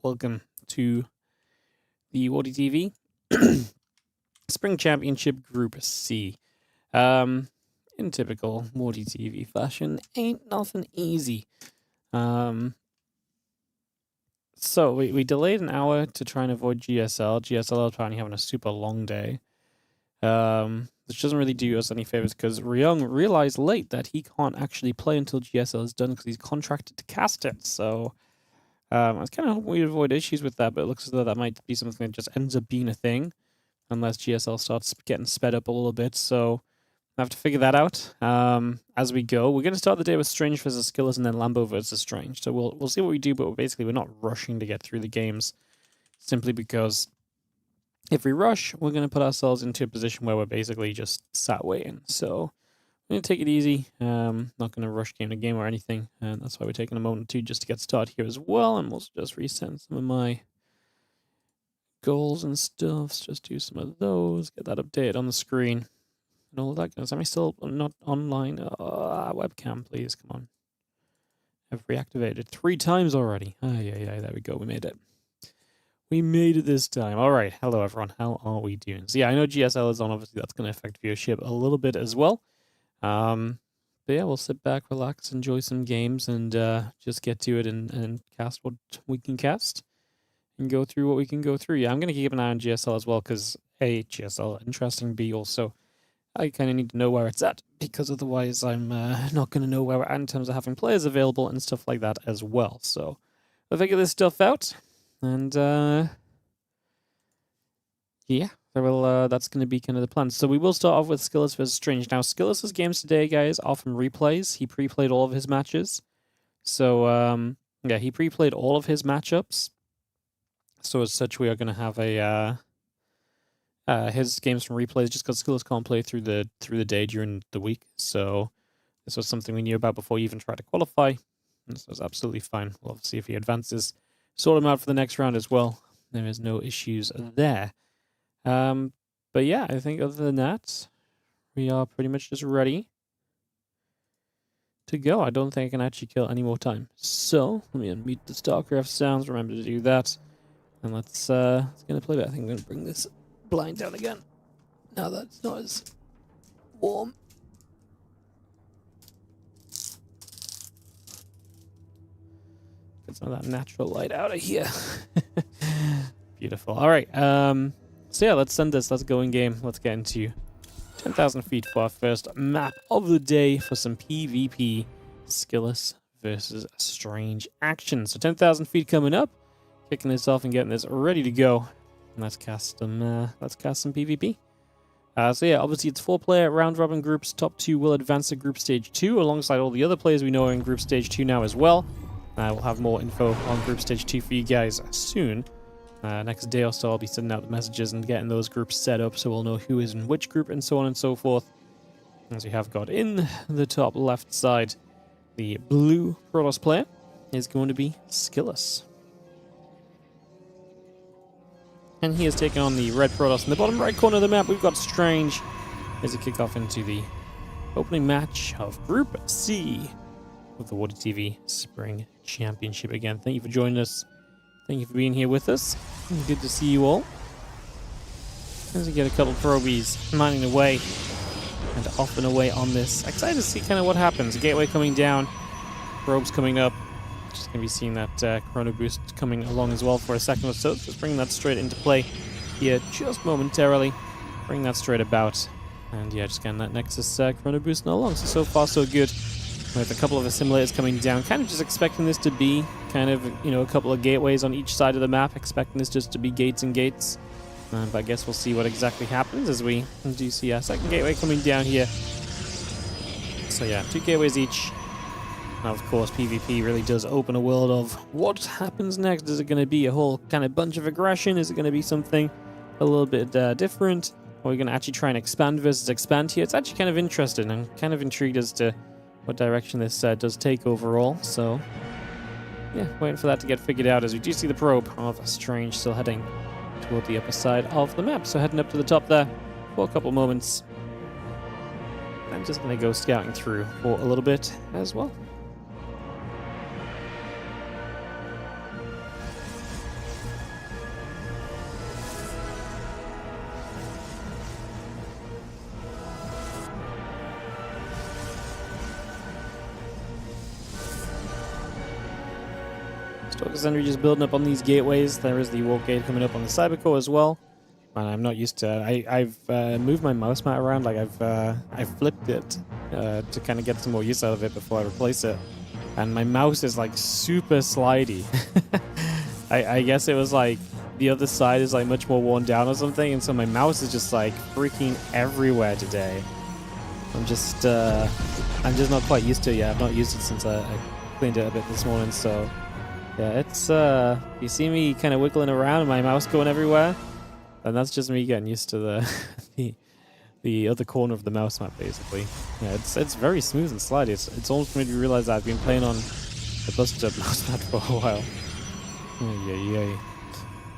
welcome to the WardiTV Spring Championship Group C. In typical WardiTV fashion, ain't nothing easy. So we delayed an hour to try and avoid GSL. GSL is apparently having a super long day. Which doesn't really do us any favors because Ryung realized late that he can't actually play until GSL is done because he's contracted to cast it. So I was kind of hoping we'd avoid issues with that, but it looks as though that might be something that just ends up being a thing unless GSL starts getting sped up a little bit. So I have to figure that out as we go. We're going to start the day with Strange versus SKillous and then Lambo versus Strange. So we'll see what we do, but we're not rushing to get through the games simply because if we rush, we're going to put ourselves into a position where we're basically just sat waiting. So I'm going to take it easy. Not going to rush game to game or anything. And that's why we're taking a moment or two just to get started here as well. And we'll just resend some of my goals and stuff. Just do some of those. Get that updated on the screen. And all of that. Am I still not online? Webcam, please. Come on. I've reactivated 3 times already. Yeah, there we go. We made it. We made it this time. All right. Hello, everyone. How are we doing? So, yeah, I know GSL is on. Obviously, that's going to affect viewership a little bit as well. But yeah, we'll sit back, relax, enjoy some games, and just get to it and cast what we can cast and go through what we can go through. Yeah, I'm going to keep an eye on GSL as well because A, GSL, interesting, B, also, I kind of need to know where it's at because otherwise I'm not going to know where we're at in terms of having players available and stuff like that as well. So we'll figure this stuff out, and yeah. So that's going to be kind of the plan. So we will start off with SKillous versus Strange. Now, SKillous' games today, guys, are from replays. He pre-played all of his matches. So, yeah, he pre-played all of his matchups. So as such, we are going to have his games from replays just because SKillous can't play through the day during the week. So this was something we knew about before you even tried to qualify. And this was absolutely fine. We'll see if he advances. Sort him out for the next round as well. There is no issues there. But yeah, I think other than that, we are pretty much just ready to go. I don't think I can actually kill any more time. So, let me unmute the StarCraft sounds, remember to do that. And let's get a play bit. I think I'm going to bring this blind down again. Now that it's not as warm. Get some of that natural light out of here. Beautiful. All right. So yeah, let's send this. Let's go in game. Let's get into 10,000 feet for our first map of the day for some PvP SKillous versus Strange action. So 10,000 feet coming up. Kicking this off and getting this ready to go. And let's cast some PvP. So yeah, obviously it's 4-player round robin groups. Top 2 will advance to group stage 2 alongside all the other players we know are in group stage 2 now as well. We'll have more info on group stage 2 for you guys soon. Next day or so, I'll be sending out the messages and getting those groups set up so we'll know who is in which group and so on and so forth. As we have got in the top left side, the blue Protoss player is going to be SKillous. And he is taking on the red Protoss in the bottom right corner of the map. We've got Strange as a kickoff into the opening match of Group C of the WardiTV Spring Championship. Again, thank you for joining us. Thank you for being here with us. Good to see you all. As we get a couple probies mining away and off and away on this. Excited to see kind of what happens. Gateway coming down, probes coming up. Just going to be seeing that chrono boost coming along as well for a second or so. Just bring that straight into play here just momentarily. Bring that straight about. And yeah, just getting that Nexus chrono boost along. So far so good. With a couple of assimilators coming down, kind of just expecting this to be kind of, a couple of gateways on each side of the map, expecting this just to be gates and gates. But I guess we'll see what exactly happens as we do see our second gateway coming down here. So yeah, 2 gateways each. Now, of course, PvP really does open a world of what happens next. Is it going to be a whole kind of bunch of aggression? Is it going to be something a little bit different? Or are we going to actually try and expand versus expand here? It's actually kind of interesting. I'm kind of intrigued as to what direction this does take overall. So, yeah, waiting for that to get figured out as we do see the probe of Strange still heading toward the upper side of the map. So heading up to the top there for a couple moments. I'm just going to go scouting through for a little bit as well. Stalker Sentry just building up on these gateways. There is the warp gate coming up on the cyber core as well. And I'm not used to. I've moved my mouse mat around. Like I've flipped it to kind of get some more use out of it before I replace it. And my mouse is like super slidey. I guess it was like the other side is like much more worn down or something, and so my mouse is just like freaking everywhere today. I'm just not quite used to it yet. I've not used it since I cleaned it a bit this morning. So yeah, it's you see me kind of wiggling around and my mouse going everywhere, and that's just me getting used to the other corner of the mouse mat, basically. Yeah, it's very smooth and slidey. It's almost made me realize that I've been playing on the busted up mouse mat for a while. Yeah.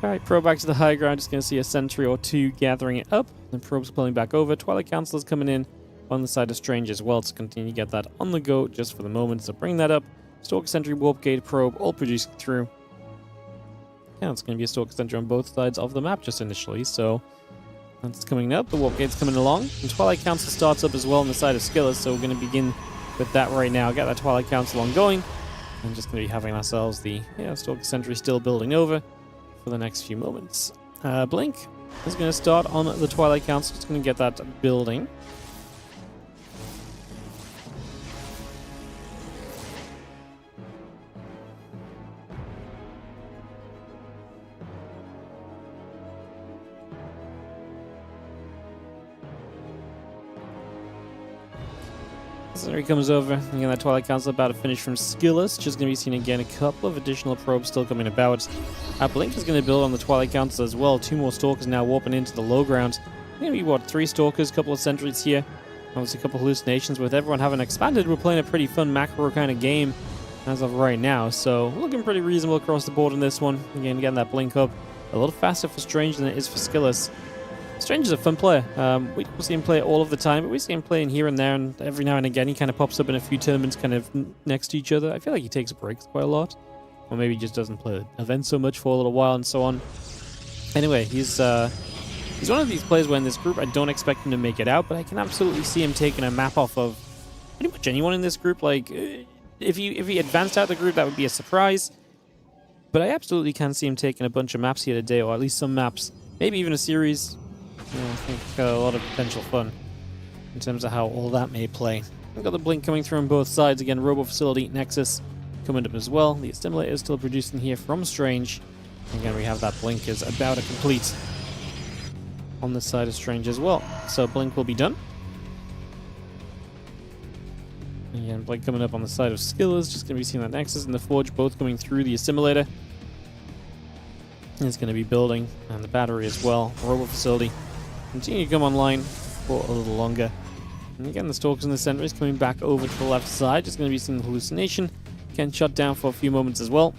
Alright, probe back to the high ground. Just going to see a sentry or two gathering it up. The probe's pulling back over. Twilight Councilor's coming in on the side of Strange as well to continue to get that on the go just for the moment. So bring that up. Stalker Sentry, Warp Gate, Probe, all producing through. Yeah, it's going to be a Stalker Sentry on both sides of the map just initially. So that's coming up. The Warp Gate's coming along. And Twilight Council starts up as well on the side of SKillous. So we're going to begin with that right now. Get that Twilight Council ongoing. And just going to be having ourselves the Stalker Sentry still building over for the next few moments. Blink is going to start on the Twilight Council. It's going to get that building. Sentry comes over. Again, that Twilight Council about to finish from SKillous. Just going to be seen again. A couple of additional probes still coming about. Blink is going to build on the Twilight Council as well. Two more Stalkers now warping into the low ground. Maybe, what, 3 Stalkers, a couple of Sentries here. Obviously, a couple of hallucinations. With everyone having expanded, we're playing a pretty fun macro kind of game as of right now. So, looking pretty reasonable across the board in this one. Again, getting that Blink up a little faster for Strange than it is for SKillous. Strange is a fun player. We don't see him play all of the time, but we see him playing here and there, and every now and again he kind of pops up in a few tournaments kind of next to each other. I feel like he takes breaks quite a lot. Or maybe he just doesn't play events so much for a little while and so on. Anyway, he's one of these players where in this group I don't expect him to make it out, but I can absolutely see him taking a map off of pretty much anyone in this group. Like, if he advanced out the group, that would be a surprise. But I absolutely can see him taking a bunch of maps here today, or at least some maps. Maybe even a series. Yeah, I think a lot of potential fun in terms of how all that may play. We've got the Blink coming through on both sides. Again, Robo Facility, Nexus coming up as well. The Assimilator is still producing here from Strange. Again, we have that Blink is about to complete on this side of Strange as well. So Blink will be done. Again, Blink coming up on the side of SKillous. Just going to be seeing that Nexus and the Forge both coming through the Assimilator. It's going to be building, and the battery as well. Robo Facility continue to come online for a little longer. And again, the Stalkers and the Sentries coming back over to the left side. Just going to be seeing the Hallucination. Can shut down for a few moments as well.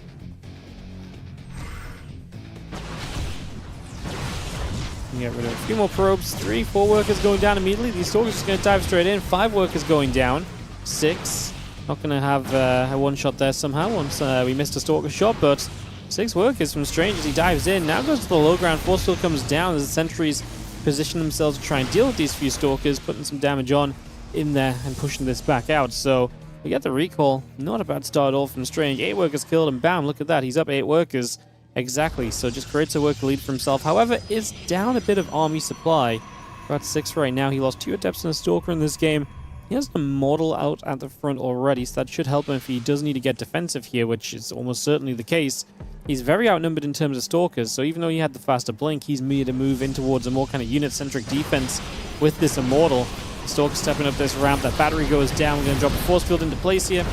Get rid of a few more probes. 3, 4 workers going down immediately. These Stalkers just going to dive straight in. 5 workers going down. 6. Not going to have a one-shot there somehow once we missed a Stalker shot, but 6 workers from Strange as he dives in. Now goes to the low ground. 4 still comes down as the Sentries position themselves to try and deal with these few Stalkers, putting some damage on in there and pushing this back out. So we get the recall. Not a bad start at all from Strange. 8 workers killed, and bam, look at that. He's up 8 workers. Exactly. So just creates a worker lead for himself. However, is down a bit of army supply. We're at 6 right now. He lost 2 Adepts and a Stalker in this game. He has the model out at the front already, so that should help him if he does need to get defensive here, which is almost certainly the case. He's very outnumbered in terms of Stalkers, so even though he had the faster Blink, he's made a move in towards a more kind of unit-centric defense with this Immortal. Stalker stepping up this ramp, that battery goes down. We're going to drop a force field into place here.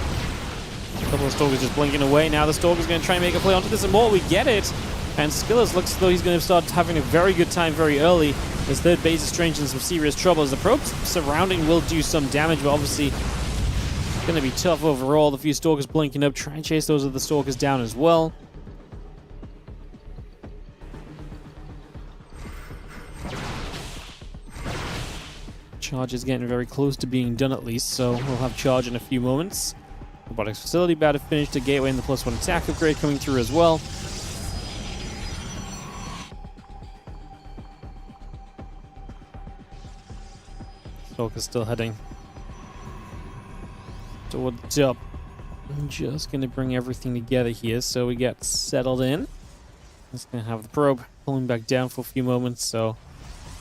A couple of Stalkers just blinking away. Now the Stalker's going to try and make a play onto this Immortal. We get it! And SKillous looks as though he's going to start having a very good time very early. His third base is Strange in some serious trouble as the probes surrounding will do some damage, but obviously it's going to be tough overall. The few Stalkers blinking up, try and chase those other Stalkers down as well. Charge is getting very close to being done at least, so we'll have charge in a few moments. Robotics Facility about to finish the gateway and the +1 attack upgrade coming through as well. Stalker's still heading towards the top. I'm just going to bring everything together here so we get settled in. Just going to have the probe pulling back down for a few moments, so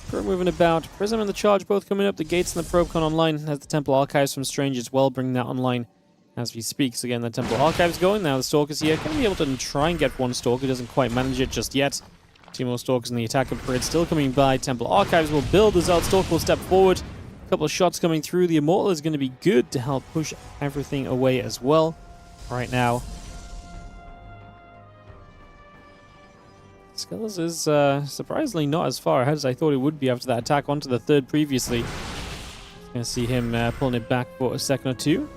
probe moving about. Prism and the charge both coming up. The gates and the probe come online as the Temple Archives from Strange as well, bringing that online as we speak. So again, the Temple Archives going. Now the Stalker's here. Going to be able to try and get one Stalker. Doesn't quite manage it just yet. Two more Stalkers in the attack upgrade still coming by. Temple Archives will build. The Zealot Stalker will step forward. A couple of shots coming through. The Immortal is going to be good to help push everything away as well. Right now, SKillous is surprisingly not as far ahead as I thought it would be after that attack onto the third previously. Going to see him pulling it back for a second or two.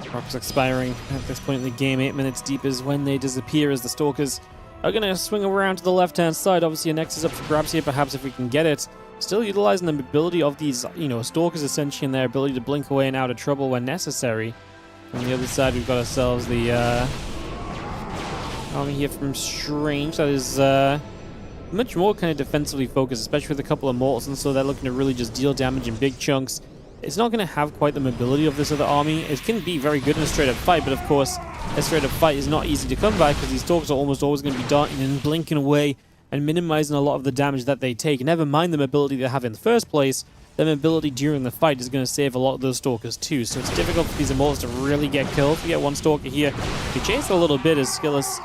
Clock's expiring at this point in the game. 8 minutes deep is when they disappear as the Stalkers are going to swing around to the left-hand side. Obviously, a Nexus up for grabs here, perhaps if we can get it. Still utilizing the ability of these, Stalkers essentially, and their ability to blink away and out of trouble when necessary. On the other side, we've got ourselves the army here from Strange that is much more kind of defensively focused, especially with a couple of mortals, and so they're looking to really just deal damage in big chunks. It's not going to have quite the mobility of this other army. It can be very good in a straight-up fight, but of course, a straight-up fight is not easy to come by because these Stalkers are almost always going to be darting and blinking away and minimizing a lot of the damage that they take. Never mind the mobility they have in the first place, their mobility during the fight is going to save a lot of those Stalkers too. So it's difficult for these Immortals to really get killed. We get one Stalker here. He chased a little bit as SKillous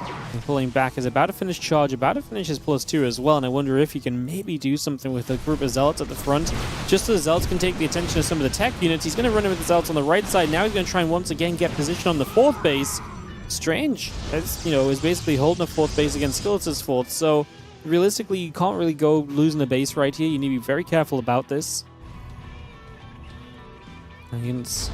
pulling back is about to finish charge, about to finish his +2 as well, and I wonder if he can maybe do something with a group of Zealots at the front, just so the Zealots can take the attention of some of the tech units. He's going to run in with the Zealots on the right side. Now he's going to try and once again get position on the fourth base. Strange, is basically holding a fourth base against SKillous's fourth, so realistically, you can't really go losing a base right here. You need to be very careful about this. Units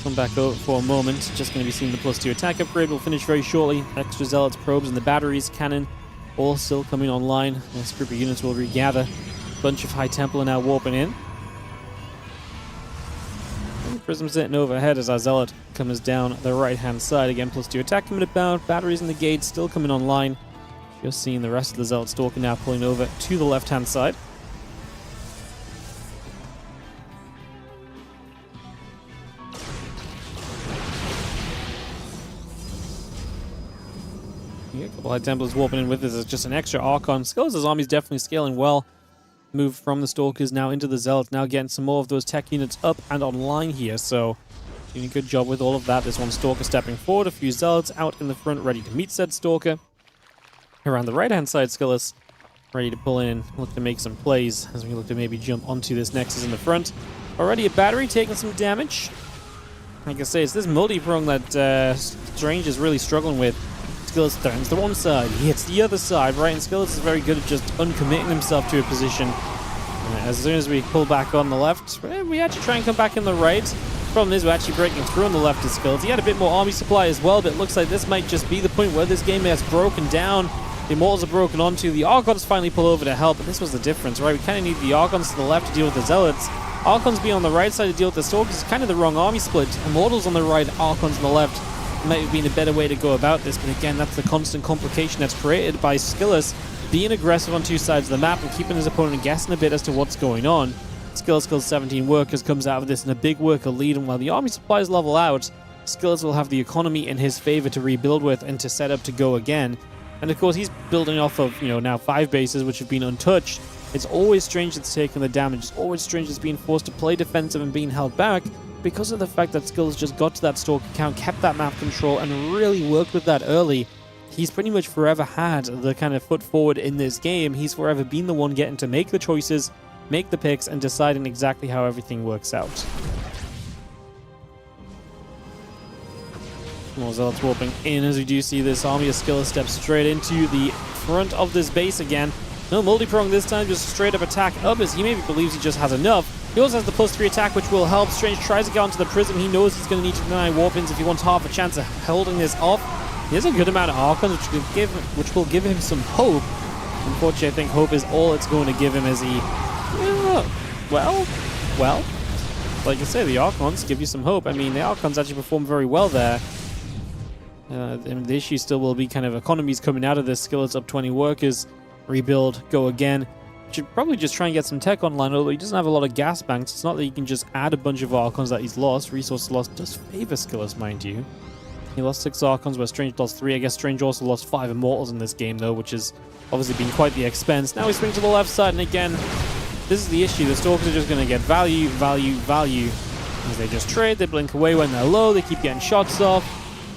come back over for a moment. Just going to be seeing the +2 attack upgrade. We'll finish very shortly. Extra Zealots, probes, and the batteries, cannon, all still coming online. This group of units will regather. A bunch of High Templar now warping in. And Prism sitting overhead as our Zealot comes down the right-hand side. Again, +2 attack coming about. Batteries in the gate still coming online. Just seeing the rest of the Zealot Stalker now pulling over to the left-hand side. A couple High Templars warping in with this as just an extra Archon. SKillous' army is definitely scaling well. Moved from the Stalkers now into the Zealots, now getting some more of those tech units up and online here, so doing a good job with all of that. This one Stalker stepping forward, a few Zealots out in the front ready to meet said Stalker. Around the right-hand side, SKillous ready to pull in and look to make some plays as we look to maybe jump onto this Nexus in the front. Already a battery taking some damage. Like I say, it's this multi-prong that Strange is really struggling with. SKillous threatens the one side, he hits the other side, right? And SKillous is very good at just uncommitting himself to a position. As soon as we pull back on the left, we actually try and come back in the right. Problem is, we're actually breaking through on the left of SKillous. He had a bit more army supply as well, but it looks like this might just be the point where this game has broken down. The Immortals are broken onto. The Archons finally pull over to help, but this was the difference, right? We kind of need the Archons to the left to deal with the Zealots. Archons being on the right side to deal with the Stalkers is kind of the wrong army split. Immortals on the right, Archons on the left. Might have been a better way to go about this, but again, that's the constant complication that's created by SKillous being aggressive on two sides of the map and keeping his opponent guessing a bit as to what's going on. SKillous kills 17 workers, comes out of this in a big worker lead, and while the army supplies level out, SKillous will have the economy in his favor to rebuild with and to set up to go again. And of course, he's building off of, now 5 bases which have been untouched. It's always Strange that's taking the damage. It's always Strange that's being forced to play defensive and being held back because of the fact that SKillous just got to that Stalker count, kept that map control, and really worked with that early. He's pretty much forever had the kind of foot forward in this game. He's forever been the one getting to make the choices, make the picks, and deciding exactly how everything works out. More Zealots warping in as we do see this army of SKillous step straight into the front of this base again. No multi-prong this time, just straight up attack up as he maybe believes he just has enough. He also has the +3 attack, which will help. Strange tries to get onto the Prism. He knows he's going to need to deny warp-ins if he wants half a chance of holding this off. He has a good amount of Archons, which will give him some hope. Unfortunately, I think hope is all it's going to give him as he... well, like I say, the Archons give you some hope. I mean, the Archons actually perform very well there. And the issue still will be kind of economies coming out of this. SKillous up 20 workers. rebuild, go again. Should probably just try and get some tech online, although he doesn't have a lot of gas banks. It's not that he can just add a bunch of Archons that he's lost. Resource loss does favor SKillous, mind you. He lost 6 Archons, where Strange lost 3. I guess Strange also lost 5 Immortals in this game, though, which has obviously been quite the expense. Now he's swinging to the left side, and again, this is the issue. The Stalkers are just going to get value. As they just trade, they blink away when they're low, they keep getting shots off.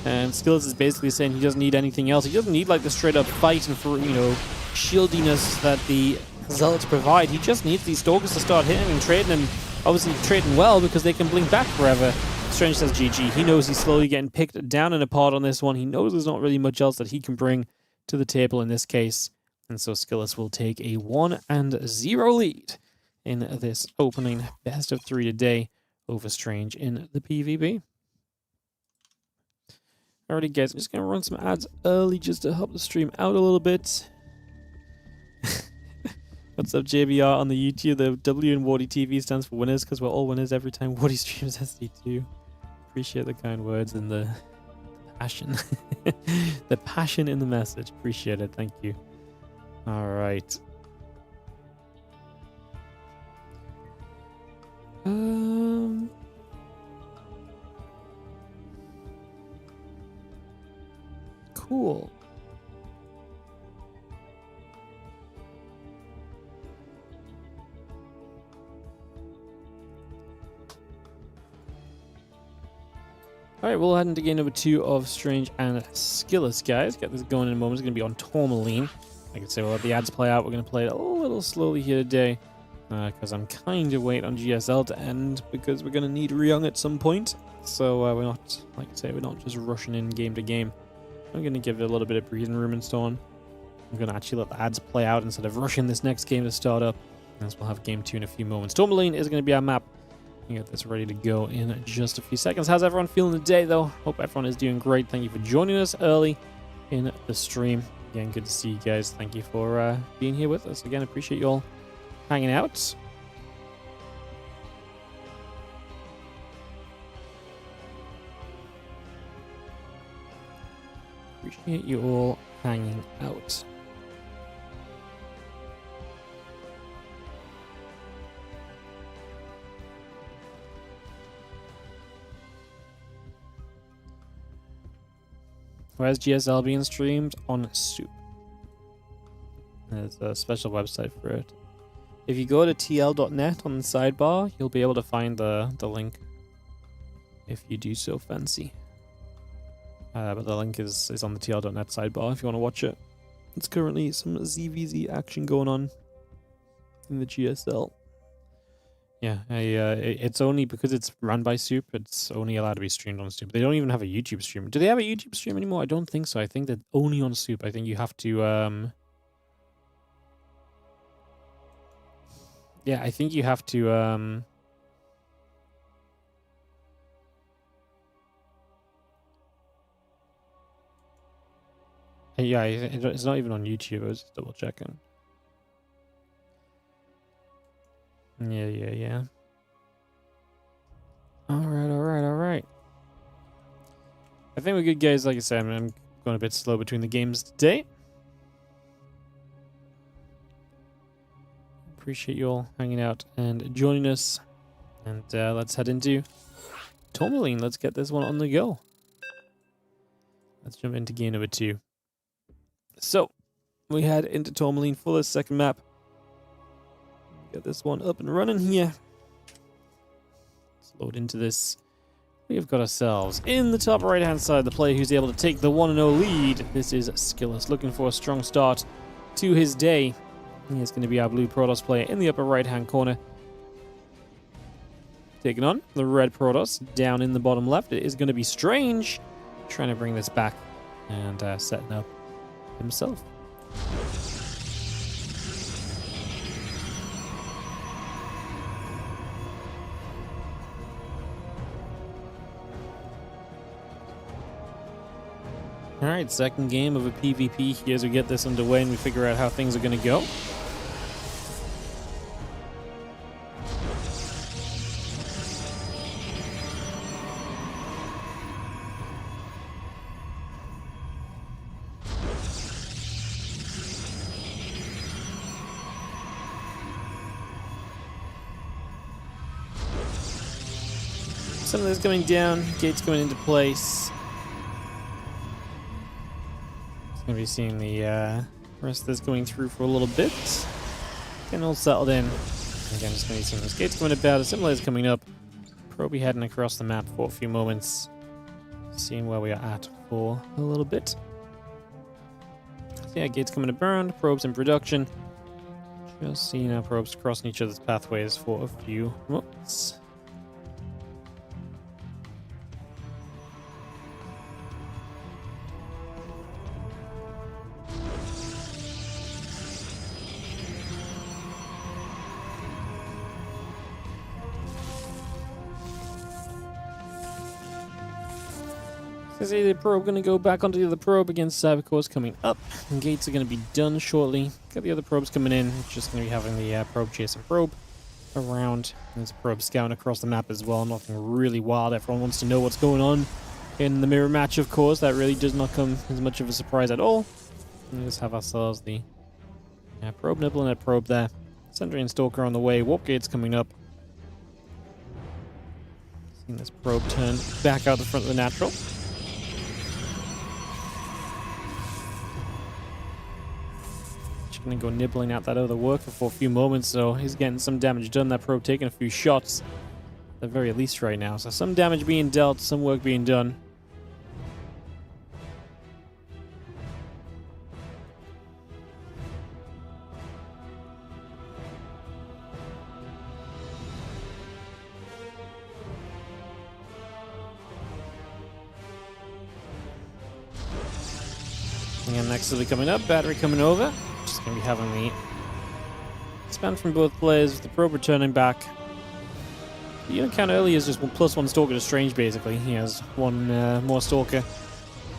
And SKillous is basically saying he doesn't need anything else. He doesn't need, like, the straight-up fight and, for, you know, shieldiness that the Zealots provide. He just needs these Stalkers to start hitting and trading, and obviously trading well because they can blink back forever. Strange says GG. He knows he's slowly getting picked down and apart on this one. He knows there's not really much else that he can bring to the table in this case. And so SKillous will take a 1-0 lead in this opening best of 3 today over Strange in the PvP. Alrighty guys, I'm just going to run some ads early just to help the stream out a little bit. What's up, JBR on the YouTube? The W in WardiTV stands for winners because we're all winners every time Wardy streams SD2. Appreciate the kind words and the passion. The passion in the message. Appreciate it. Thank you. Alright. Cool. Alright, we'll head into game number 2 of Strange and SKillous, guys. Get this going in a moment. It's going to be on Tourmaline. Like I said, we'll let the ads play out. We're going to play it a little slowly here today. Because I'm kind of waiting on GSL to end. Because we're going to need Ryung at some point. So we're not, like I say, we're not just rushing in game to game. I'm going to give it a little bit of breathing room and so on. I'm going to actually let the ads play out instead of rushing this next game to start up. As we'll have game 2 in a few moments. Tourmaline is going to be our map. Get this ready to go in just a few seconds. How's everyone feeling today, though? Hope everyone is doing great. Thank you for joining us early in the stream. Again, good to see you guys. Thank you for being here with us. Again, appreciate you all hanging out. Appreciate you all hanging out. Where's GSL being streamed? On Soup. There's a special website for it. If you go to tl.net on the sidebar, you'll be able to find the link. If you do so fancy. But the link is on the tl.net sidebar if you want to watch it. It's currently some ZVZ action going on in the GSL. Yeah, it's only because it's run by Soup, it's only allowed to be streamed on Soup. They don't even have a YouTube stream. Do they have a YouTube stream anymore? I don't think so. I think that only on Soup. I think you have to, yeah, I think you have to, yeah, it's not even on YouTube. I was just double checking. Yeah. Alright. I think we're good, guys. Like I said, I'm going a bit slow between the games today. Appreciate you all hanging out and joining us. And let's head into Tourmaline. Let's get this one on the go. Let's jump into game number 2. So, we head into Tourmaline for the second map. Get this one up and running here. Let's load into this. We've got ourselves in the top right hand side the player who's able to take the 1-0 lead. This is SKillous, looking for a strong start to his day. He's going to be our blue Protoss player in the upper right hand corner. Taking on the red Protoss down in the bottom left. It is going to be Strange, trying to bring this back and setting up himself. Alright, second game of a PvP here as we get this underway and we figure out how things are going to go. some of this going down, gates going into place. It's going to be seeing the rest of this going through for a little bit. Getting all settled in. Again, just going to be seeing those gates coming about, assimilators coming up. Probably heading across the map for a few moments. Seeing where we are at for a little bit. So yeah, gates coming around, probes in production. Just seeing our probes crossing each other's pathways for a few moments. Is the probe going to go back onto the other probe against Cybercore's coming up, and gates are going to be done shortly. Got the other probes coming in, just going to be having the probe chasing probe around. There's a probe scouting across the map as well, nothing really wild. Everyone wants to know what's going on in the mirror match, of course. That really does not come as much of a surprise at all. We just have ourselves the probe nibble and that probe there. Sentry and Stalker on the way, warp gates coming up. Seeing this probe turn back out the front of the natural. Going to go nibbling at that other worker for a few moments, so he's getting some damage done. That probe taking a few shots at the very least right now, so some damage being dealt, some work being done. And next will be coming up, battery coming over. Just going to be having the span from both players, with the probe returning back. The unit count earlier is just +1 Stalker to Strange, basically. He has one more Stalker.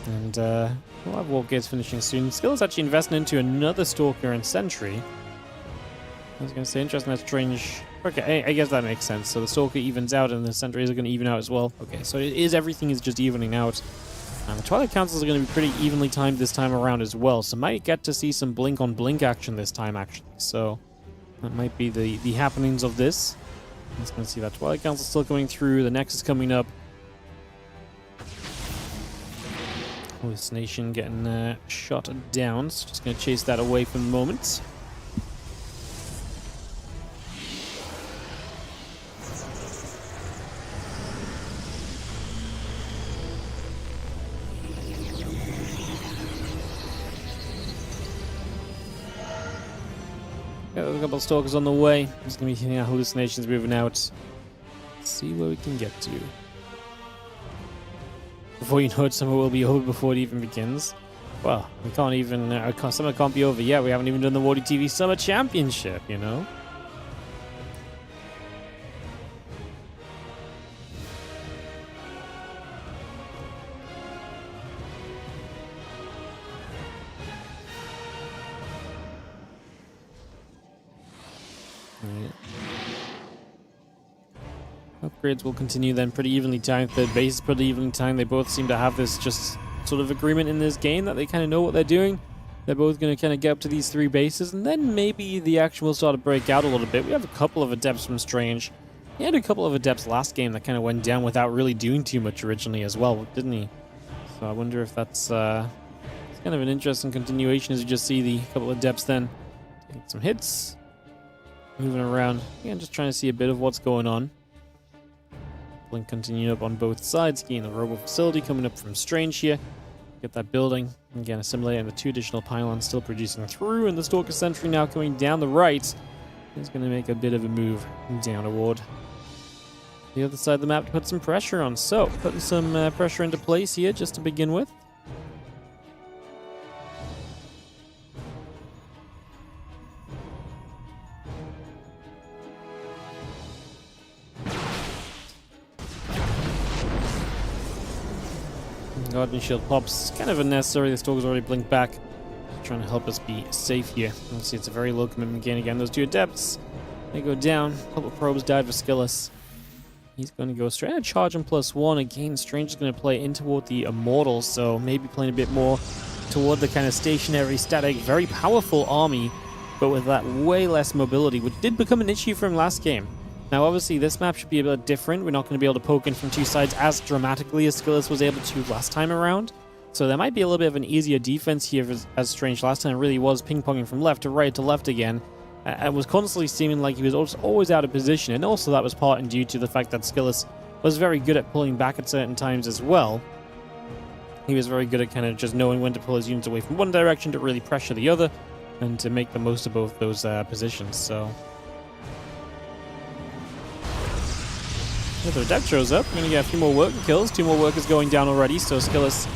And we'll have warp gates finishing soon. SKillous actually investing into another Stalker and Sentry. I was going to say, interesting that Strange... Okay, I guess that makes sense. So the Stalker evens out and the Sentries are going to even out as well. Okay, so everything is just evening out. And the Twilight Councils are going to be pretty evenly timed this time around as well, so might get to see some blink-on-blink action this time, actually. So that might be the happenings of this. Let's go see that Twilight Council still coming through, the Nexus coming up. Hallucination getting shot down, so just going to chase that away for the moment. Got a couple of Stalkers on the way. Just going to be hitting our hallucinations moving out. Let's see where we can get to. Before you know it, summer will be over before it even begins. Well, we can't even... summer can't be over yet. We haven't even done the WardiTV Summer Championship, you know? Upgrades will continue then pretty evenly timed. Third base is pretty evenly timed. They both seem to have this just sort of agreement in this game that they kind of know what they're doing. They're both going to kind of get up to these 3 bases, and then maybe the action will start to break out a little bit. We have a couple of Adepts from Strange. He had a couple of Adepts last game that kind of went down without really doing too much originally as well, didn't he? So I wonder if that's kind of an interesting continuation as you just see the couple of Adepts then taking some hits. Moving around. Again, just trying to see a bit of what's going on. Blink continuing up on both sides. Getting the robo facility coming up from Strange here. Get that building. Again, assimilating the 2 additional pylons still producing through. And the Stalker Sentry now coming down the right. He's going to make a bit of a move down toward the other side of the map to put some pressure on. So, putting some pressure into place here just to begin with. Guardian Shield pops. Kind of unnecessary. The Stalker's already blinked back. Just trying to help us be safe here. Let's see, it's a very low commitment gain again. Those 2 Adepts, they go down. A couple of probes died for SKillous. He's going to go straight at charge and +1. Again, Strange is going to play in toward the Immortals, so maybe playing a bit more toward the kind of stationary, static, very powerful army, but with that way less mobility, which did become an issue from last game. Now, obviously, this map should be a bit different. We're not going to be able to poke in from two sides as dramatically as SKillous was able to last time around. So there might be a little bit of an easier defense here as Strange last time really was ping-ponging from left to right to left again. And was constantly seeming like he was always out of position. And also that was part and due to the fact that SKillous was very good at pulling back at certain times as well. He was very good at kind of just knowing when to pull his units away from one direction to really pressure the other and to make the most of both those positions. So the adept shows up. We're going to get a few more worker kills. 2 more workers going down already. So SKillous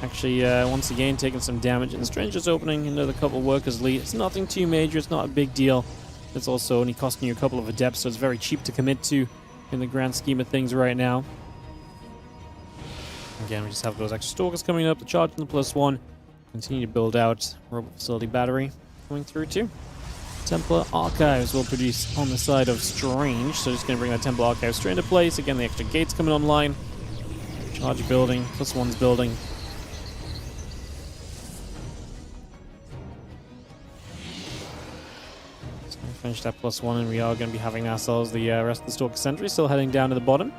actually once again taking some damage. And Strange just opening another couple workers lead. It's nothing too major. It's not a big deal. It's also only costing you a couple of adepts, so it's very cheap to commit to in the grand scheme of things right now. Again, we just have those extra stalkers coming up, the charge and the +1. Continue to build out robot facility battery coming through too. Templar Archives will produce on the side of Strange, so just going to bring that Templar Archive straight into place. Again, the extra gates coming online. Charge building, +1's building. Just going to finish that +1, and we are going to be having ourselves the rest of the Stalker Sentry still heading down to the bottom.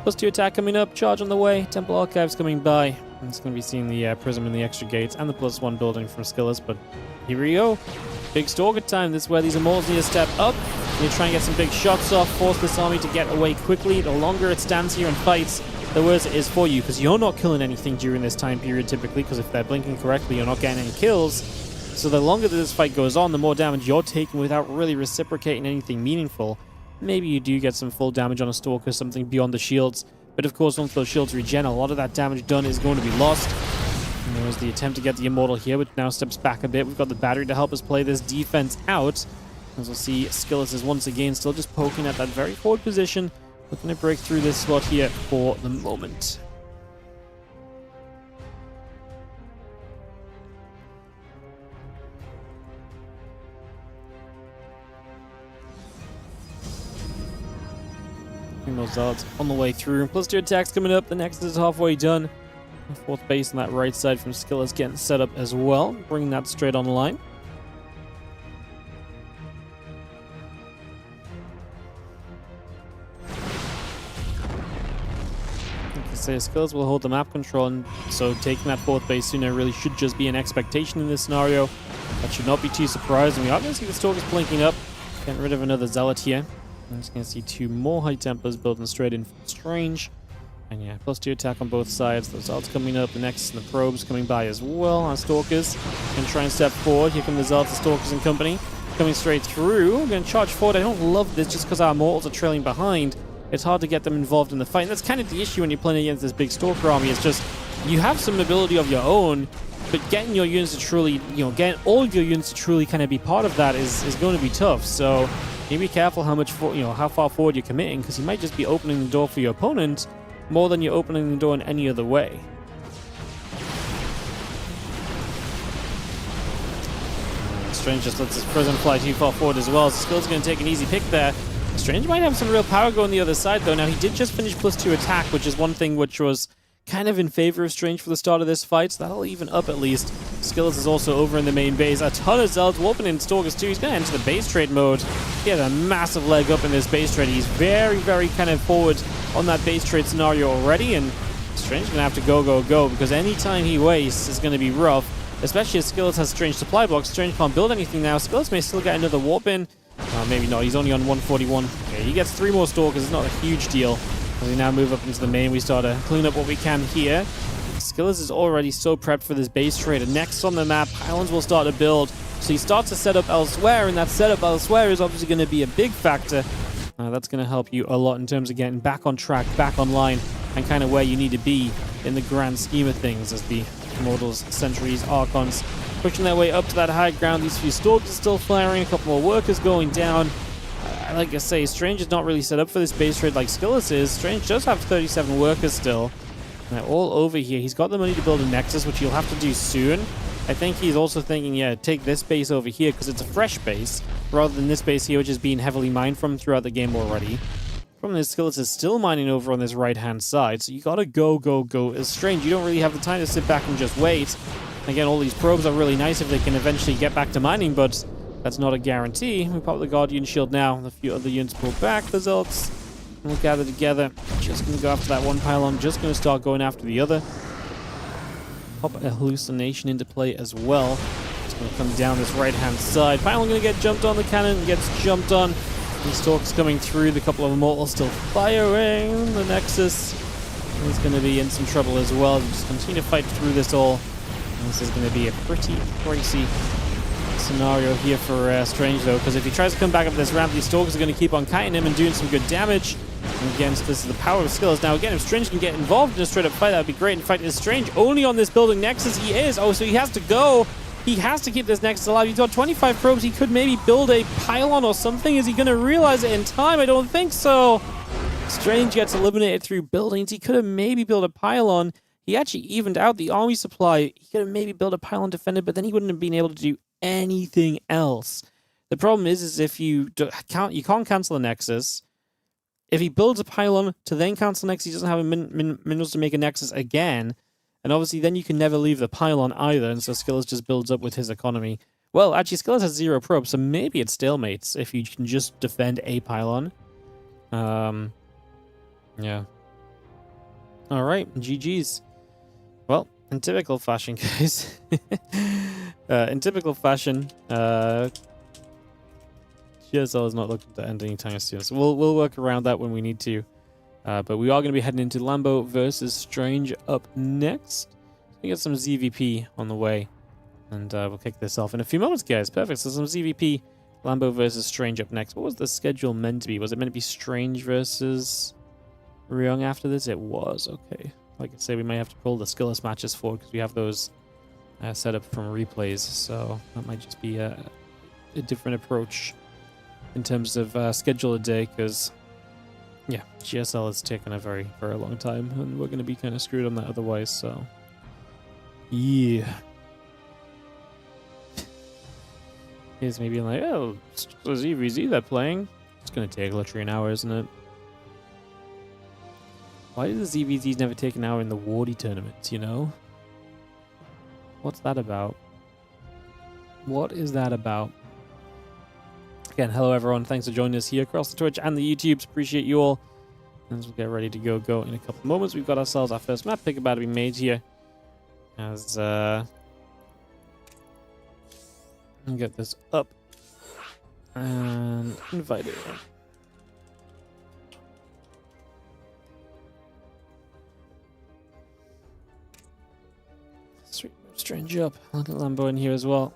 +2 attack coming up, charge on the way, Temple Archives coming by. And it's going to be seeing the Prism and the extra gates and the +1 building from SKillous, but here we go. Big Stalker time. This is where these Immortals need to step up. You try and get some big shots off, force this army to get away quickly. The longer it stands here and fights, the worse it is for you, because you're not killing anything during this time period typically, because if they're blinking correctly, you're not getting any kills. So the longer that this fight goes on, the more damage you're taking without really reciprocating anything meaningful. Maybe you do get some full damage on a Stalker, something beyond the shields. But of course, once those shields regen, a lot of that damage done is going to be lost. And there was the attempt to get the Immortal here, but now steps back a bit. We've got the battery to help us play this defense out. As we'll see, SKillous is once again still just poking at that very forward position, looking to break through this slot here for the moment. Those Zealots on the way through. +2 attacks coming up. The next is halfway done. The 4th base on that right side from SKillous getting set up as well. Bringing that straight online. Like I say, SKillous will hold the map control, and so taking that 4th base sooner really should just be an expectation in this scenario. That should not be too surprising. We are going to see the Stalkers blinking up. Getting rid of another Zealot here. I'm just going to see 2 more High Templars building straight in from Strange. And yeah, +2 attack on both sides. Those Zealots coming up. The Nexus and the Probes coming by as well. Our Stalkers going to try and step forward. Here come the Zealots, the Stalkers and company. Coming straight through. We're going to charge forward. I don't love this just because our Mortals are trailing behind. It's hard to get them involved in the fight. And that's kind of the issue when you're playing against this big Stalker army. It's just, you have some ability of your own, but getting your units to truly, getting all of your units to truly kind of be part of that is going to be tough. So be careful how much, how far forward you're committing, because you might just be opening the door for your opponent more than you're opening the door in any other way. Strange just lets his Prism fly too far forward as well. So SKillous going to take an easy pick there. Strange might have some real power going the other side though. Now he did just finish +2 attack, which is one thing which was kind of in favor of Strange for the start of this fight, so that'll even up at least. SKillous is also over in the main base. A ton of Zealots, Wolfen in Stalkers too. He's going to enter the base trade mode. He has a massive leg up in this base trade. He's very, very kind of forward on that base trade scenario already, and Strange is going to have to go, because any time he wastes is going to be rough, especially as SKillous has Strange supply blocks. Strange can't build anything now. SKillous may still get another warp in. Maybe not. He's only on 141. Okay, he gets 3 more Stalkers. It's not a huge deal. As we now move up into the main, we start to clean up what we can here. SKillous is already so prepped for this base trade. And next on the map, Pylons will start to build. So he starts to set up elsewhere, and that setup elsewhere is obviously going to be a big factor. That's going to help you a lot in terms of getting back on track, back online, and kind of where you need to be in the grand scheme of things as the Immortals, Sentries, Archons pushing their way up to that high ground. These few Stalkers are still flaring, a couple more workers going down. Like I say, Strange is not really set up for this base trade like SKillous is. Strange does have 37 workers still. They're all over here. He's got the money to build a Nexus, which he'll have to do soon. I think he's also thinking, yeah, take this base over here because it's a fresh base, rather than this base here, which is being heavily mined from throughout the game already. From this, SKillous is still mining over on this right-hand side, so you gotta go. It's Strange, you don't really have the time to sit back and just wait. Again, all these probes are really nice if they can eventually get back to mining, but That's not a guarantee. We pop the Guardian Shield now. A few other units pull back. The Zealots will gather together. Just going to go after that one pylon. Just going to start going after the other. Pop a hallucination into play as well. It's going to come down this right-hand side. Pylon going to get jumped on. The cannon gets jumped on. The Stalk's coming through. The couple of Immortals still firing. The Nexus is going to be in some trouble as well. Just continue to fight through this all. And this is going to be a pretty crazy scenario here for Strange, though, because if he tries to come back up this ramp, these Stalkers are going to keep on kiting him and doing some good damage. And against this, the power of SKillous. Now, again, if Strange can get involved in a straight-up fight, that would be great. In fact, is Strange only on this building Nexus? He is. Oh, so he has to go. He has to keep this Nexus alive. He's got 25 probes. He could maybe build a pylon or something. Is he going to realize it in time? I don't think so. Strange gets eliminated through buildings. He could have maybe built a pylon. He actually evened out the army supply. He could have maybe built a pylon defender, but then he wouldn't have been able to do anything else. The problem is if you can't cancel a Nexus. If he builds a pylon to then cancel Nexus, he doesn't have minerals to make a Nexus again. And obviously then you can never leave the pylon either, and so SKillous just builds up with his economy. Well, actually SKillous has 0 probes, so maybe it stalemates if you can just defend a pylon. Yeah. Alright, GG's. Well, in typical fashion, guys. In typical fashion, GSL is not looking to end anytime soon, so we'll work around that when we need to. But we are going to be heading into Lambo versus Strange up next. We get some ZVP on the way, and we'll kick this off in a few moments, guys. Perfect. So some ZVP, Lambo versus Strange up next. What was the schedule meant to be? Was it meant to be Strange versus Ryung after this? It was. Okay. Like I say, we may have to pull the SKillous matches forward because we have those set up from replays. So that might just be a different approach in terms of schedule a day, because yeah, GSL has taken a very, very long time, and we're going to be kind of screwed on that otherwise, so yeah. Here's maybe like, oh, it's just a ZVZ they're playing. It's going to take literally an hour, isn't it? Why did the ZVZs never take an hour in the Wardy tournaments, you know? What's that about? What is that about? Again, hello everyone. Thanks for joining us here across the Twitch and the YouTubes. Appreciate you all. And we'll get ready to go in a couple of moments. We've got ourselves our first map pick about to be made here. As we'll get this up and invite it in. Sweet, Strange up. I'll get Lambo in here as well.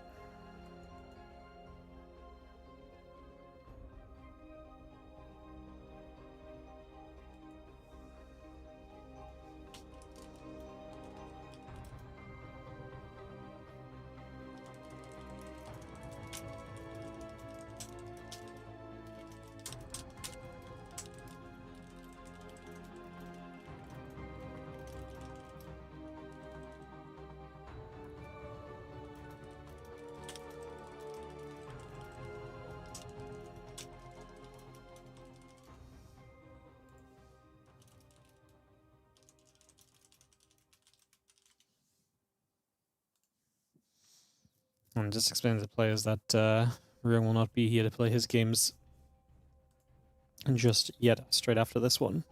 And just explain to the players that Ryung will not be here to play his games just yet, straight after this one.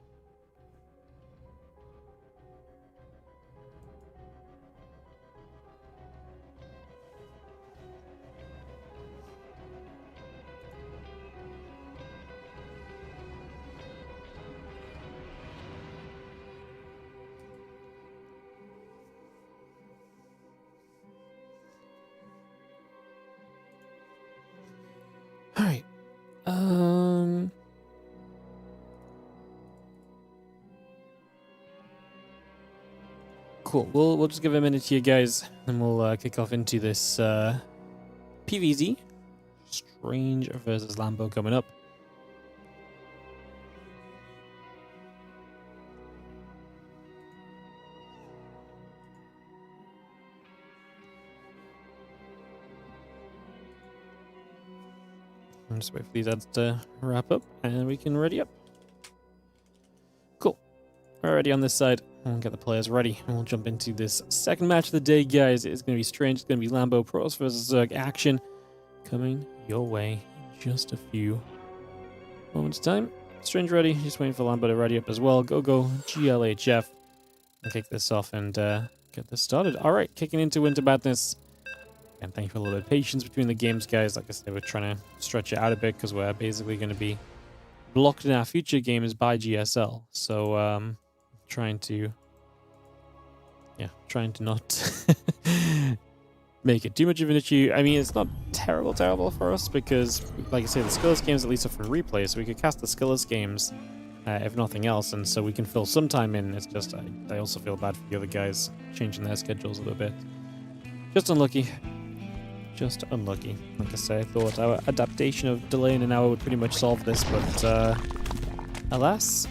Alright. Cool. We'll just give a minute here, guys, and we'll kick off into this PVZ. Strange versus Lambo coming up. Just wait for these ads to wrap up, and we can ready up. Cool. We're ready on this side. We'll get the players ready, and we'll jump into this second match of the day, guys. It's going to be Strange. It's going to be Lambo Pros versus Zerg action. coming your way in just a few moments' time. Strange ready, just waiting for Lambo to ready up as well. Go, GLHF. I'll kick this off and get this started. Alright, kicking into Winter Madness. And thank you for a little bit of patience between the games, guys. Like I said, we're trying to stretch it out a bit because we're basically going to be blocked in our future games by GSL. So, trying to not make it too much of an issue. I mean, it's not terrible for us because, like I say, the SKillous games at least are for replay, so we could cast the SKillous games if nothing else, and so we can fill some time in. It's just I also feel bad for the other guys changing their schedules a little bit. Just unlucky. Just unlucky. Like I say, I thought our adaptation of delaying an hour would pretty much solve this, but alas,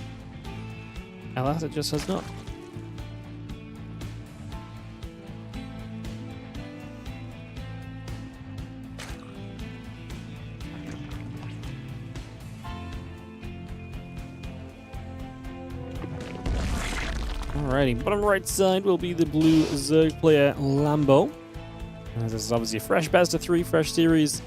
it just has not. Alrighty, bottom right side will be the blue Zerg player Lambo. This is obviously a fresh best of 3, fresh series.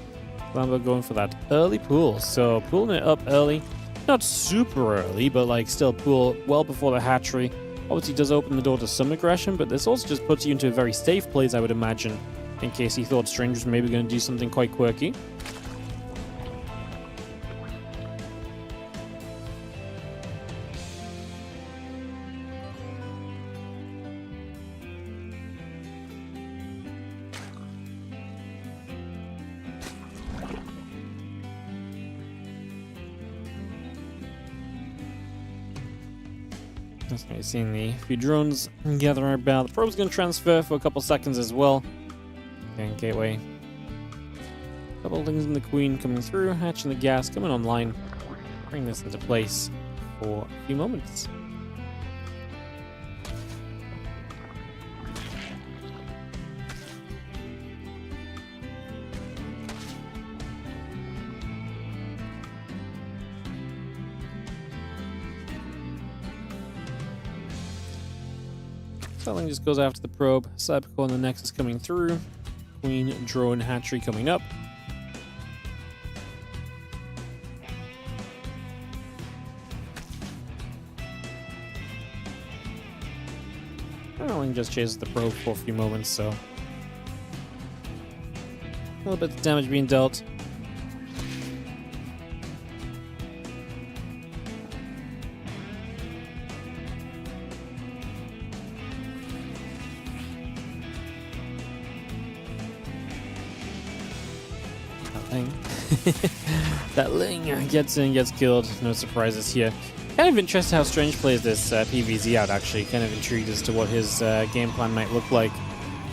Lambo going for that early pool, so pulling it up early. Not super early, but like still pool well before the hatchery. Obviously does open the door to some aggression, but this also just puts you into a very safe place, I would imagine, in case he thought Strange was maybe going to do something quite quirky. We've seen the few drones gather about. The probe's going to transfer for a couple seconds as well. And gateway. Couple of things in the queen coming through, hatching the gas, coming online. Bring this into place for a few moments. Selling just goes after the probe. Cybercore and the Nexus coming through. Queen, drone, hatchery coming up. Selling just chases the probe for a few moments, so a little bit of damage being dealt. That Ling gets in, gets killed. No surprises here. Kind of interested how Strange plays this PvZ out, actually. Kind of intrigued as to what his game plan might look like.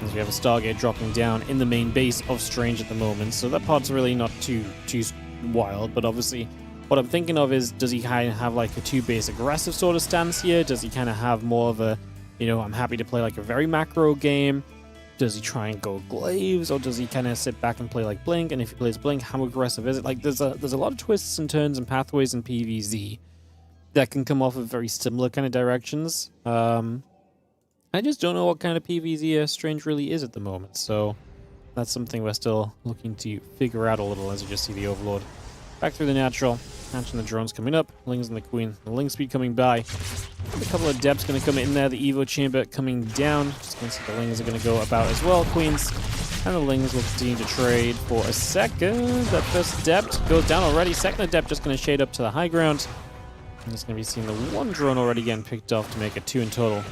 As we have a Stargate dropping down in the main base of Strange at the moment. So that part's really not too wild. But obviously, what I'm thinking of is, does he kind of have like a 2-base aggressive sort of stance here? Does he kind of have more of a, I'm happy to play like a very macro game? Does he try and go Glaives, or does he kind of sit back and play like Blink? And if he plays Blink, how aggressive is it? Like, there's a lot of twists and turns and pathways in PvZ that can come off of very similar kind of directions. I just don't know what kind of PvZ Strange really is at the moment, so that's something we're still looking to figure out a little as you just see the Overlord. Back through the natural, hatching the drones coming up, Lings and the Queen, the Ling speed coming by. A couple of depths going to come in there, the Evo chamber coming down. Just going to see the Lings are going to go about as well, Queens. And the Lings will continue to trade for a second. That first depth goes down already. Second depth just going to shade up to the high ground. I'm just going to be seeing the one drone already getting picked off to make it 2 in total.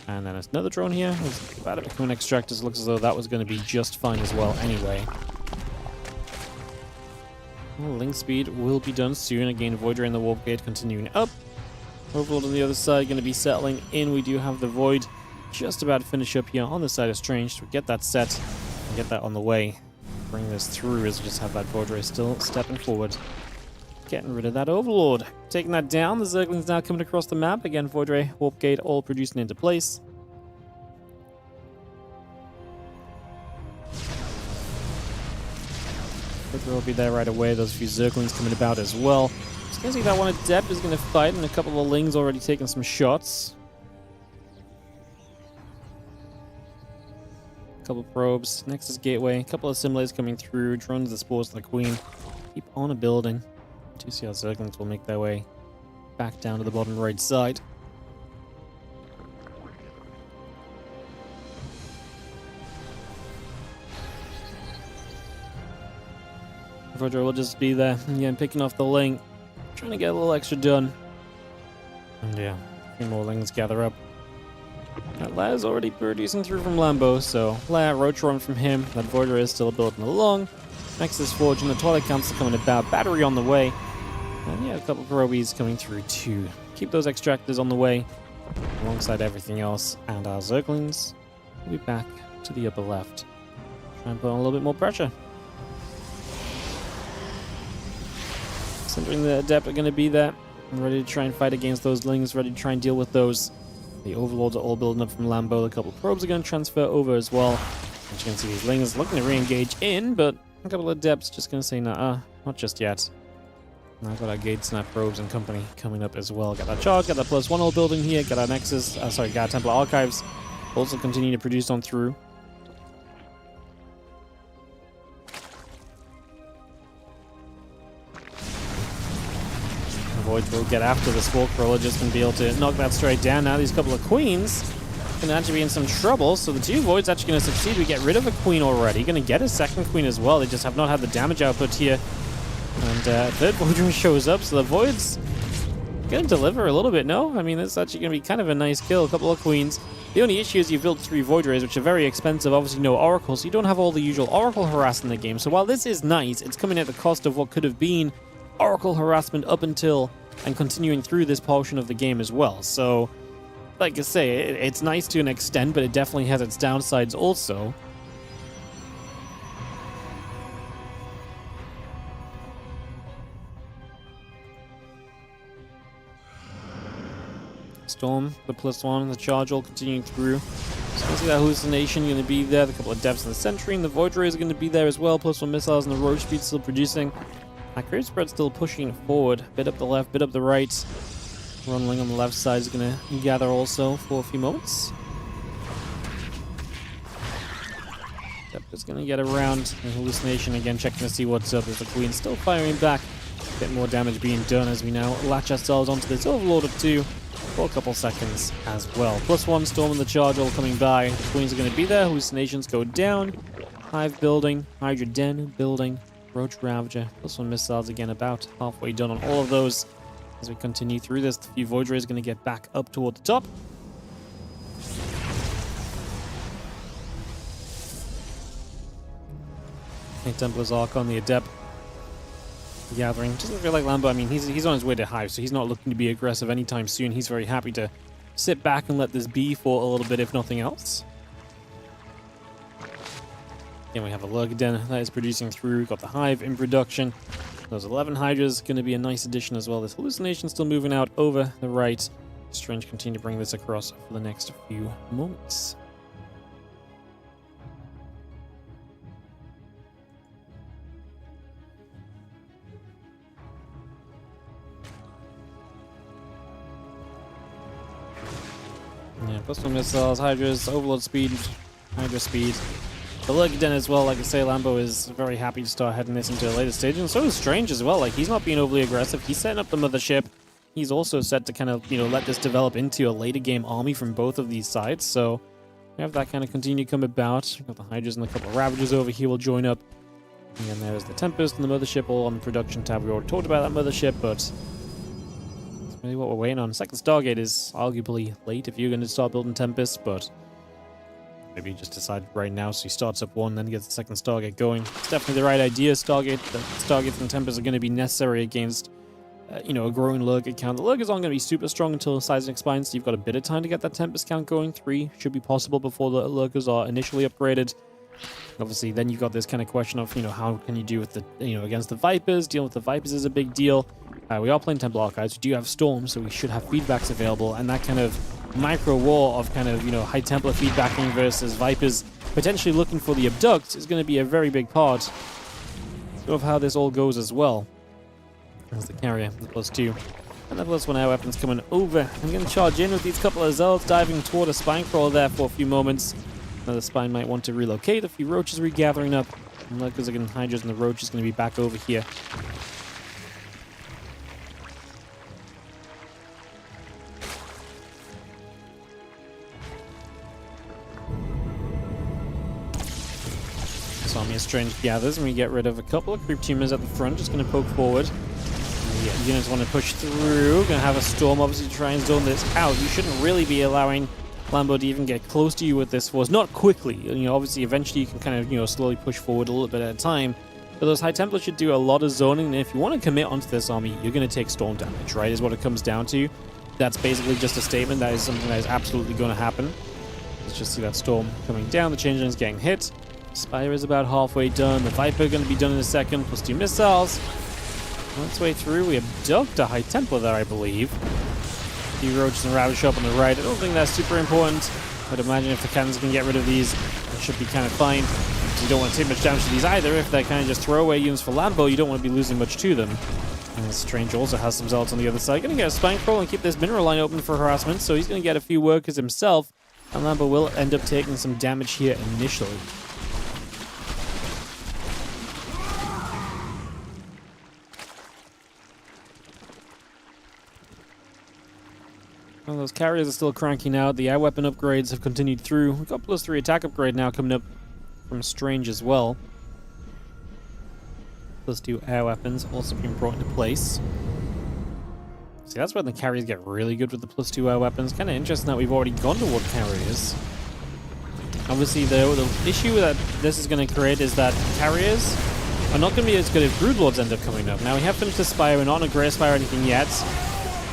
And then there's another drone here. It's about to become an extractor. It looks as though that was going to be just fine as well anyway. Well, Link speed will be done soon. Again, Void Ray and the Warp Gate continuing up. Overlord on the other side going to be settling in. We do have the Void just about to finish up here on the side of Strange. So we get that set and get that on the way. Bring this through as we just have that Void Ray still stepping forward. Getting rid of that Overlord. Taking that down. The Zerglings now coming across the map. Again, Void Ray, Warp Gate all producing into place. Will be there right away. Those few Zerglings coming about as well. Just gonna see that one Adept is gonna fight, and a couple of Lings already taking some shots. couple probes, Nexus Gateway, a couple of simulators coming through, drones the spores to the Queen. Keep on building. 2 CR Zerglings will make their way back down to the bottom right side. Voidray will just be there, again, picking off the link, trying to get a little extra done. And yeah, a few more lings gather up. That Lair's already producing through from Lambo, so Lair, Roach Run from him. That Voidray is still building along. Nexus Forge and the Toilet Council coming about. Battery on the way. And yeah, a couple of Probies coming through too. Keep those Extractors on the way, alongside everything else. And our Zerglings will be back to the upper left. Try and put on a little bit more pressure. Centering the Adept are going to be there. I'm ready to try and fight against those lings, ready to try and deal with those. The Overlords are all building up from Lambo. A couple of probes are going to transfer over as well. As you can see, these lings looking to re-engage in, but a couple of Adepts just going to say, nah, not just yet. Now I've got our Gate Snap probes and company coming up as well. Got that charge, got that +1 all building here, got our Nexus, got our Templar Archives also continue to produce on through. Void will get after the Spore Crawler, just going to be able to knock that straight down. Now these couple of Queens can actually be in some trouble, so the 2 Voids actually going to succeed. We get rid of a Queen already, going to get a second Queen as well. They just have not had the damage output here. And third Void shows up, so the Void's going to deliver a little bit, no? I mean, it's actually going to be kind of a nice kill, a couple of Queens. The only issue is you've built 3 Void Rays, which are very expensive, obviously no Oracle, so you don't have all the usual Oracle harass in the game. So while this is nice, it's coming at the cost of what could have been Oracle harassment up until and continuing through this portion of the game as well. So, like I say, it's nice to an extent, but it definitely has its downsides also. Storm, the +1, the charge all continuing through. So you can see that hallucination going to be there. The couple of Depths in the Sentry, and the Void Ray is going to be there as well. +1 missiles, and the Roach Speed still producing. That Creative Spread still pushing forward. Bit up the left, bit up the right. Runling on the left side is going to gather also for a few moments. Depth is going to get around the hallucination again, checking to see what's up. There's the Queen still firing back. A bit more damage being done as we now latch ourselves onto this Overlord of 2 for a couple seconds as well. +1 Storm and the charge all coming by. The Queens are going to be there. Hallucinations go down. Hive building. Hydra Den building. Roach Ravager. +1 missiles again, about halfway done on all of those. As we continue through this, the few Void Rays are going to get back up toward the top. Templar's Arc on the Adept. Gathering. Doesn't feel like Lambo. I mean, he's on his way to Hive, so he's not looking to be aggressive anytime soon. He's very happy to sit back and let this be for a little bit, if nothing else. Then we have a Lurk Den that is producing through. Got the Hive in production. Those 11 Hydras going to be a nice addition as well. This hallucination still moving out over the right. Strange continue to bring this across for the next few moments. Yeah, +1 missiles, Hydras, Overlord speed, Hydra speed. The Lurk Den as well, like I say, Lambo is very happy to start heading this into a later stage, and so is Strange as well. Like, he's not being overly aggressive. He's setting up the mothership. He's also set to kind of, let this develop into a later game army from both of these sides. So we have that kind of continue to come about. We've got the Hydras and a couple of Ravagers over here will join up. And then there's the Tempest and the mothership all on the production tab. We already talked about that mothership, but it's really what we're waiting on. Second Stargate is arguably late if you're going to start building Tempest, but maybe just decide right now so he starts up one, then gets the second Stargate going. It's definitely the right idea. The Stargates and Tempest are going to be necessary against, a growing Lurker count. The Lurkers aren't going to be super strong until Seismic Spine, so you've got a bit of time to get that Tempest count going. 3 should be possible before the Lurkers are initially upgraded. Obviously, then you've got this kind of question of, how can you do with the, against the Vipers? Dealing with the Vipers is a big deal. We are playing Templar Archives. We do have Storm, so we should have feedbacks available, and that kind of micro war of kind of, High Templar feedbacking versus Vipers potentially looking for the Abduct is going to be a very big part of how this all goes as well. As the carrier, the +2. And the +1 air weapons coming over. I'm going to charge in with these couple of Zealots diving toward a Spine Crawler there for a few moments. The spine might want to relocate. A few roaches regathering up. And Lurkers are getting Hydras, and the roach is going to be back over here. Army of Strange gathers, and we get rid of a couple of creep tumors at the front, just going to poke forward. The units want to push through. Going to have a storm, obviously, to try and zone this out. You shouldn't really be allowing Lambo to even get close to you with this force. Not quickly. You know, obviously, eventually you can kind of, you know, slowly push forward a little bit at a time. But those High Templars should do a lot of zoning, and if you want to commit onto this army, you're going to take storm damage, right, is what it comes down to. That's basically just a statement. That is something that is absolutely going to happen. Let's just see that storm coming down. The Changeling's getting hit. Spire is about halfway done. The Viper going to be done in a second, plus 2 missiles. On its way through, we abduct a High Templar there, I believe. A few roaches and Ravage up on the right. I don't think that's super important. I'd imagine if the cannons can get rid of these, it should be kind of fine. You don't want to take much damage to these either. If they're kind of just throwaway units for Lambo, you don't want to be losing much to them. And Strange also has some zealots on the other side. Going to get a spine crawl and keep this mineral line open for harassment, so he's going to get a few workers himself. And Lambo will end up taking some damage here initially. Well, those carriers are still cranking out. The air weapon upgrades have continued through. We've got +3 attack upgrade now coming up from Strange as well. +2 air weapons also being brought into place. See, that's where the carriers get really good with the +2 air weapons. Kind of interesting that we've already gone toward carriers. Obviously, the issue that this is going to create is that carriers are not going to be as good if Broodlords end up coming up. Now, we have finished the Spire. We're not on a Grey Spire or anything yet.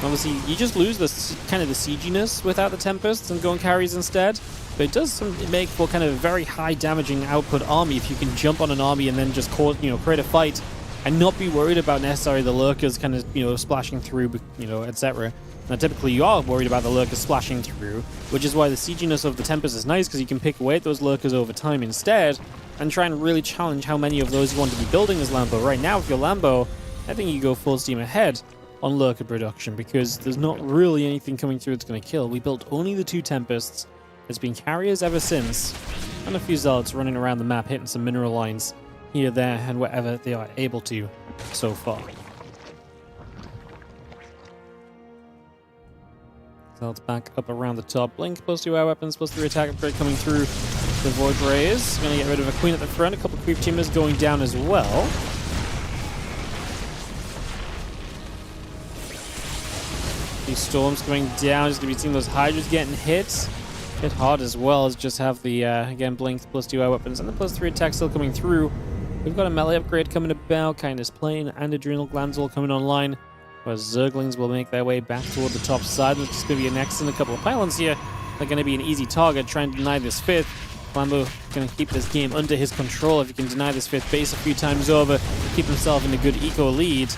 Obviously, you just lose the kind of the sieginess without the Tempests and going carries instead. But it does make for kind of a very high damaging output army if you can jump on an army and then just cause, you know, create a fight and not be worried about necessarily the Lurkers kind of, you know, splashing through, you know, etc. Now, typically you are worried about the Lurkers splashing through, which is why the sieginess of the Tempest is nice, because you can pick away at those Lurkers over time instead and try and really challenge how many of those you want to be building as Lambo. Right now, if you're Lambo, I think you go full steam ahead on Lurker production, because there's not really anything coming through that's going to kill. We built only the 2 Tempests. There's been carriers ever since, and a few Zealots running around the map hitting some mineral lines here, there, and wherever they are able to so far. Zealots back up around the top. Blink, +2 air weapons, +3 attack upgrade coming through. The Void Rays. Going to get rid of a Queen at the front. A couple of Creep Teamers going down as well. These storms coming down. Just going to be seeing those Hydras getting hit hard as well, as just have the, again, Blinked +2 air weapons and the +3 attack still coming through. We've got a melee upgrade coming about, Kindness Plane and Adrenal Glands all coming online, where Zerglings will make their way back toward the top side. There's just going to be a next and a couple of pylons here. They're going to be an easy target, trying to deny this 5th. Lambo going to keep this game under his control. If he can deny this 5th base a few times over, keep himself in a good eco lead,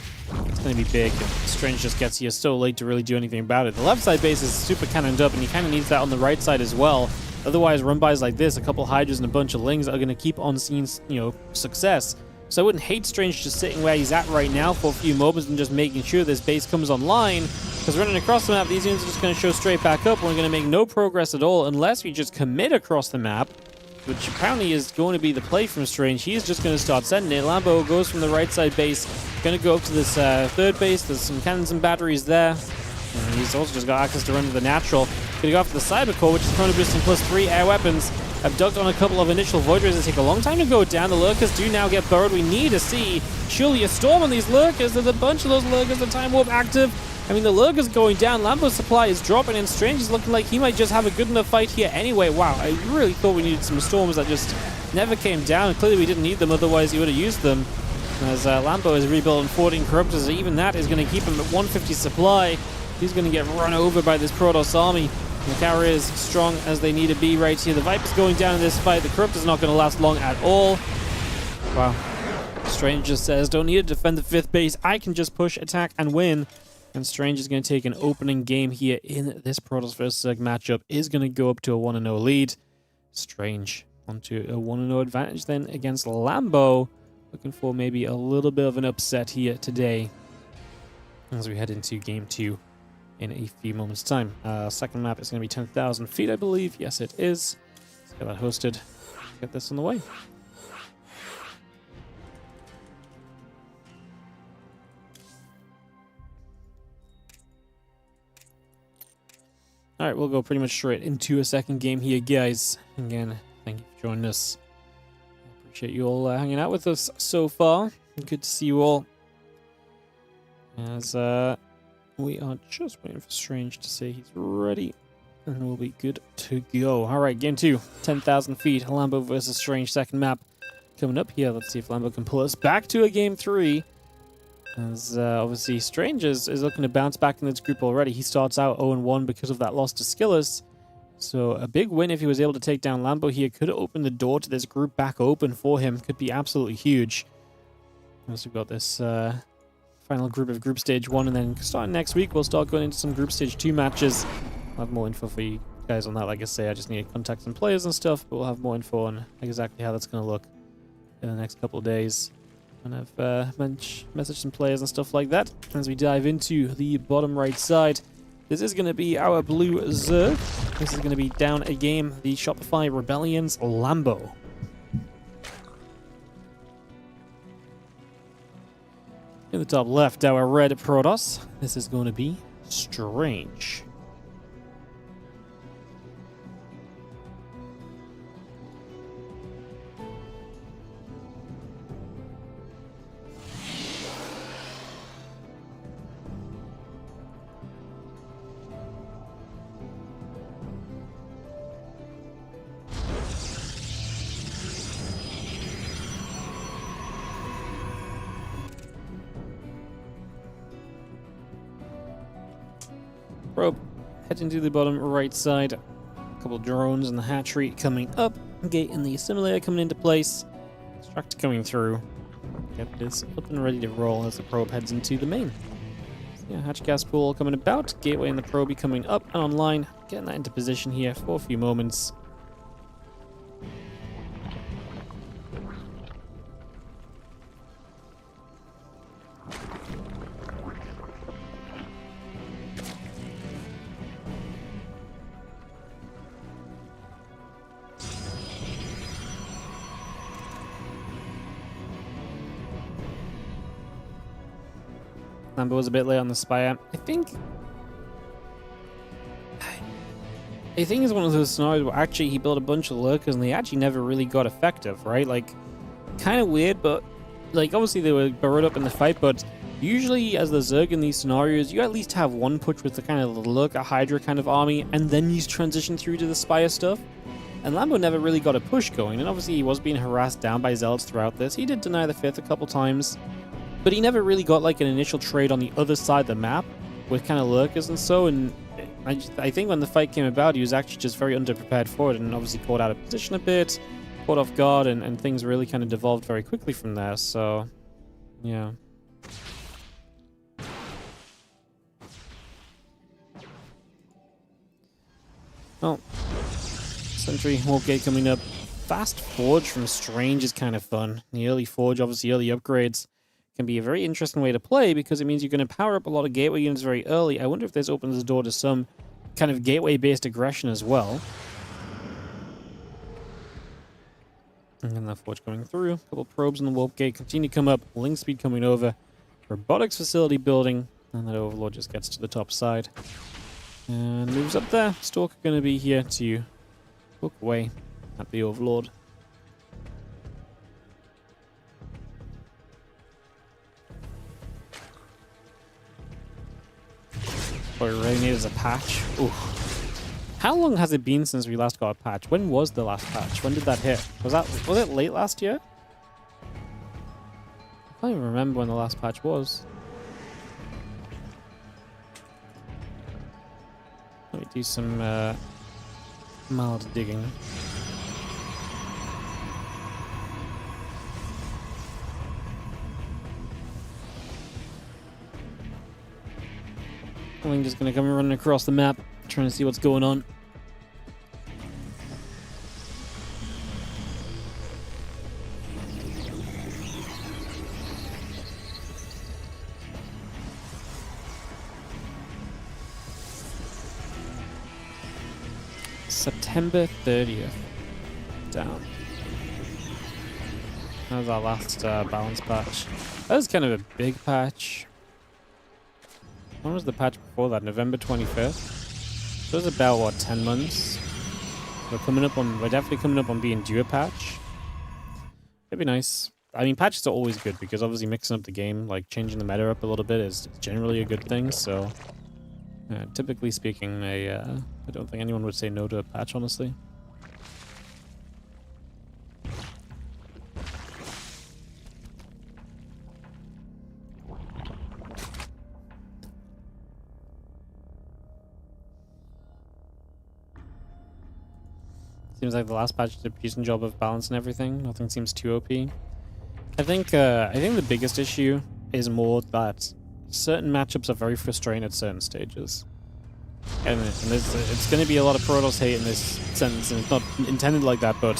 it's going to be big. Strange just gets here so late to really do anything about it. The left side base is super cannoned up, and he kind of needs that on the right side as well. Otherwise, run-bys like this, a couple Hydras and a bunch of Lings are going to keep on seeing, you know, success. So I wouldn't hate Strange just sitting where he's at right now for a few moments and just making sure this base comes online. Because running across the map, these units are just going to show straight back up. We're going to make no progress at all unless we just commit across the map, which apparently is going to be the play from Strange. He is just going to start sending it. Lambo goes from the right side base, going to go up to this third base. There's some cannons and batteries there. And he's also just got access to run to the natural. Going to go after the Cyber Core, which is Chrono Boosting +3 air weapons. Abduct on a couple of initial Void Rays that take a long time to go down. The Lurkers do now get burrowed. We need to see surely a storm on these Lurkers. There's a bunch of those Lurkers. The Time Warp active. I mean, the Lurkers going down. Lambo's supply is dropping, and Strange is looking like he might just have a good enough fight here anyway. Wow, I really thought we needed some storms that just never came down. Clearly, we didn't need them, otherwise he would have used them. As Lambo is rebuilding 14 Corruptors, even that is going to keep him at 150 supply. He's going to get run over by this Protoss army. The carriers strong as they need to be right here. The Viper's going down in this fight. The Corruptor's not going to last long at all. Wow. Strange just says, don't need to defend the 5th base. I can just push, attack, and win. And Strange is going to take an opening game here in this Protoss vs. Zerg matchup. Is going to go up to a 1-0 lead. Strange onto a 1-0 advantage then against Lambo. Looking for maybe a little bit of an upset here today as we head into game 2 in a few moments' time. Second map is going to be 10,000 feet, I believe. Yes, it is. get that hosted. Get this on the way. Alright, we'll go pretty much straight into a second game here, guys. Again, thank you for joining us. I appreciate you all hanging out with us so far. Good to see you all. As we are just waiting for Strange to say he's ready. And we'll be good to go. Alright, game 2. 10,000 feet. Lambo versus Strange, second map. Coming up here. Let's see if Lambo can pull us back to a game 3. As obviously Strange is looking to bounce back in this group already. He starts out 0-1 because of that loss to SKillous. So a big win if he was able to take down Lambo here could open the door to this group back open for him. Could be absolutely huge. As we've got this final group of Group Stage 1, and then starting next week we'll start going into some Group Stage 2 matches. I'll have more info for you guys on that. Like I say, I just need to contact some players and stuff, but we'll have more info on exactly how that's going to look in the next couple of days. And I've messaged some players and stuff like that as we dive into the bottom right side. This is going to be our blue Zerg. This is going to be down a game, the Shopify Rebellion's Lambo. In the top left, our red Protoss. This is going to be Strange. Probe heading to the bottom right side. A couple of drones in the hatchery coming up. Gate in the simulator coming into place. Extractor coming through. Get this up and ready to roll as the probe heads into the main. So yeah, hatch gas pool coming about. Gateway and the probe coming up and online. Getting that into position here for a few moments. Lambo was a bit late on the Spire. I think it's one of those scenarios where actually he built a bunch of lurkers and they actually never really got effective, right? Like, kind of weird, but like obviously they were burrowed up in the fight, but usually as the Zerg in these scenarios, you at least have one push with the kind of lurker Hydra kind of army, and then you transition through to the Spire stuff. And Lambo never really got a push going, and obviously he was being harassed down by Zealots throughout this. He did deny the 5th a couple times. But he never really got like an initial trade on the other side of the map with kind of lurkers and so, and I think when the fight came about, he was actually just very underprepared for it and obviously caught out of position a bit, caught off guard, and things really kind of devolved very quickly from there, so yeah. Well, Sentry, Warp Gate coming up. Fast Forge from Strange is kind of fun. The early Forge, obviously early upgrades, can be a very interesting way to play because it means you're going to power up a lot of gateway units very early. I wonder if this opens the door to some kind of gateway-based aggression as well. And then that Forge coming through. A couple probes in the Warp Gate continue to come up. Link speed coming over. Robotics facility building. And that Overlord just gets to the top side. And moves up there. Stalker going to be here to hook away at the Overlord. What we really need is a patch. Ooh. How long has it been since we last got a patch? When was the last patch? When did that hit? Was it late last year? I can't even remember when the last patch was. Let me do some mild digging. I'm just gonna come running across the map, trying to see what's going on. September 30th. down. That was our last balance patch. That was kind of a big patch. When was the patch before that? November 25th? So it was about, what, 10 months? We're definitely coming up on being due a patch. It'd be nice. I mean, patches are always good because obviously mixing up the game, like changing the meta up a little bit is generally a good thing, so... typically speaking, I don't think anyone would say no to a patch, honestly. Seems like the last patch did a decent job of balance and everything. Nothing seems too OP. I think the biggest issue is more that certain matchups are very frustrating at certain stages. And it's going to be a lot of Protoss hate in this sentence, and it's not intended like that, but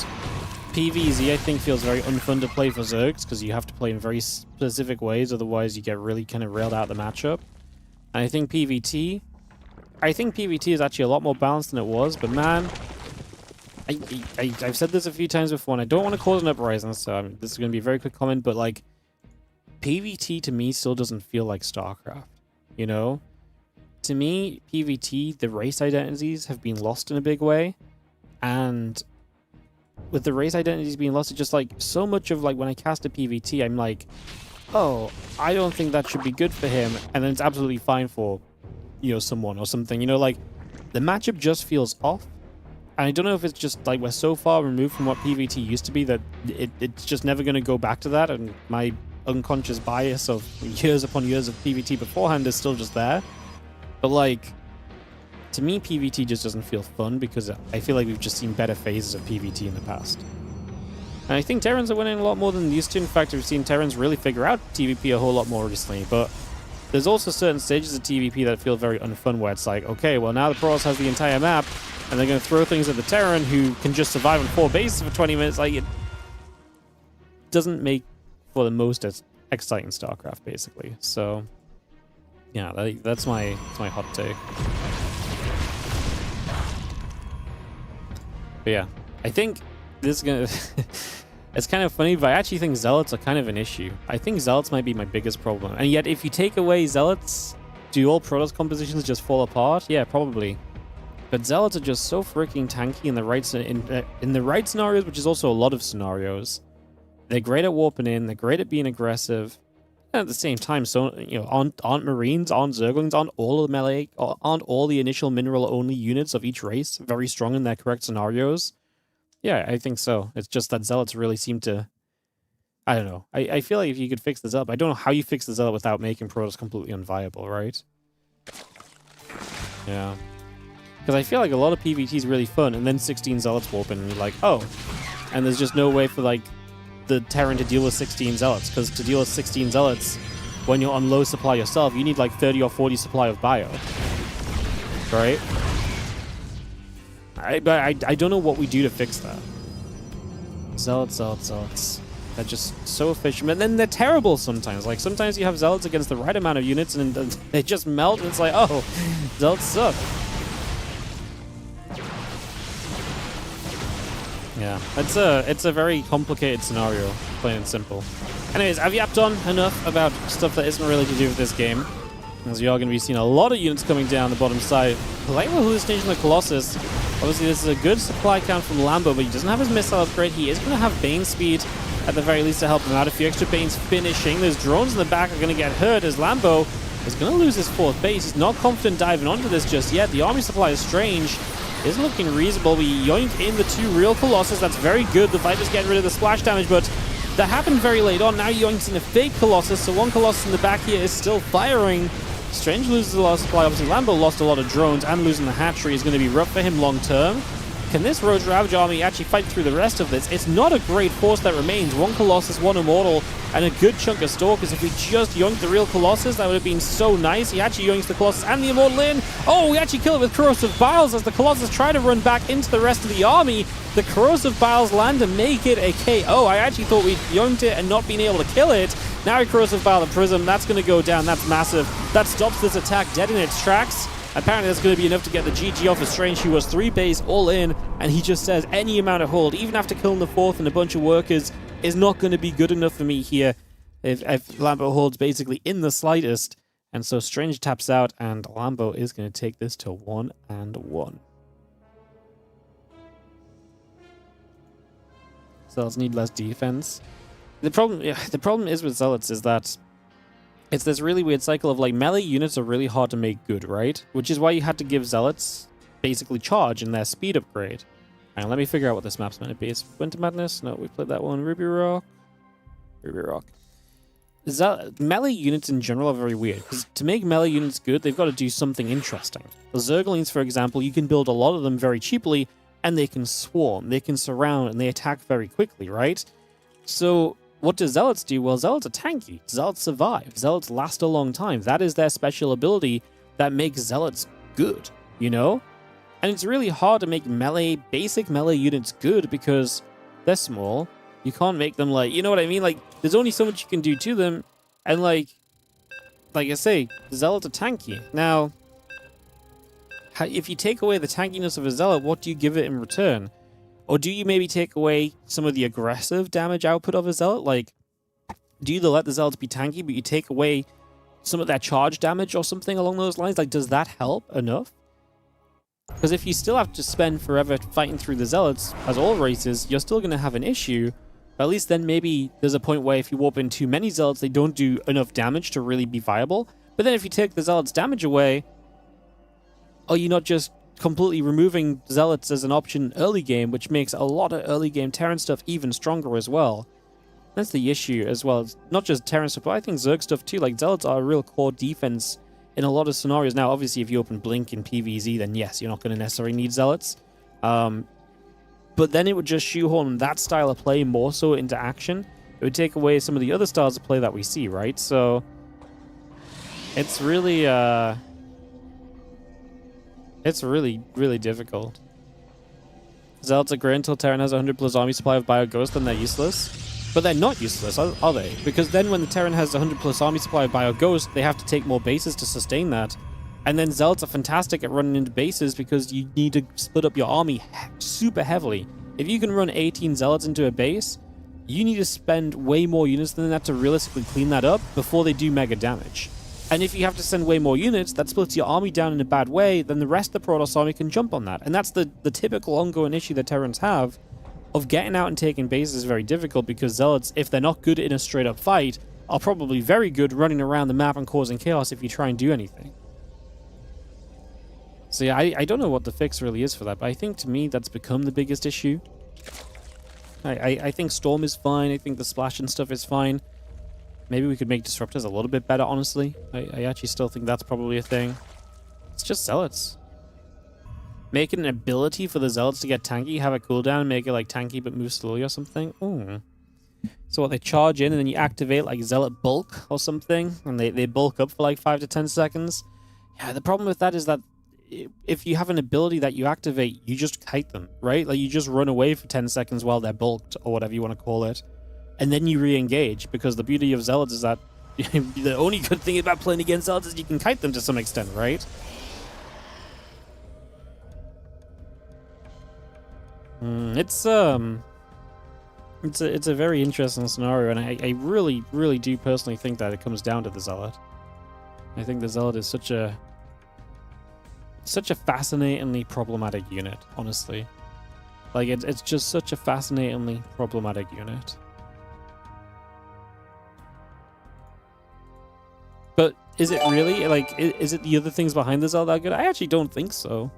PvZ I think feels very unfun to play for Zergs because you have to play in very specific ways, otherwise you get really kind of railed out the matchup. And I think PvT is actually a lot more balanced than it was, but man, I've said this a few times before, and I don't want to cause an uprising, so this is going to be a very quick comment, but like, PvT to me still doesn't feel like StarCraft, you know? To me, PvT, the race identities have been lost in a big way, and with the race identities being lost, it's just like, so much of like, when I cast a PvT, I'm like, oh, I don't think that should be good for him, and then it's absolutely fine for, you know, someone or something, you know, like, the matchup just feels off. And I don't know if it's just like we're so far removed from what PvT used to be that it's just never going to go back to that, and my unconscious bias of years upon years of PvT beforehand is still just there. But like, to me, PvT just doesn't feel fun because I feel like we've just seen better phases of PvT in the past. And I think Terrans are winning a lot more than they used to. In fact, we've seen Terrans really figure out TvP a whole lot more recently, but there's also certain stages of TvP that feel very unfun where it's like, okay, well now the Protoss has the entire map, and they're going to throw things at the Terran who can just survive on 4 bases for 20 minutes. Like, it doesn't make for the most exciting StarCraft, basically. So, yeah, that's my hot take. But yeah, I think this is going to... It's kind of funny, but I actually think Zealots are kind of an issue. I think Zealots might be my biggest problem. And yet, if you take away Zealots, do all Protoss compositions just fall apart? Yeah, probably. But Zealots are just so freaking tanky in the right scenarios, which is also a lot of scenarios. They're great at warping in. They're great at being aggressive. And at the same time, so you know, aren't Marines, aren't Zerglings, aren't all of the melee, aren't all the initial mineral-only units of each race very strong in their correct scenarios? Yeah, I think so. It's just that Zealots really seem to... I don't know. I feel like if you could fix the Zealot, I don't know how you fix the Zealot without making Protoss completely unviable, right? Yeah. Because I feel like a lot of PvT is really fun, and then 16 Zealots warp in, and you're like, oh. And there's just no way for, like, the Terran to deal with 16 Zealots, because to deal with 16 Zealots, when you're on low supply yourself, you need, like, 30 or 40 supply of bio. Right? But I don't know what we do to fix that. Zealots. They're just so efficient. And then they're terrible sometimes. Like, sometimes you have Zealots against the right amount of units, and they just melt, and it's like, oh, Zealots suck. Yeah, it's a very complicated scenario, plain and simple. Anyways, I've yapped on enough about stuff that isn't really to do with this game, as you are going to be seeing a lot of units coming down the bottom side. Playing with Hallucination of the Colossus, obviously this is a good supply count from Lambo, but he doesn't have his missile upgrade. He is going to have Bane speed at the very least to help him out. A few extra Banes finishing. Those drones in the back are going to get hurt as Lambo is going to lose his 4th base. He's not confident diving onto this just yet. The army supply is strange. Isn't looking reasonable. We yoink in the 2 real Colossus. That's very good. The Viper's getting rid of the splash damage, but that happened very late on. Now yoinks in a fake Colossus, so 1 Colossus in the back here is still firing. Strange loses a lot of supply. Obviously, Lambo lost a lot of drones, and losing the hatchery is going to be rough for him long term. Can this Roach Ravage army actually fight through the rest of this? It's not a great force that remains. 1 Colossus, 1 Immortal, and a good chunk of Stalkers. If we just yoinked the real Colossus, that would have been so nice. He actually yoinks the Colossus and the Immortal in. Oh, we actually kill it with Corrosive Biles as the Colossus try to run back into the rest of the army. The Corrosive Biles land to make it a KO. I actually thought we'd yoinked it and not been able to kill it. Now Corrosive Bile the Prism, that's going to go down. That's massive. That stops this attack dead in its tracks. Apparently that's going to be enough to get the GG off of Strange, who was 3 base all in, and he just says any amount of hold, even after killing the 4th and a bunch of workers, is not going to be good enough for me here if Lambo holds basically in the slightest. And so Strange taps out, and Lambo is going to take this to 1-1. Zealots need less defense. The problem is with Zealots is that it's this really weird cycle of like melee units are really hard to make good, right? Which is why you had to give Zealots basically charge in their speed upgrade. Alright, let me figure out what this map's meant to be. It's Winter Madness? No, we played that one. Ruby Rock. Ruby Rock. Melee units in general are very weird, because to make melee units good, they've got to do something interesting. The Zerglings, for example, you can build a lot of them very cheaply, and they can swarm, they can surround, and they attack very quickly, right? So what do Zealots do? Well, Zealots are tanky. Zealots survive. Zealots last a long time. That is their special ability that makes Zealots good, you know? And it's really hard to make basic melee units good because they're small. You can't make them like, you know what I mean? Like, there's only so much you can do to them. And like I say, Zealots are tanky. Now, if you take away the tankiness of a Zealot, what do you give it in return? Or do you maybe take away some of the aggressive damage output of a Zealot? Like, do you let the Zealots be tanky, but you take away some of their charge damage or something along those lines? Like, does that help enough? Because if you still have to spend forever fighting through the Zealots, as all races, you're still going to have an issue. But at least then maybe there's a point where if you warp in too many Zealots, they don't do enough damage to really be viable. But then if you take the Zealots' damage away, are you not just completely removing Zealots as an option early game, which makes a lot of early game Terran stuff even stronger as well? That's the issue as well. It's not just Terran stuff, but I think Zerg stuff too. Like, Zealots are a real core defense in a lot of scenarios. Now, obviously, if you open Blink in PvZ, then yes, you're not going to necessarily need Zealots. But then it would just shoehorn that style of play more so into action. It would take away some of the other styles of play that we see, right? So it's really, really difficult. Zealots are great until Terran has 100 plus army supply of Bio Ghost, then they're useless. But they're not useless, are they? Because then when the Terran has 100 plus army supply of Bio Ghost, they have to take more bases to sustain that. And then Zealots are fantastic at running into bases because you need to split up your army super heavily. If you can run 18 Zealots into a base, you need to spend way more units than that to realistically clean that up before they do mega damage. And if you have to send way more units, that splits your army down in a bad way, then the rest of the Protoss army can jump on that. And that's the typical ongoing issue that Terrans have of getting out and taking bases is very difficult because Zealots, if they're not good in a straight up fight, are probably very good running around the map and causing chaos if you try and do anything. So yeah, I don't know what the fix really is for that, but I think to me that's become the biggest issue. I think Storm is fine, I think the Splash and stuff is fine. Maybe we could make Disruptors a little bit better, honestly. I actually still think that's probably a thing. It's just Zealots. Make it an ability for the Zealots to get tanky, have a cooldown, make it like tanky but move slowly or something. Ooh. So what, they charge in and then you activate like Zealot Bulk or something, and they bulk up for like 5 to 10 seconds. Yeah, the problem with that is that if you have an ability that you activate, you just kite them, right? Like you just run away for 10 seconds while they're bulked, or whatever you want to call it. And then you re-engage, because the beauty of Zealots is that the only good thing about playing against Zealots is you can kite them to some extent, right? It's a very interesting scenario, and I really, really do personally think that it comes down to the Zealot. I think the Zealot is such a fascinatingly problematic unit, honestly. Like, it's just such a fascinatingly problematic unit. But is it really? Like, is it the other things behind the Zealot that good? I actually don't think so.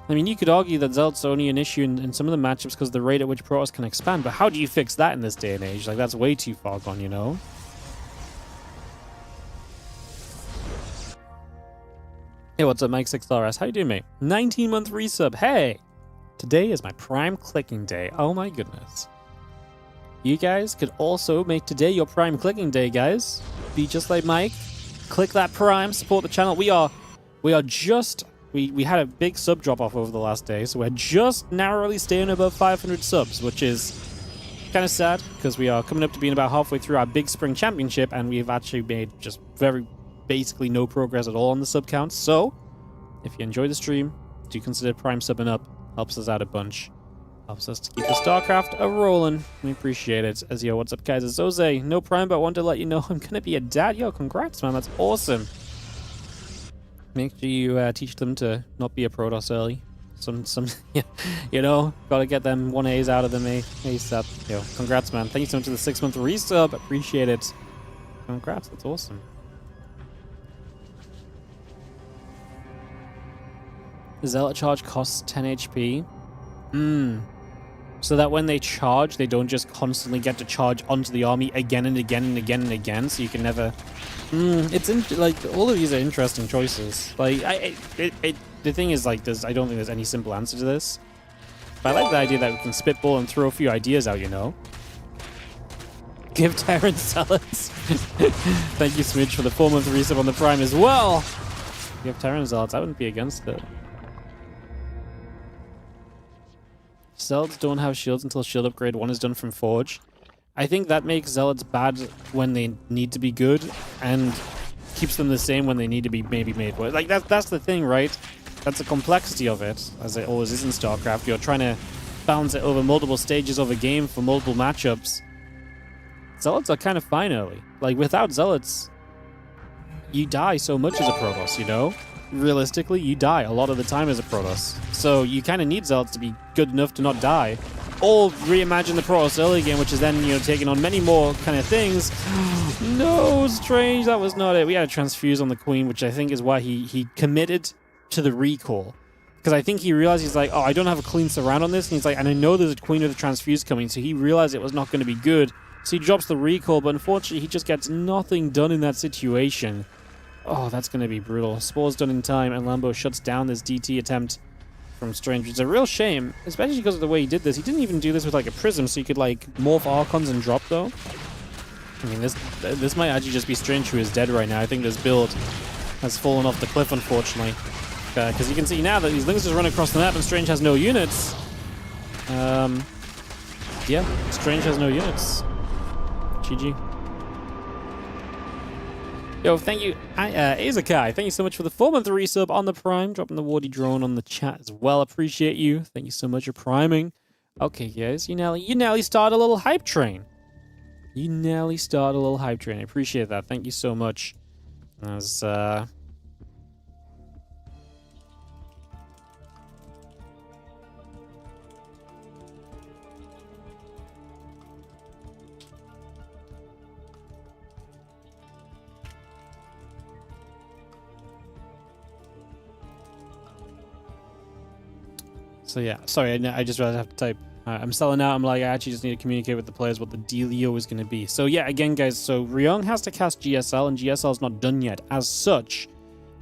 I mean, you could argue that Zealot's only an issue in some of the matchups because of the rate at which Protoss can expand, but how do you fix that in this day and age? Like, that's way too far gone, you know? Hey, what's up, Mike6RS? How you doing, mate? 19-month resub. Hey! Today is my Prime clicking day. Oh my goodness. You guys could also make today your Prime clicking day, guys. Be just like Mike. Click that Prime, support the channel. We are just... We had a big sub drop-off over the last day, so we're just narrowly staying above 500 subs, which is kind of sad, because we are coming up to being about halfway through our big spring championship, and we've actually made just very basically no progress at all on the sub count. So, if you enjoy the stream, do consider Prime subbing up. Helps us out a bunch. Helps us to keep the StarCraft a-rolling. We appreciate it. As yo, what's up, guys? It's Jose. No Prime, but I want to let you know I'm going to be a dad. Yo, congrats, man. That's awesome. Make sure you teach them to not be a Protoss early. You know, gotta get them 1As out of them ASAP. Yo, congrats, man. Thank you so much for the 6-month resub. Appreciate it. Congrats, that's awesome. Zealot charge costs 10 HP. So that when they charge, they don't just constantly get to charge onto the army again and again and again and again, so you can never... like, all of these are interesting choices. Like, the thing is, like, I don't think there's any simple answer to this. But I like the idea that we can spitball and throw a few ideas out, you know? Give Terran Zealots. Thank you, Smidge, for the 4-month resub on the Prime as well. Give Terran Zealots, I wouldn't be against it. Zealots don't have shields until shield upgrade 1 is done from Forge. I think that makes Zealots bad when they need to be good, and keeps them the same when they need to be maybe made worse. Like, that's the thing, right? That's the complexity of it, as it always is in StarCraft. You're trying to balance it over multiple stages of a game for multiple matchups. Zealots are kind of fine early. Like, without Zealots, you die so much as a Protoss, you know? Realistically, you die a lot of the time as a Protoss. So you kind of need Zealots to be good enough to not die. Or reimagine the Protoss early game, which is then, you know, taking on many more kind of things. No, Strange, that was not it. We had a transfuse on the Queen, which I think is why he committed to the recall. Because I think he realized, he's like, oh, I don't have a clean surround on this. And he's like, and I know there's a Queen with a transfuse coming. So he realized it was not going to be good. So he drops the recall, but unfortunately he just gets nothing done in that situation. Oh, that's going to be brutal. Spore's done in time, and Lambo shuts down this DT attempt from Strange. It's a real shame, especially because of the way he did this. He didn't even do this with, like, a Prism, so you could, like, morph Archons and drop, though. I mean, this might actually just be Strange who is dead right now. I think this build has fallen off the cliff, unfortunately. Because you can see now that these Lings just run across the map, and Strange has no units. Yeah, Strange has no units. GG. Yo, thank you, Azakai. Thank you so much for the 4-month resub on the Prime. Dropping the Wardy drone on the chat as well. Appreciate you. Thank you so much for priming. Okay, guys, you nearly start a little hype train. You nearly start a little hype train. I appreciate that. Thank you so much. As So yeah, sorry, I just realized I have to type. I'm selling out. I'm like, I actually just need to communicate with the players what the dealio is going to be. So yeah, again, guys, so Ryung has to cast GSL, and GSL is not done yet. As such,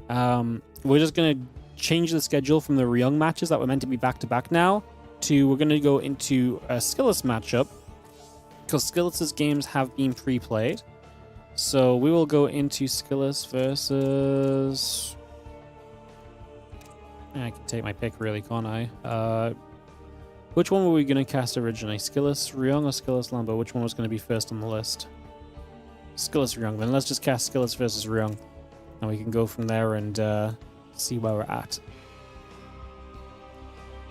we're just going to change the schedule from the Ryung matches that were meant to be back-to-back now to we're going to go into a SKillous matchup, because SKillous' games have been pre-played. So we will go into SKillous versus... I can take my pick, really, can't I? Which one were we going to cast originally? SKillous Ryung or SKillous Lambo? Which one was going to be first on the list? SKillous Ryung. Then let's just cast SKillous versus Ryung. And we can go from there and see where we're at.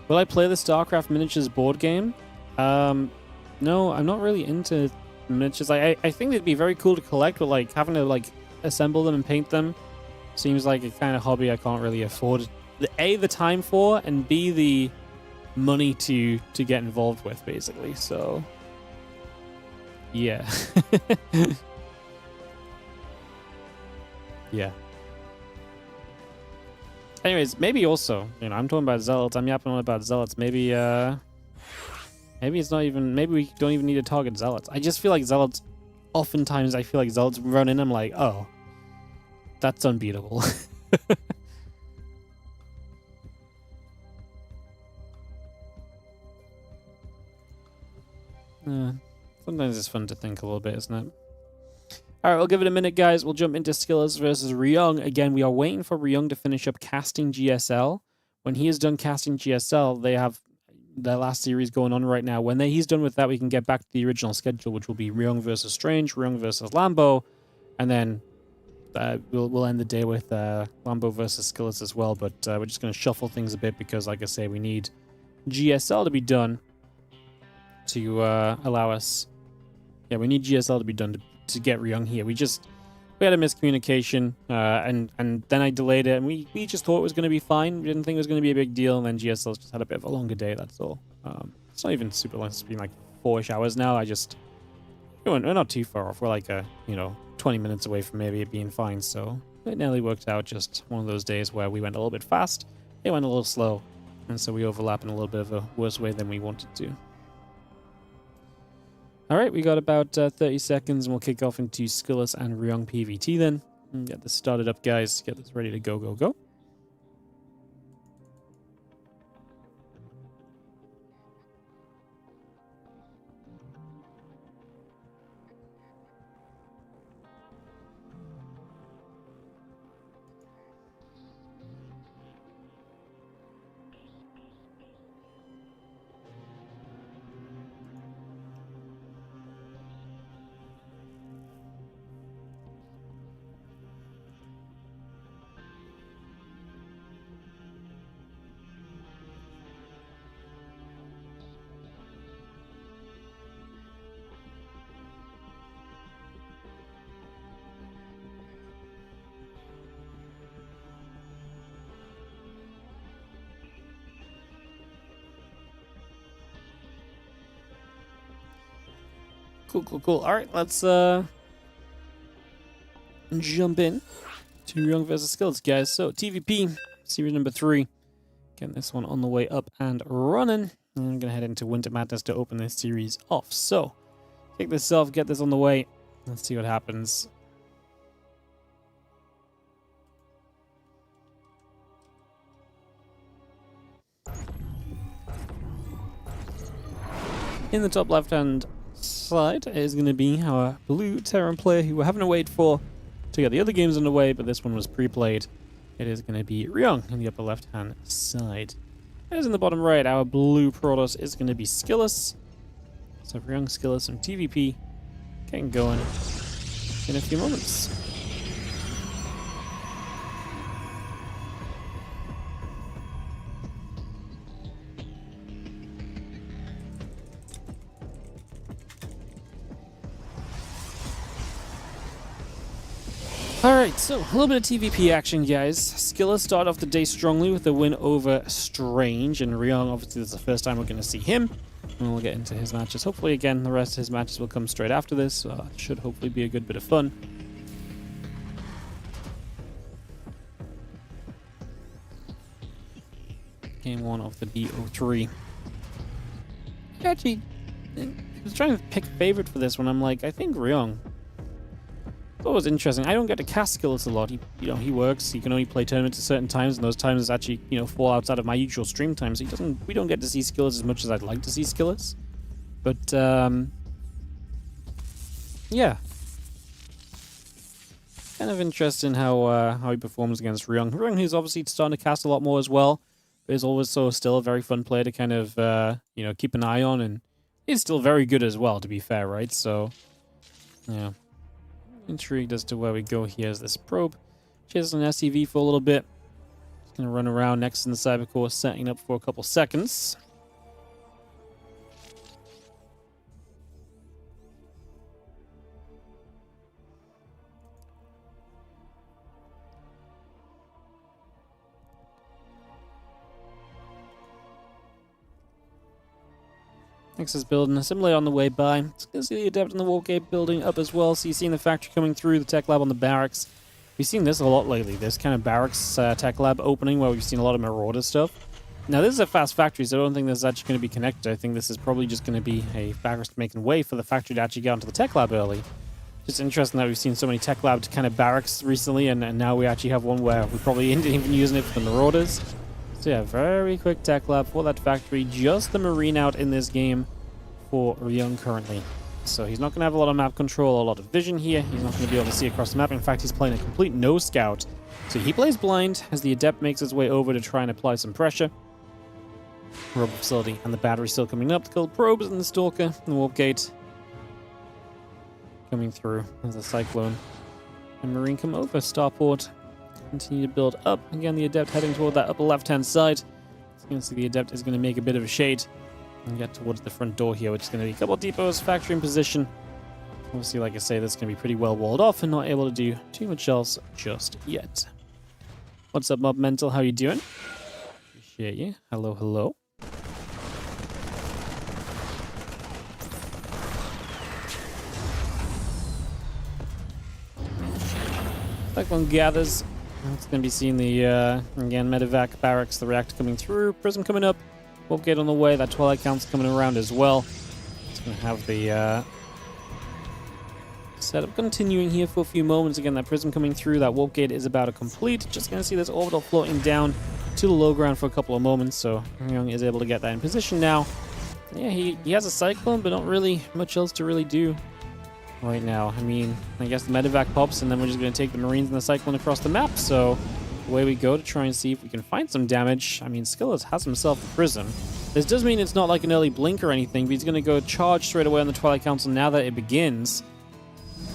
Will I play the StarCraft miniatures board game? No, I'm not really into miniatures. I think they'd be very cool to collect, but like having to like assemble them and paint them seems like a kind of hobby I can't really afford the time for, and B, the money to get involved with, basically. So yeah. Yeah. Anyways, maybe also, you know, I'm talking about Zealots, I'm yapping on about Zealots. Maybe maybe it's not even, maybe we don't even need to target Zealots. I just feel like Zealots, oftentimes I feel like Zealots run in, I'm like, oh, that's unbeatable. Sometimes it's fun to think a little bit, isn't it? Alright, we'll give it a minute, guys. We'll jump into SKillous versus Ryung. Again, we are waiting for Ryung to finish up casting GSL. When he is done casting GSL, they have their last series going on right now. When he's done with that, we can get back to the original schedule, which will be Ryung versus Strange, Ryung versus Lambo, and then we'll end the day with Lambo versus SKillous as well, but we're just going to shuffle things a bit because, like I say, we need GSL to be done to allow us... Yeah, we need GSL to be done to get Ryung here. We had a miscommunication, and then I delayed it, and we just thought it was going to be fine. We didn't think it was going to be a big deal, and then GSL just had a bit of a longer day, that's all. It's not even super long. It's been like 4-ish hours now. We're not too far off. We're like 20 minutes away from maybe it being fine, so it nearly worked out. Just one of those days where we went a little bit fast, they went a little slow, and so we overlap in a little bit of a worse way than we wanted to. Alright, we got about 30 seconds, and we'll kick off into SKillous and Ryung PvT then. And get this started up, guys. Get this ready to go. Cool. Alright, let's jump in to Ryung versus SKillous, guys. So, TVP, series number 3. Getting this one on the way up and running. And I'm going to head into Winter Madness to open this series off. So, kick this off, get this on the way. Let's see what happens. In the top left-hand side is going to be our blue Terran player who we're having to wait for to get the other games underway, but this one was pre-played. It is going to be Ryung in the upper left-hand side. As in the bottom right, our blue Protoss is going to be SKillous. So Ryung, SKillous, and TVP getting going in a few moments. Alright, so a little bit of TVP action, guys. SKillous started off the day strongly with a win over Strange, and Ryung, obviously this is the first time we're going to see him. And we'll get into his matches. Hopefully, again, the rest of his matches will come straight after this. It should hopefully be a good bit of fun. Game 1 of the BO3. Actually, I was trying to pick a favorite for this one. I'm like, I think Ryung. It's always interesting. I don't get to cast SKillous a lot. He works. He can only play tournaments at certain times, and those times actually, fall outside of my usual stream time. So we don't get to see SKillous as much as I'd like to see SKillous. But yeah, kind of interesting how he performs against Ryung. Ryung, who's obviously starting to cast a lot more as well, but is always still a very fun player to kind of keep an eye on, and he's still very good as well, to be fair, right? So yeah. Intrigued as to where we go here as this probe chases an SCV for a little bit. It's going to run around next in the cybercore, setting up for a couple seconds. Next is building a simulator on the way by. It's going to see the Adept in the Warp Gate building up as well. So you're seeing the factory coming through, the tech lab on the barracks. We've seen this a lot lately. This kind of barracks tech lab opening where we've seen a lot of Marauder stuff. Now this is a fast factory, so I don't think this is actually going to be connected. I think this is probably just going to be a barracks making way for the factory to actually get onto the tech lab early. It's interesting that we've seen so many tech labs kind of barracks recently, and now we actually have one where we probably isn't even using it for the Marauders. So yeah, very quick tech lab for that factory. Just the Marine out in this game for Ryung currently. So he's not going to have a lot of map control, a lot of vision here. He's not going to be able to see across the map. In fact, he's playing a complete no scout. So he plays blind as the Adept makes his way over to try and apply some pressure. Robot facility and the battery still coming up. The gold probes and the Stalker and the Warp Gate coming through as a Cyclone And Marine come over. Starport continue to build up. Again, the Adept heading toward that upper left-hand side. So you can see the Adept is going to make a bit of a shade and get towards the front door here, which is going to be a couple of depots, factory in position. Obviously, like I say, that's going to be pretty well walled off and not able to do too much else just yet. What's up, Mob Mental? How you doing? Appreciate you. Hello, hello. Cyclone gathers. It's going to be seeing the, again, Medevac Barracks, the reactor coming through. Prism coming up. Warp Gate on the way. That Twilight Count's coming around as well. It's going to have the setup continuing here for a few moments. Again, that Prism coming through. That Warp Gate is about to complete. Just going to see this orbital floating down to the low ground for a couple of moments. So Ryung is able to get that in position now. Yeah, he has a Cyclone, but not really much else to really do right now. I mean, I guess the Medevac pops, and then we're just going to take the Marines and the Cyclone across the map. So away we go to try and see if we can find some damage. I mean, SKillous has himself a Prism. This does mean it's not like an early blink or anything, but he's going to go charge straight away on the Twilight Council now that it begins.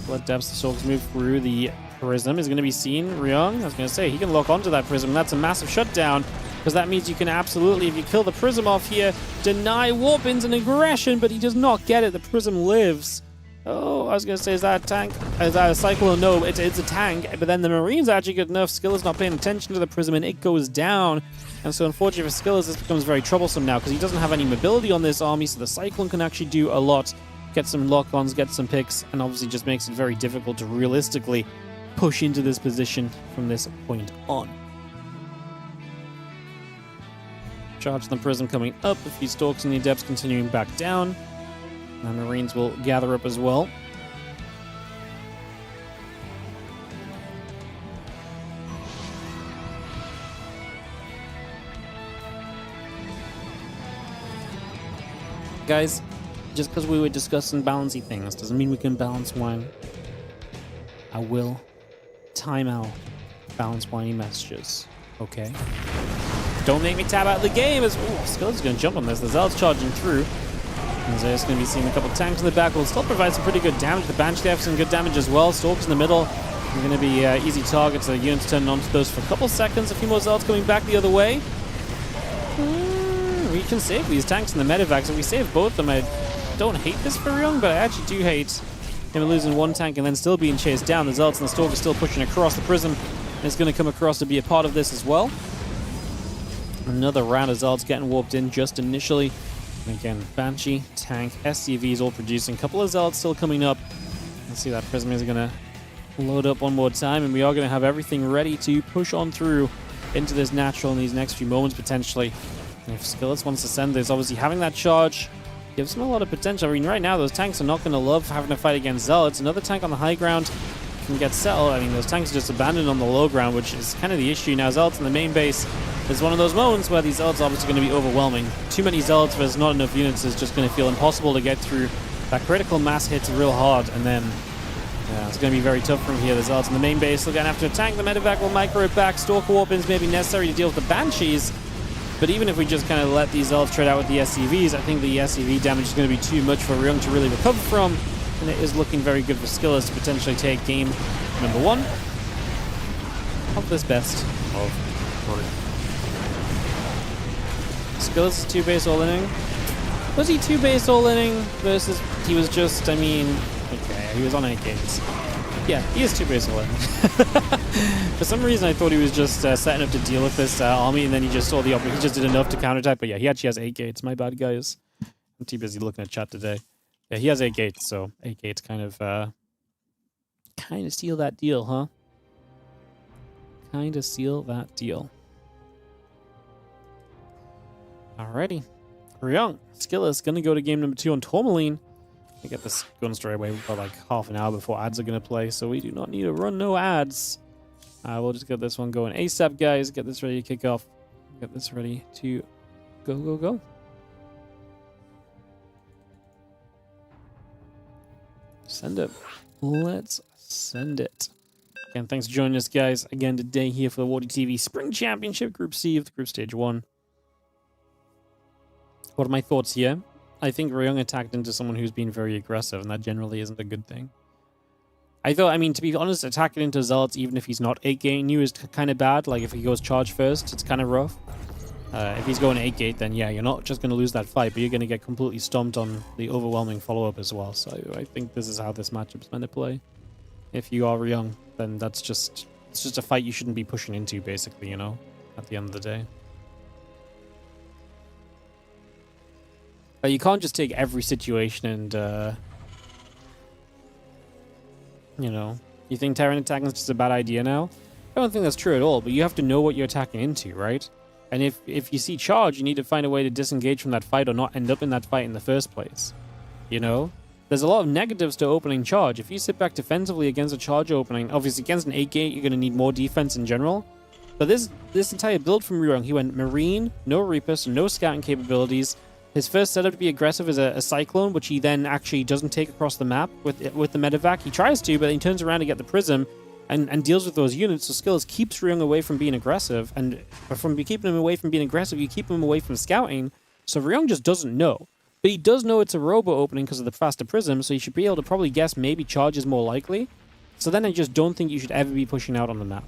Let Depths the Stalkers move through. The Prism is going to be seen. Ryung, I was going to say, he can lock onto that Prism. That's a massive shutdown, because that means you can absolutely, if you kill the Prism off here, deny Warpins and aggression, but he does not get it. The Prism lives. Oh, I was going to say, is that a tank? Is that a Cyclone? No, it's a tank. But then the Marine's actually good enough. SKillous not paying attention to the Prism, and it goes down. And so, unfortunately for SKillous, this becomes very troublesome now, because he doesn't have any mobility on this army, so the Cyclone can actually do a lot. Get some lock-ons, get some picks, and obviously just makes it very difficult to realistically push into this position from this point on. Charge the Prism coming up. A few Stalks and the Adepts continuing back down. And Marines will gather up as well. Guys, just because we were discussing balancing things doesn't mean we can balance wine. I will time out balance whiny messages, okay? Don't make me tab out of the game. As SKillous is going to jump on this. The Zealot's charging through. And Zeus going to be seeing a couple tanks in the back. Will still provide some pretty good damage. The Banshee have some good damage as well. Stalkers in the middle. They're going to be easy targets. The units turning onto those for a couple seconds. A few more Zealots coming back the other way. We can save these tanks in the medevacs. If we save both of them, I don't hate this for Ryung, but I actually do hate him losing one tank and then still being chased down. The Zealots and the Stalkers still pushing across. The Prism is going to come across to be a part of this as well. Another round of Zealots getting warped in just initially. And again, Banshee, tank, SCVs all producing. A couple of Zealots still coming up. Let's see, that Prism is going to load up one more time, and we are going to have everything ready to push on through into this natural in these next few moments, potentially. And if SKillous wants to send this, obviously having that charge gives him a lot of potential. I mean, right now, those tanks are not going to love having to fight against Zealots. Another tank on the high ground can get settled. I mean, those tanks are just abandoned on the low ground, which is kind of the issue. Now, Zealots in the main base is one of those moments where these Zealots are obviously going to be overwhelming. Too many Zealots versus not enough units is just going to feel impossible to get through. That critical mass hits real hard, and then it's going to be very tough from here. The Zealots in the main base, again, after a tank, the medevac will micro it back. Stalker Warpins may be necessary to deal with the Banshees, but even if we just kind of let these Zealots trade out with the SCVs, I think the SCV damage is going to be too much for Ryung to really recover from, and it is looking very good for SKillous to potentially take game number one of this best of three. SKillous is 2 base all-inning. Was he 2 base all-inning versus he was just, I mean, okay, he was on 8 gates. Yeah, he is 2 base all-inning. For some reason, I thought he was just setting up to deal with this army, and then he just saw the opportunity. He just did enough to counterattack, but yeah, he actually has 8 gates. My bad, guys. I'm too busy looking at chat today. Yeah, he has 8 gates, so 8 gates kind of seal that deal, huh? Kind of seal that deal. Alrighty. Ryung, SKillous, gonna go to game number 2 on Tourmaline. I get this going straight away. We've got like half an hour before ads are gonna play, so we do not need to run no ads. We'll just get this one going ASAP, guys. Get this ready to kick off. Get this ready to go. Send it. Let's send it. Again, thanks for joining us, guys. Again, today here for the WardiTV Spring Championship Group C of the Group Stage 1. What are my thoughts here? I think Ryung attacked into someone who's been very aggressive, and that generally isn't a good thing. I mean, to be honest, attacking into Zealots, even if he's not 8-gating you, is kind of bad. Like, if he goes charge first, it's kind of rough. If he's going 8-gate, then yeah, you're not just going to lose that fight, but you're going to get completely stomped on the overwhelming follow-up as well. So I think this is how this matchup's meant to play. If you are Ryung, then it's just a fight you shouldn't be pushing into, basically, you know, at the end of the day. But you can't just take every situation and, you know, you think Terran attacking is just a bad idea now? I don't think that's true at all, but you have to know what you're attacking into, right? And if you see charge, you need to find a way to disengage from that fight or not end up in that fight in the first place. You know? There's a lot of negatives to opening charge. If you sit back defensively against a charge opening, obviously against an 8-gate, you're going to need more defense in general. But this entire build from Ryung, he went Marine, no Reaper, so no scouting capabilities. His first setup to be aggressive is a Cyclone, which he then actually doesn't take across the map with the medevac. He tries to, but then he turns around to get the Prism and deals with those units. So SKillous keeps Ryung away from being aggressive, and from keeping him away from being aggressive, you keep him away from scouting. So Ryung just doesn't know. But he does know it's a robo opening because of the faster Prism, so you should be able to probably guess maybe charge is more likely. So then I just don't think you should ever be pushing out on the map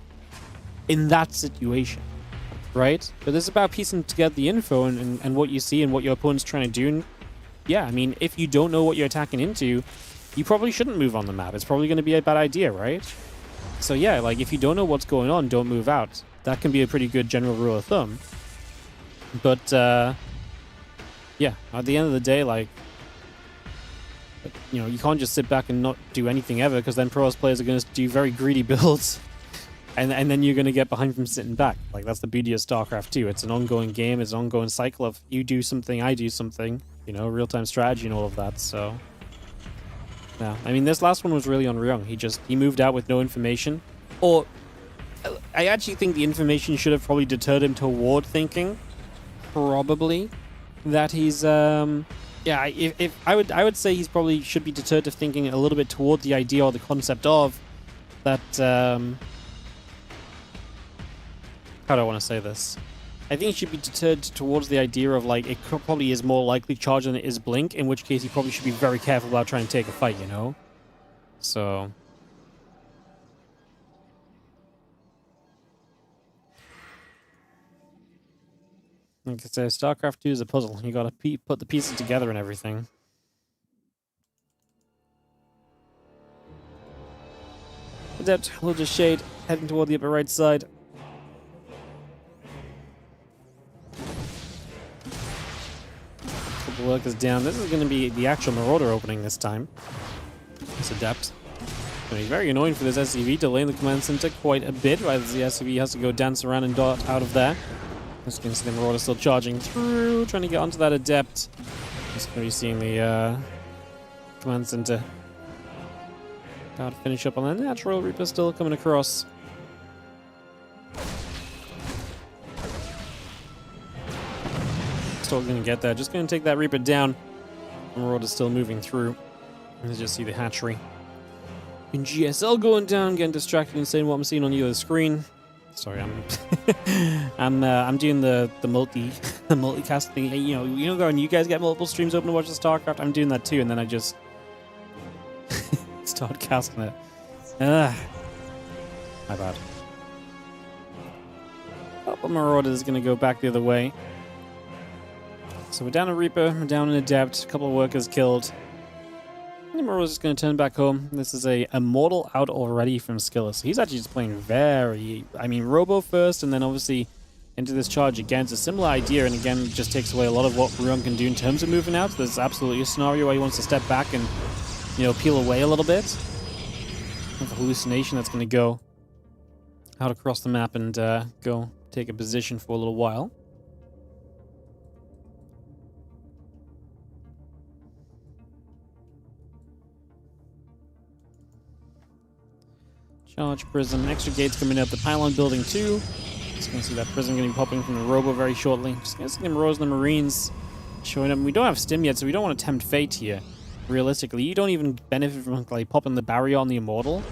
in that situation. Right? But this is about piecing together the info and what you see and what your opponent's trying to do. And yeah, I mean, if you don't know what you're attacking into, you probably shouldn't move on the map. It's probably going to be a bad idea, right? So yeah, like, if you don't know what's going on, don't move out. That can be a pretty good general rule of thumb. But, yeah, at the end of the day, like, you know, you can't just sit back and not do anything ever, because then Pro players are going to do very greedy builds. And then you're going to get behind from sitting back. Like, that's the beauty of StarCraft 2. It's an ongoing game. It's an ongoing cycle of you do something, I do something. You know, real-time strategy and all of that, so... Yeah, I mean, this last one was really on Ryung. He moved out with no information. Or, I actually think the information should have probably deterred him toward thinking, probably, that he's, yeah, I would say he's probably should be deterred to thinking a little bit toward the idea or the concept of that, how do I want to say this? I think he should be deterred towards the idea of, like, it probably is more likely charge than it is blink, in which case he probably should be very careful about trying to take a fight, you know? So... like I say, StarCraft 2 is a puzzle. You gotta put the pieces together and everything. Adept, we'll just shade, heading toward the upper right side. Couple workers down. This is going to be the actual Marauder opening this time. This Adept. And he's very annoying for this SCV, delaying the command center quite a bit, right as the SCV has to go dance around and dart out of there. Just going to see the Marauder still charging through, trying to get onto that Adept. Just going to be seeing the command center. Got to finish up on that natural. Reaper still coming across. Still going to get that. Just going to take that Reaper down. Marauder's still moving through. Let's just see the hatchery. And GSL going down, getting distracted and saying what I'm seeing on the other screen. Sorry, I'm doing the multicast thing. You know, when you guys get multiple streams open to watch the StarCraft, I'm doing that too, and then I just start casting it. My bad. Oh, but Marauder is going to go back the other way. So we're down a Reaper, we're down an Adept, a couple of workers killed. And Marauder's just going to turn back home. This is a Immortal out already from SKillous. So he's actually just playing very... I mean, Robo first, and then obviously into this charge again. It's a similar idea, and again, it just takes away a lot of what Ryung can do in terms of moving out. So there's absolutely a scenario where he wants to step back and, you know, peel away a little bit. With a hallucination that's going to go out across the map and go take a position for a little while. Charge Prism. Extra gates coming up. The pylon building too. Just going to see that Prism getting popping from the Robo very shortly. Just going to see them Rose and the Marines showing up. We don't have Stim yet, so we don't want to tempt fate here. Realistically, you don't even benefit from like popping the barrier on the Immortal.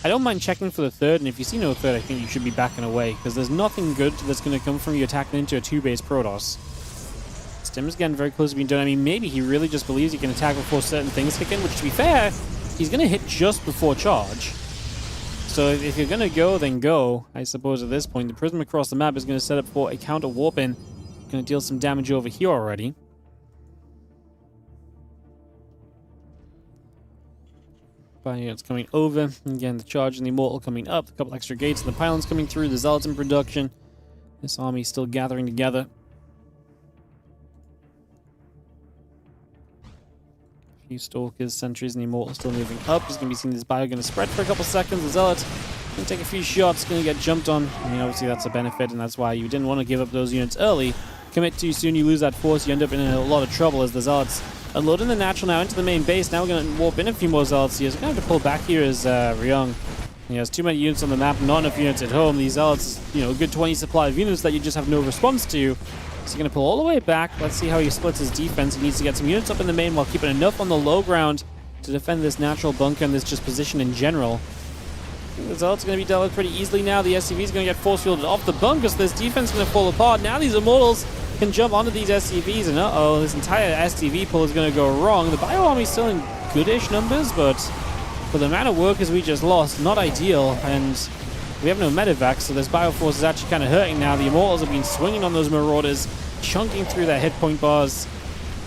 I don't mind checking for the third, and if you see no third, I think you should be backing away, because there's nothing good that's going to come from you attacking into a 2-base Protoss. Stim's getting very close to being done. I mean, maybe he really just believes he can attack before certain things kick in, which, to be fair, he's going to hit just before charge. So if you're going to go, then go. I suppose at this point, the prism across the map is going to set up for a counter warp in. Going to deal some damage over here already. Units coming over. Again, the charge and the immortal coming up. A couple extra gates and the pylons coming through. The zealots in production. This army still gathering together. A few stalkers, sentries, and the immortal still moving up. He's going to be seeing this bio going to spread for a couple seconds. The zealot going to take a few shots. Going to get jumped on. I mean, obviously that's a benefit, and that's why you didn't want to give up those units early. Commit too soon, you lose that force. You end up in a lot of trouble as the zealots unloading the natural now into the main base. Now we're going to warp in a few more zealots here. So we're going to have to pull back here as Ryung. He has too many units on the map, not enough units at home. These zealots, you know, a good 20 supply of units that you just have no response to. So he's going to pull all the way back. Let's see how he splits his defense. He needs to get some units up in the main while keeping enough on the low ground to defend this natural bunker and this just position in general. The zealot's going to be dealt with pretty easily now. The SCV is going to get force fielded off the bunker, so this defense is going to fall apart. Now these immortals can jump onto these SCVs, and uh-oh, this entire SCV pull is going to go wrong. The bio army's still in goodish numbers, but for the amount of workers we just lost, not ideal, and we have no medevac, so this bioforce is actually kind of hurting now. The immortals have been swinging on those marauders, chunking through their hit point bars.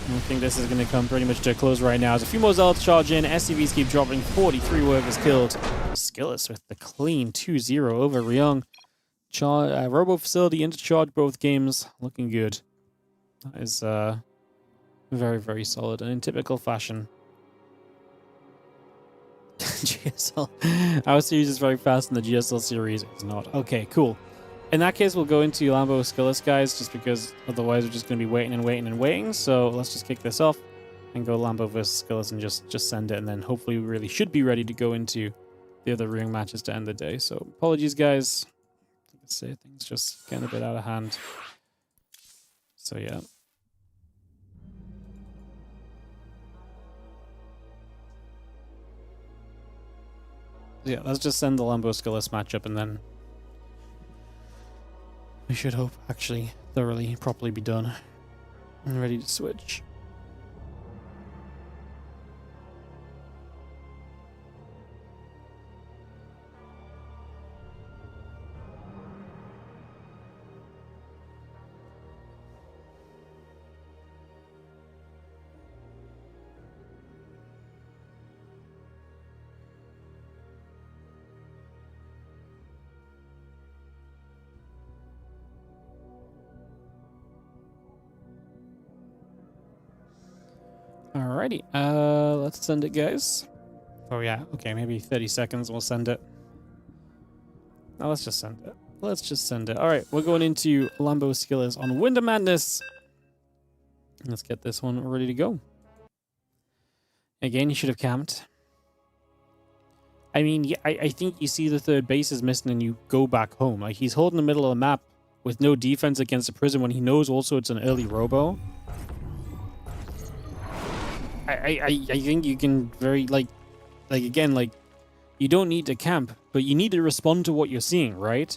I think this is going to come pretty much to a close right now. As a few more zealots charge in, SCVs keep dropping, 43 workers killed. SKillous with the clean 2-0 over Ryung. Robo facility into charge both games, looking good. That is very, very solid and in typical fashion. GSL. Our series is very fast and the GSL series is not. Okay, cool. In that case, we'll go into Lambo SKillous, guys, just because otherwise we're just going to be waiting and waiting and waiting. So let's just kick this off and go Lambo versus SKillous and just send it. And then hopefully we really should be ready to go into the other Ryung matches to end the day. So apologies, guys. Let's say things just getting a bit out of hand. So yeah. Yeah, let's just send the Lambo SKillous matchup and then we should hope actually thoroughly, properly be done and ready to switch. Alrighty, let's send it, guys. Oh yeah, okay, maybe 30 seconds, we'll send it. No, let's just send it. Let's just send it. Alright, we're going into Lambo SKillous on Wind of Madness. Let's get this one ready to go. Again, you should have camped. I mean, yeah, I think you see the third base is missing and you go back home. Like, he's holding the middle of the map with no defense against the prison when he knows also it's an early robo. I think you can very, like again, like, you don't need to camp, but you need to respond to what you're seeing, right?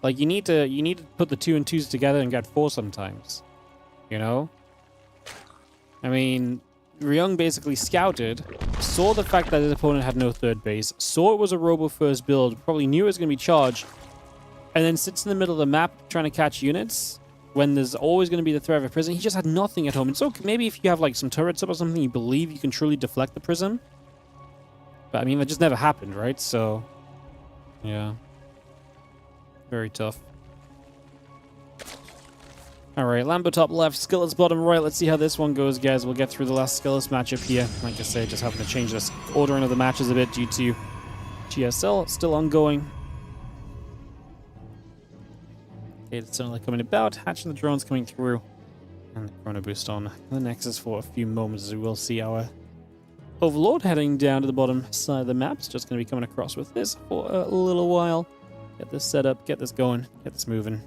Like, you need to put the 2 and 2s together and get 4 sometimes, you know? I mean, Ryung basically scouted, saw the fact that his opponent had no third base, saw it was a robo first build, probably knew it was going to be charged, and then sits in the middle of the map trying to catch units when there's always going to be the threat of a prison. He just had nothing at home. It's okay, maybe if you have like some turrets up or something, you believe you can truly deflect the prism. But I mean, that just never happened, right? So, yeah. Very tough. Alright, Lambo top left, SKillous bottom right. Let's see how this one goes, guys. We'll get through the last SKillous matchup here. Like I say, just having to change this ordering of the matches a bit due to GSL still ongoing. Okay, it's certainly coming about. Hatching the drones coming through. And the Chrono Boost on the Nexus for a few moments as we will see our Overlord heading down to the bottom side of the map. It's just going to be coming across with this for a little while. Get this set up, get this going, get this moving.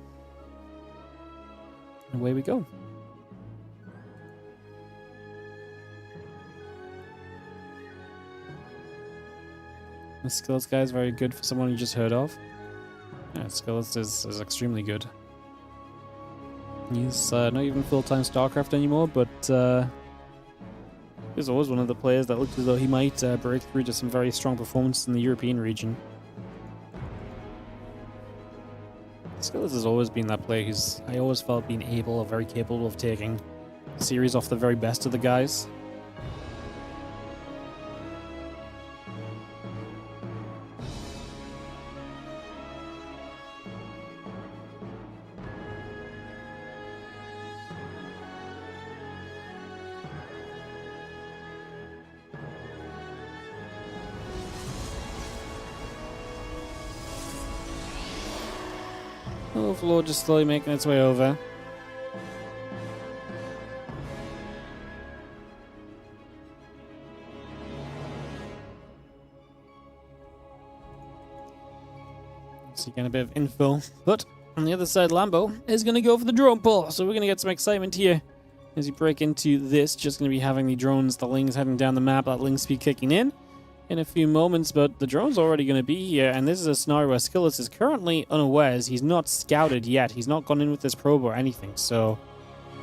And away we go. The SKillous guy is very good for someone you just heard of. Yeah, SKillous is extremely good. He's not even full-time StarCraft anymore, but He's always one of the players that looked as though he might break through to some very strong performance in the European region. SKillous has always been that player who's, I always felt, being able or very capable of taking series off the very best of the guys. Overlord just slowly making its way over. So getting a bit of info, but on the other side, Lambo is going to go for the drone pull. So we're going to get some excitement here as you break into this. Just going to be having the drones, the Lings heading down the map, that Ling speed kicking in a few moments, but the drone's already going to be here, and this is a scenario where SKillous is currently unawares. He's not scouted yet. He's not gone in with this probe or anything, so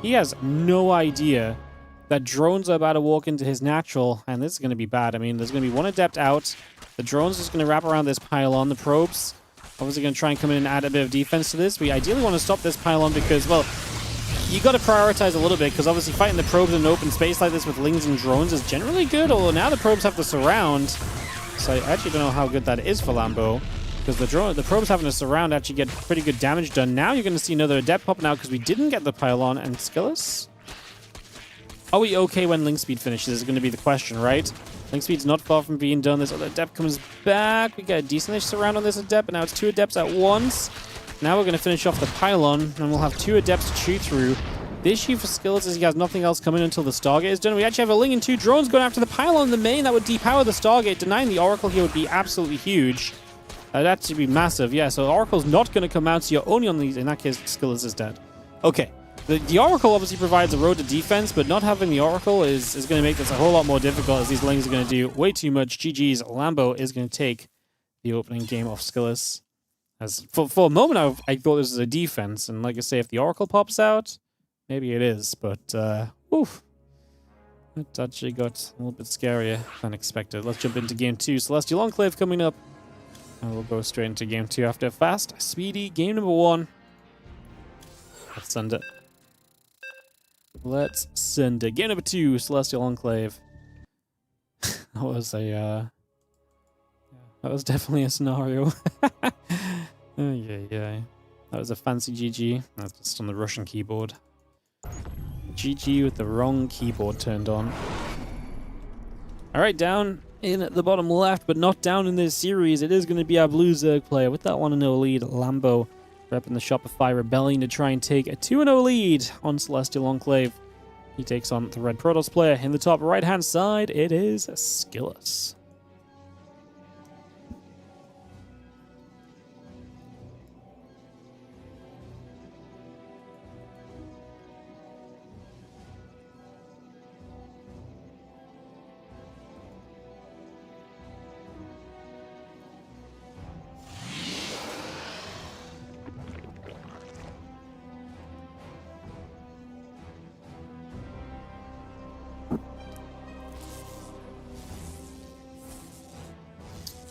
he has no idea that drones are about to walk into his natural, and this is going to be bad. I mean, there's going to be one adept out. The drone's just going to wrap around this pylon. The probes obviously going to try and come in and add a bit of defense to this. We ideally want to stop this pylon because, well, you got to prioritize a little bit, because obviously fighting the probes in an open space like this with Lings and drones is generally good, although now the probes have to surround. So I actually don't know how good that is for Lambo, because the probes having to surround actually get pretty good damage done. Now you're going to see another adept popping out because we didn't get the pylon. And SKillous, are we okay when Ling speed finishes is going to be the question, right? Ling speed's not far from being done. This other adept comes back. We get a decentish surround on this adept, but now it's two adepts at once. Now we're going to finish off the pylon, and we'll have two adepts to chew through. The issue for SKillous is he has nothing else coming until the Stargate is done. We actually have a Ling and two drones going after the pylon in the main. That would depower the Stargate. Denying the Oracle here would be absolutely huge. That'd actually be massive. Yeah, so the Oracle's not going to come out, so you're only on these. In that case, SKillous is dead. Okay. The Oracle obviously provides a road to defense, but not having the Oracle is going to make this a whole lot more difficult, as these Lings are going to do way too much. GG's. Lambo is going to take the opening game off SKillous. As for a moment, I thought this was a defense, and like I say, if the Oracle pops out, maybe it is, but oof, it actually got a little bit scarier than expected. Let's jump into game 2. Celestial Enclave coming up, and we'll go straight into game 2 after a fast, speedy game number 1. Let's send it. Let's send it. Game number 2, Celestial Enclave. That was definitely a scenario. Oh, yeah. That was a fancy GG. That's just on the Russian keyboard. GG with the wrong keyboard turned on. Alright, down in the bottom left, but not down in this series. It is going to be our blue Zerg player with that 1-0 lead. Lambo repping the Shopify Rebellion to try and take a 2-0 lead on Celestial Enclave. He takes on the red Protoss player. In the top right-hand side, it is SKillous.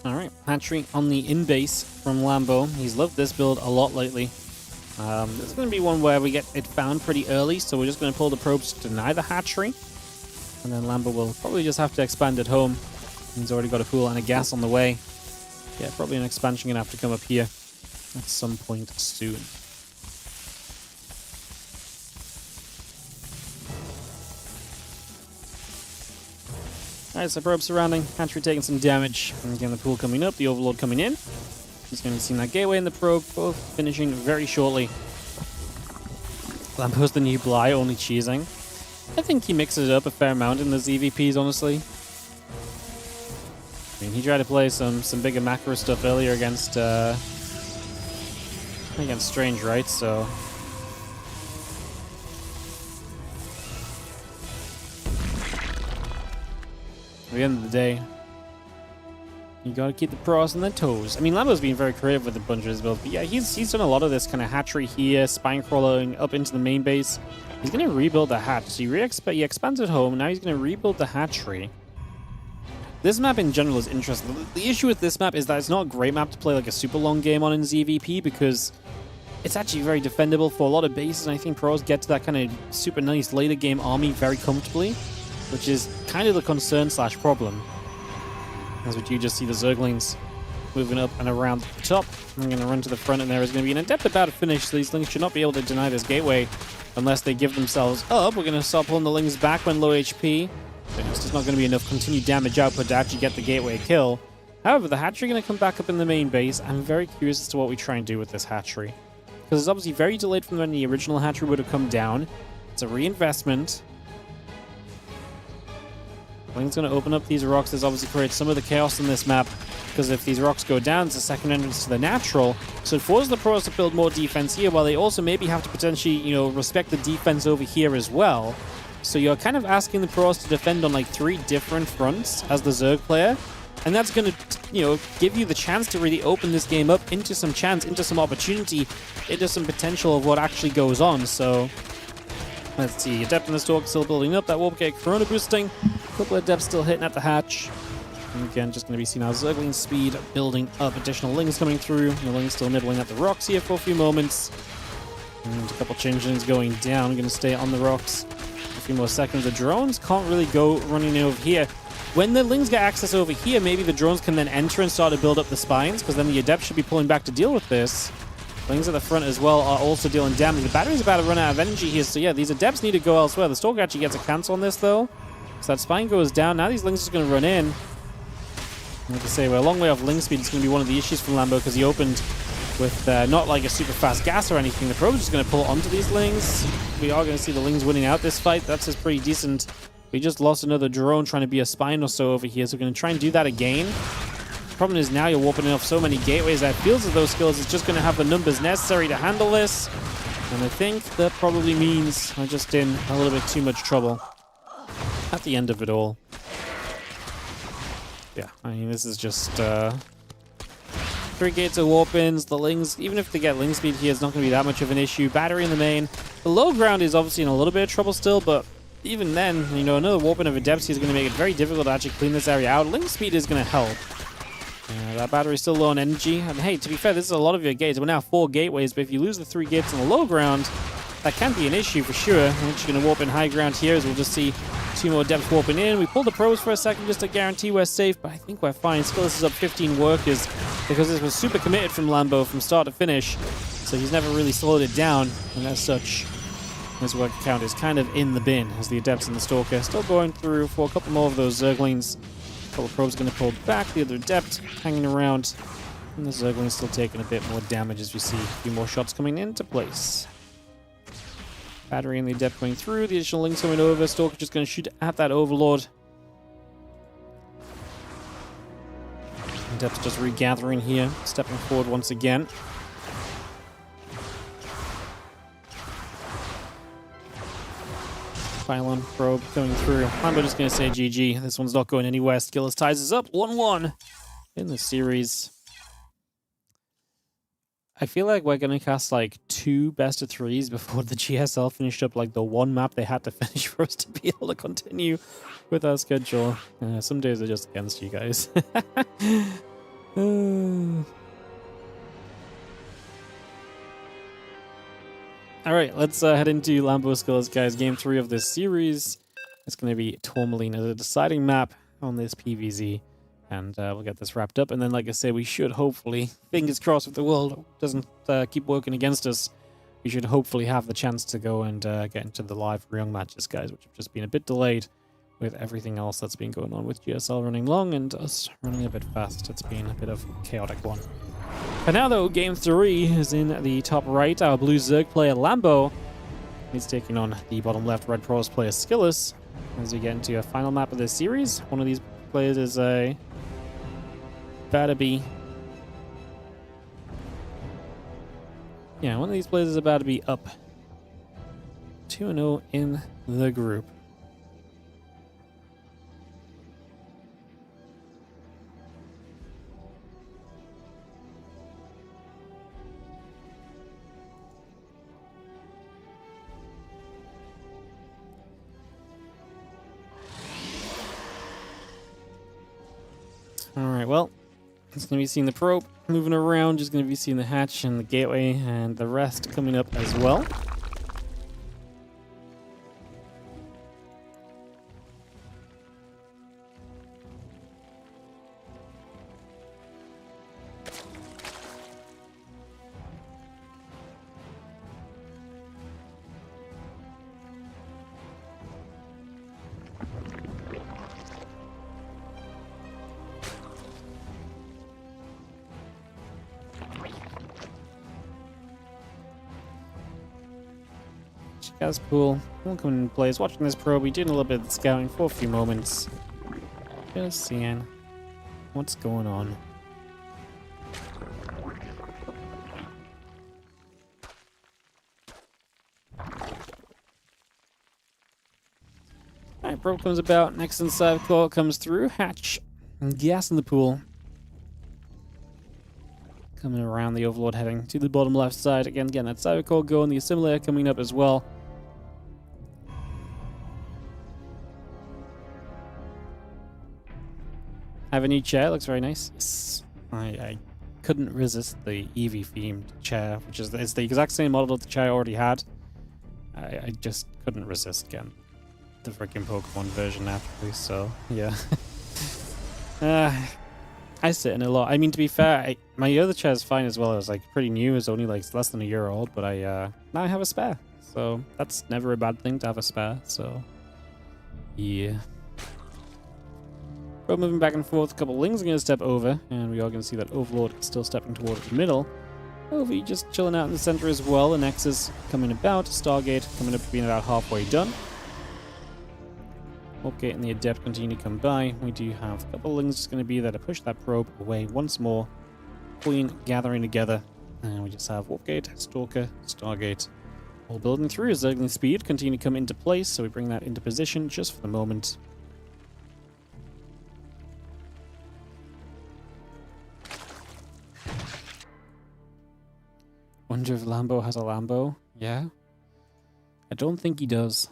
Alright, hatchery on the in-base from Lambo. He's loved this build a lot lately. This is going to be one where we get it found pretty early, so we're just going to pull the probes to deny the hatchery. And then Lambo will probably just have to expand at home. He's already got a pool and a gas on the way. Yeah, probably an expansion going to have to come up here at some point soon. Alright, so probe surrounding, hatchery taking some damage. And again, the pool coming up, the Overlord coming in. He's going to be seeing that gateway and the probe, both finishing very shortly. Lambo's the new Bly, only cheesing. I think he mixes it up a fair amount in the EVPs, honestly. I mean, he tried to play some bigger macro stuff earlier against Strange, right? So at the end of the day, You gotta keep the pros on their toes. I mean, Lambo's been very creative with a bunch of his builds, but yeah, he's done a lot of this kind of hatchery here, spine crawling up into the main base. He's gonna rebuild the hatch. So he expanded home, now he's gonna rebuild the hatchery. This map in general is interesting. The issue with this map is that it's not a great map to play like a super long game on in ZVP because it's actually very defendable for a lot of bases, and I think pros get to that kind of super nice later game army very comfortably, which is kind of the concern / problem. As we do just see the Zerglings moving up and around the top. I'm going to run to the front, and there is going to be an Adept about to finish, so these Lings should not be able to deny this gateway unless they give themselves up. We're going to start pulling the Lings back when low HP. It's just not going to be enough continued damage output to actually get the gateway kill. However, the hatchery going to come back up in the main base. I'm very curious as to what we try and do with this hatchery, because it's obviously very delayed from when the original hatchery would have come down. It's a reinvestment. Ling's going to open up these rocks. This obviously creates some of the chaos in this map, because if these rocks go down, it's a second entrance to the natural. So it forces the pros to build more defense here, while they also maybe have to potentially, you know, respect the defense over here as well. So you're kind of asking the pros to defend on like 3 different fronts as the Zerg player. And that's going to, you know, give you the chance to really open this game up into some chance, into some opportunity, into some potential of what actually goes on. So let's see, Adept in the Stalk still building up. That Warp Gate Corona boosting. A couple of Adepts still hitting at the hatch. And again, just going to be seeing our Zergling speed building up. Additional Lings coming through. The Lings still nibbling at the rocks here for a few moments. And a couple changelings going down. Going to stay on the rocks a few more seconds. The drones can't really go running over here. When the Lings get access over here, maybe the drones can then enter and start to build up the spines, because then the Adepts should be pulling back to deal with this. Lings at the front as well are also dealing damage. The battery's about to run out of energy here, so yeah, these Adepts need to go elsewhere. The Stalker actually gets a cancel on this, though. So that spine goes down. Now these Lings are going to run in. Like I say, we're a long way off Ling speed. It's going to be one of the issues from Lambo, because he opened with not like a super fast gas or anything. The Probe's just going to pull onto these Lings. We are going to see the Lings winning out this fight. That's just pretty decent. We just lost another drone trying to be a spine or so over here, so we're going to try and do that again. The problem is now you're warping off so many gateways that it feels as though SKillous is just going to have the numbers necessary to handle this. And I think that probably means I'm just in a little bit too much trouble at the end of it all. Yeah, I mean, this is just 3 gates of warp-ins. The Lings, even if they get Ling speed here, it's not going to be that much of an issue. Battery in the main. The low ground is obviously in a little bit of trouble still, but even then, you know, another warp-in of Adepts is going to make it very difficult to actually clean this area out. Ling speed is going to help. That battery's still low on energy. And hey, to be fair, this is a lot of your gates. We're now 4 gateways, but if you lose the 3 gates on the low ground, that can be an issue for sure. We're just going to warp in high ground here, as we'll just see 2 more Adepts warping in. We pulled the pros for a second just to guarantee we're safe, but I think we're fine. SKillous is up 15 workers, because this was super committed from Lambo from start to finish. So he's never really slowed it down, and as such, his work count is kind of in the bin, as the Adepts and the Stalker still going through for a couple more of those Zerglings. A couple of probes going to pull back, the other Adept hanging around, and the Zerglings still taking a bit more damage as we see a few more shots coming into place. Battery and the Adept going through, the additional Lings coming over, Stalker just going to shoot at that Overlord. Adepts just regathering here, stepping forward once again. Pylon probe going through. I'm just going to say GG. This one's not going anywhere. SKillous ties us up 1-1 in the series. I feel like we're going to cast like 2 best of 3s before the GSL finished up like the 1 map they had to finish for us to be able to continue with our schedule. Some days are just against you guys. Alright, let's head into Lambo SKillous, guys. Game 3 of this series. It's going to be Tourmaline as a deciding map on this PVZ. And we'll get this wrapped up. And then, like I say, we should hopefully, fingers crossed if the world doesn't keep working against us, we should hopefully have the chance to go and get into the live Ryung matches, guys, which have just been a bit delayed with everything else that's been going on with GSL running long and us running a bit fast. It's been a bit of a chaotic one. But now, though, Game 3 is in the top right. Our blue Zerg player, Lambo, he's taking on the bottom left Red Pros player, SKillous, as we get into a final map of this series. One of these players is a one of these players is about to be up 2-0 in the group. Alright, well, it's going to be seeing the probe moving around, just going to be seeing the hatch and the gateway and the rest coming up as well. Gas pool, all coming in place. Watching this probe, we did a little bit of the scouting for a few moments. Just seeing what's going on. Alright, probe comes about. Next inside core comes through. Hatch. And gas in the pool. Coming around the Overlord, heading to the bottom left side. Again, getting that cyber core going. The assimilator coming up as well. Have a new chair, looks very nice. Yes. I couldn't resist the Eevee themed chair, which is it's the exact same model that the chair I already had. I just couldn't resist getting the freaking Pokemon version naturally, so yeah. I sit in a lot. I mean, to be fair, my other chair is fine as well. It was like pretty new, it's only like less than a year old, but now I have a spare. So that's never a bad thing to have a spare, so yeah. We're moving back and forth. A couple of Lings are going to step over, and we are going to see that Overlord is still stepping toward the middle. Ovi just chilling out in the center as well. The Nexus coming about. Stargate coming up, being about halfway done. Warpgate and the Adept continue to come by. We do have a couple of Lings just going to be there to push that probe away once more. Queen gathering together. And we just have Warpgate, Stalker, Stargate all building through. Zergling speed continue to come into place, so we bring that into position just for the moment. Wonder if Lambo has a Lambo? Yeah? I don't think he does.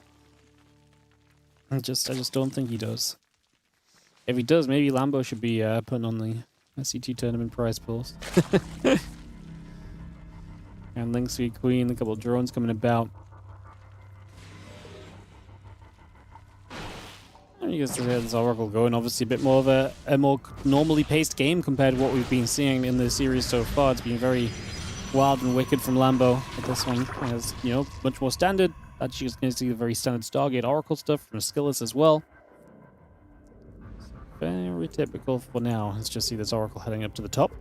I just don't think he does. If he does, maybe Lambo should be putting on the SC2 tournament prize pools. And Link Sweet Queen, a couple of drones coming about. And you guys see this Oracle going, obviously a bit more of a more normally paced game compared to what we've been seeing in the series so far. It's been very wild and wicked from Lambo, but this one has, you know, much more standard. That's just going to see the very standard Stargate Oracle stuff from SKillous as well. Very typical for now. Let's just see this Oracle heading up to the top.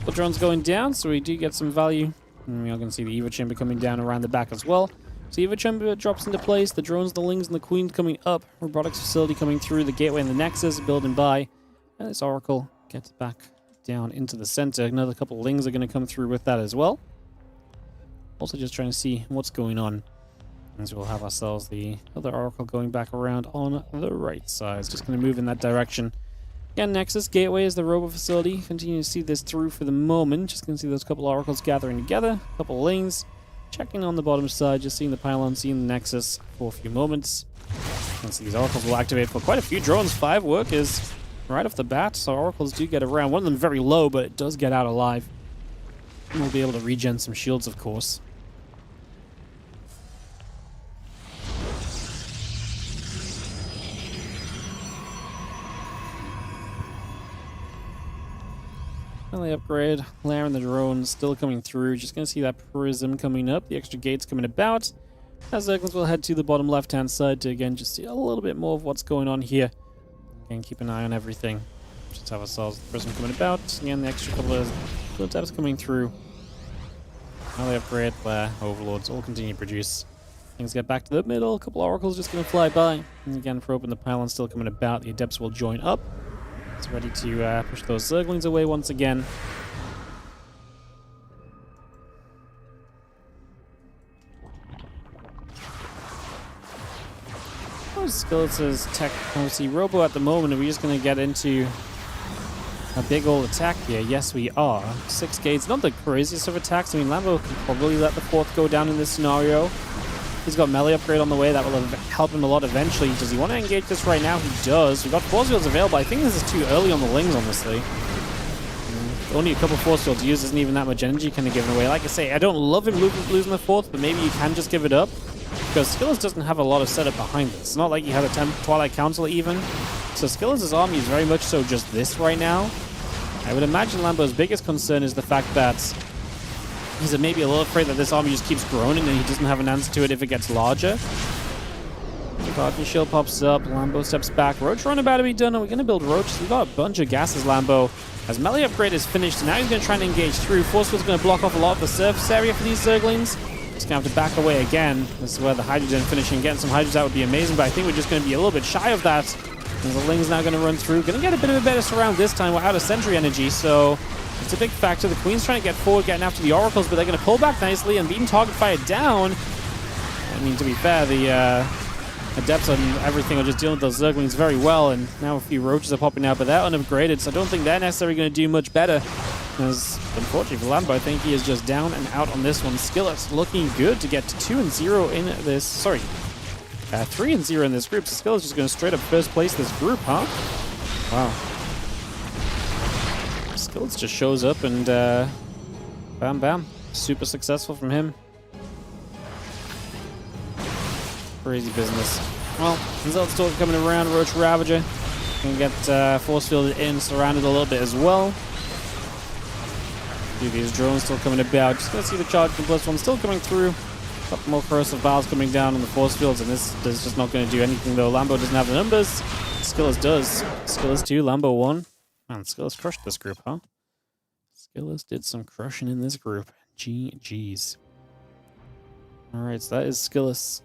The drone's going down, so we do get some value. And we are going to see the Evo Chamber coming down around the back as well. So the Evo Chamber drops into place. The drones, the Lings, and the Queen coming up. Robotics facility coming through. The Gateway and the Nexus building by. And this Oracle gets back down into the center. Another couple of Lings are going to come through with that as well. Also just trying to see what's going on. And so we'll have ourselves the other Oracle going back around on the right side. It's just going to move in that direction. Again, Nexus, Gateway is the Robo facility. Continue to see this through for the moment. Just going to see those couple Oracles gathering together. A couple of Lings. Checking on the bottom side. Just seeing the pylon, seeing the Nexus for a few moments. And see these Oracles will activate for quite a few drones. 5 workers right off the bat. So Oracles do get around. One of them very low, but it does get out alive. And we'll be able to regen some shields, of course. Finally upgrade. Lair and the drones still coming through. Just going to see that prism coming up. The extra gates coming about. As Zerglings will head to the bottom left-hand side to, again, just see a little bit more of what's going on here. Again, keep an eye on everything. Just have ourselves the prism coming about. Again, the extra couple of little depths coming through. Finally upgrade. Lair, Overlords all continue to produce. Things get back to the middle. A couple of Oracles just going to fly by. And again, Probe and the Pylon still coming about. The Adepts will join up. It's ready to push those Zerglings away once again. Skillous' tech, obviously Robo at the moment, and we're just going to get into a big old attack here. Yes, we are. 6 gates, not the craziest of attacks. I mean, Lambo can probably let the 4th go down in this scenario. He's got melee upgrade on the way. That will help him a lot eventually. Does he want to engage this right now? He does. We've got force fields available. I think this is too early on the Lings, honestly. Only a couple force fields used. Isn't even that much energy kind of given away. Like I say, I don't love him losing the 4th, but maybe you can just give it up. Because SKillous doesn't have a lot of setup behind this. It's not like you have a Twilight Council even. So SKillous' army is very much so just this right now. I would imagine Lambo's biggest concern is the fact that he's maybe a little afraid that this army just keeps growing and he doesn't have an answer to it if it gets larger. Guardian Shield pops up. Lambo steps back. Roach run about to be done. Are we going to build Roaches? We've got a bunch of gases, Lambo. As melee upgrade is finished, now he's going to try and engage through. Force Field's going to block off a lot of the surface area for these Zerglings. He's going to have to back away again. This is where the hydrogen finishing. Getting some hydrogens out would be amazing, but I think we're just going to be a little bit shy of that. And the Ling's now going to run through. Going to get a bit of a better surround this time. We're out of sentry energy, so it's a big factor. The Queen's trying to get forward, getting after the Oracles, but they're going to pull back nicely and beam target fire down. I mean, to be fair, the Adepts and everything are just dealing with those Zerglings very well, and now a few Roaches are popping out, but they're unupgraded, so I don't think they're necessarily going to do much better. As, unfortunately for Lambo, I think he is just down and out on this one. SKillous looking good to get to 2-0 in this, sorry, 3-0 in this group. So SKillous just going to straight up first place this group, huh? Wow. SKillous just shows up and bam bam. Super successful from him. Crazy business. Well, Zelda still coming around. Roach Ravager can get force fielded in, surrounded a little bit as well. These drones still coming about. Just gonna see the charge from plus one still coming through. A couple more corrosive valves coming down on the force fields, and this is just not going to do anything though. Lambo doesn't have the numbers. SKillous does. SKillous 2, Lambo 1. Man, SKillous crushed this group, huh? SKillous did some crushing in this group. GG's. Alright, so that is SKillous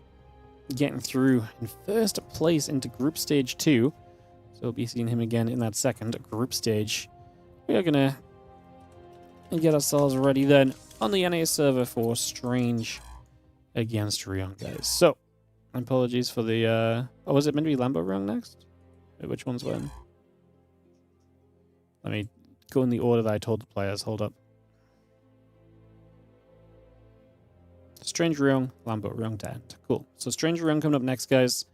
getting through in first place into group stage 2. So we'll be seeing him again in that second group stage. We are gonna get ourselves ready then on the NA server for Strange against Ryung, guys. So, apologies for the oh, was it meant to be Lambo Ryung next? Wait, which one's when? Let me go in the order that I told the players. Hold up. Strange Ryung, Lambo Ryung, Dan. Cool. So Strange Ryung coming up next, guys.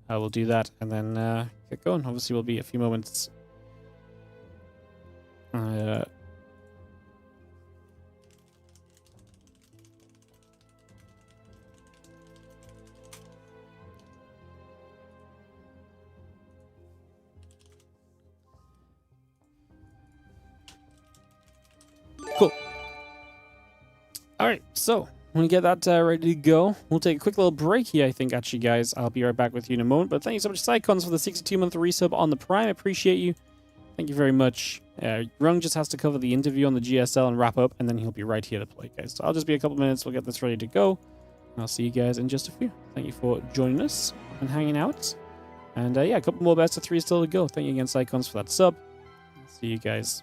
We'll do that and then get going. Obviously, we'll be a few moments. Cool. All right, so when we get that ready to go, we'll take a quick little break here, I think, actually, guys. I'll be right back with you in a moment. But thank you so much, Psycons, for the 62-month resub on the Prime. I appreciate you. Thank you very much. Ryung just has to cover the interview on the GSL and wrap up, and then he'll be right here to play, guys. So I'll just be a couple minutes. We'll get this ready to go. I'll see you guys in just a few. Thank you for joining us and hanging out. And yeah, a couple more best of 3 still to go. Thank you again, Psycons, for that sub. See you guys.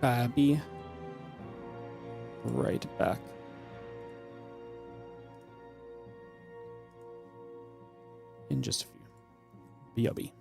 Alright, be right back. In just a few. BRB.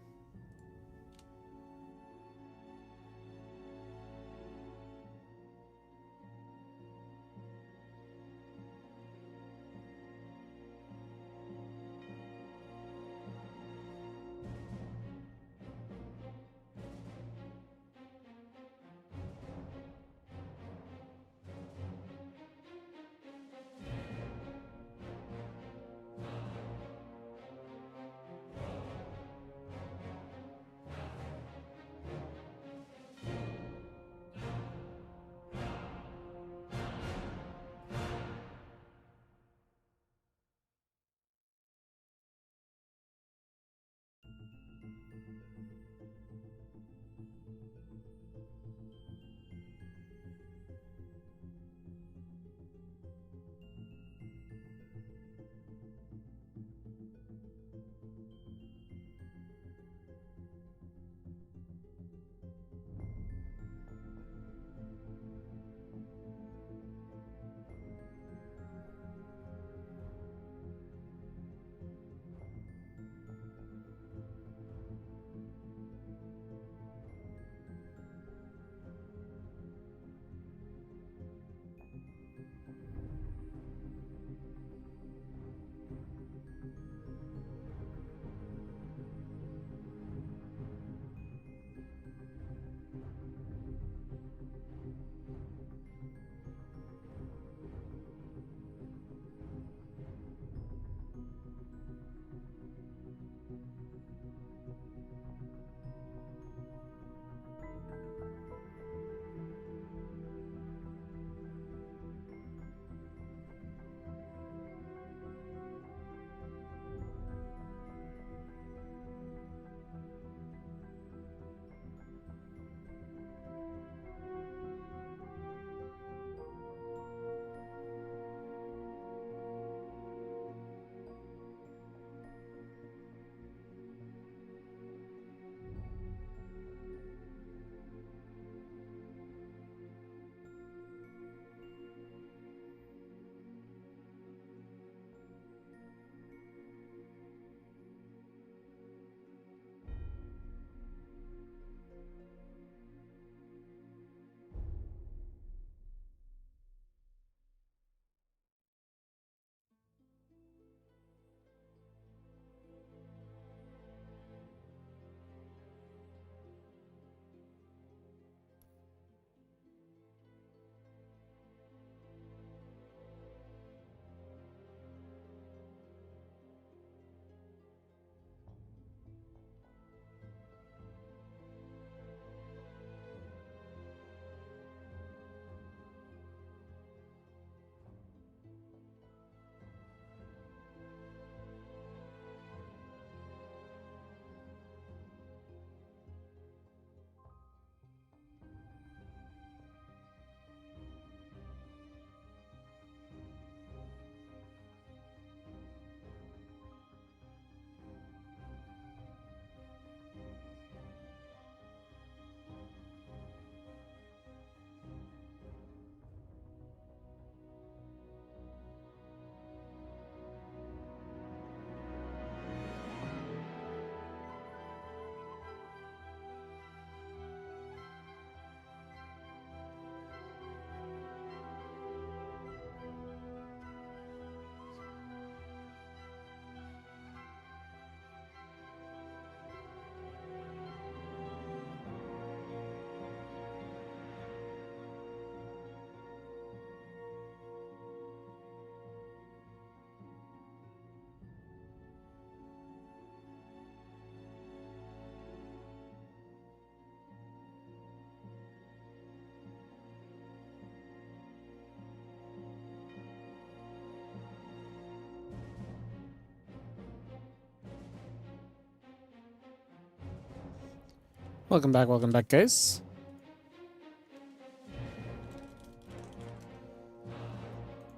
Welcome back, guys.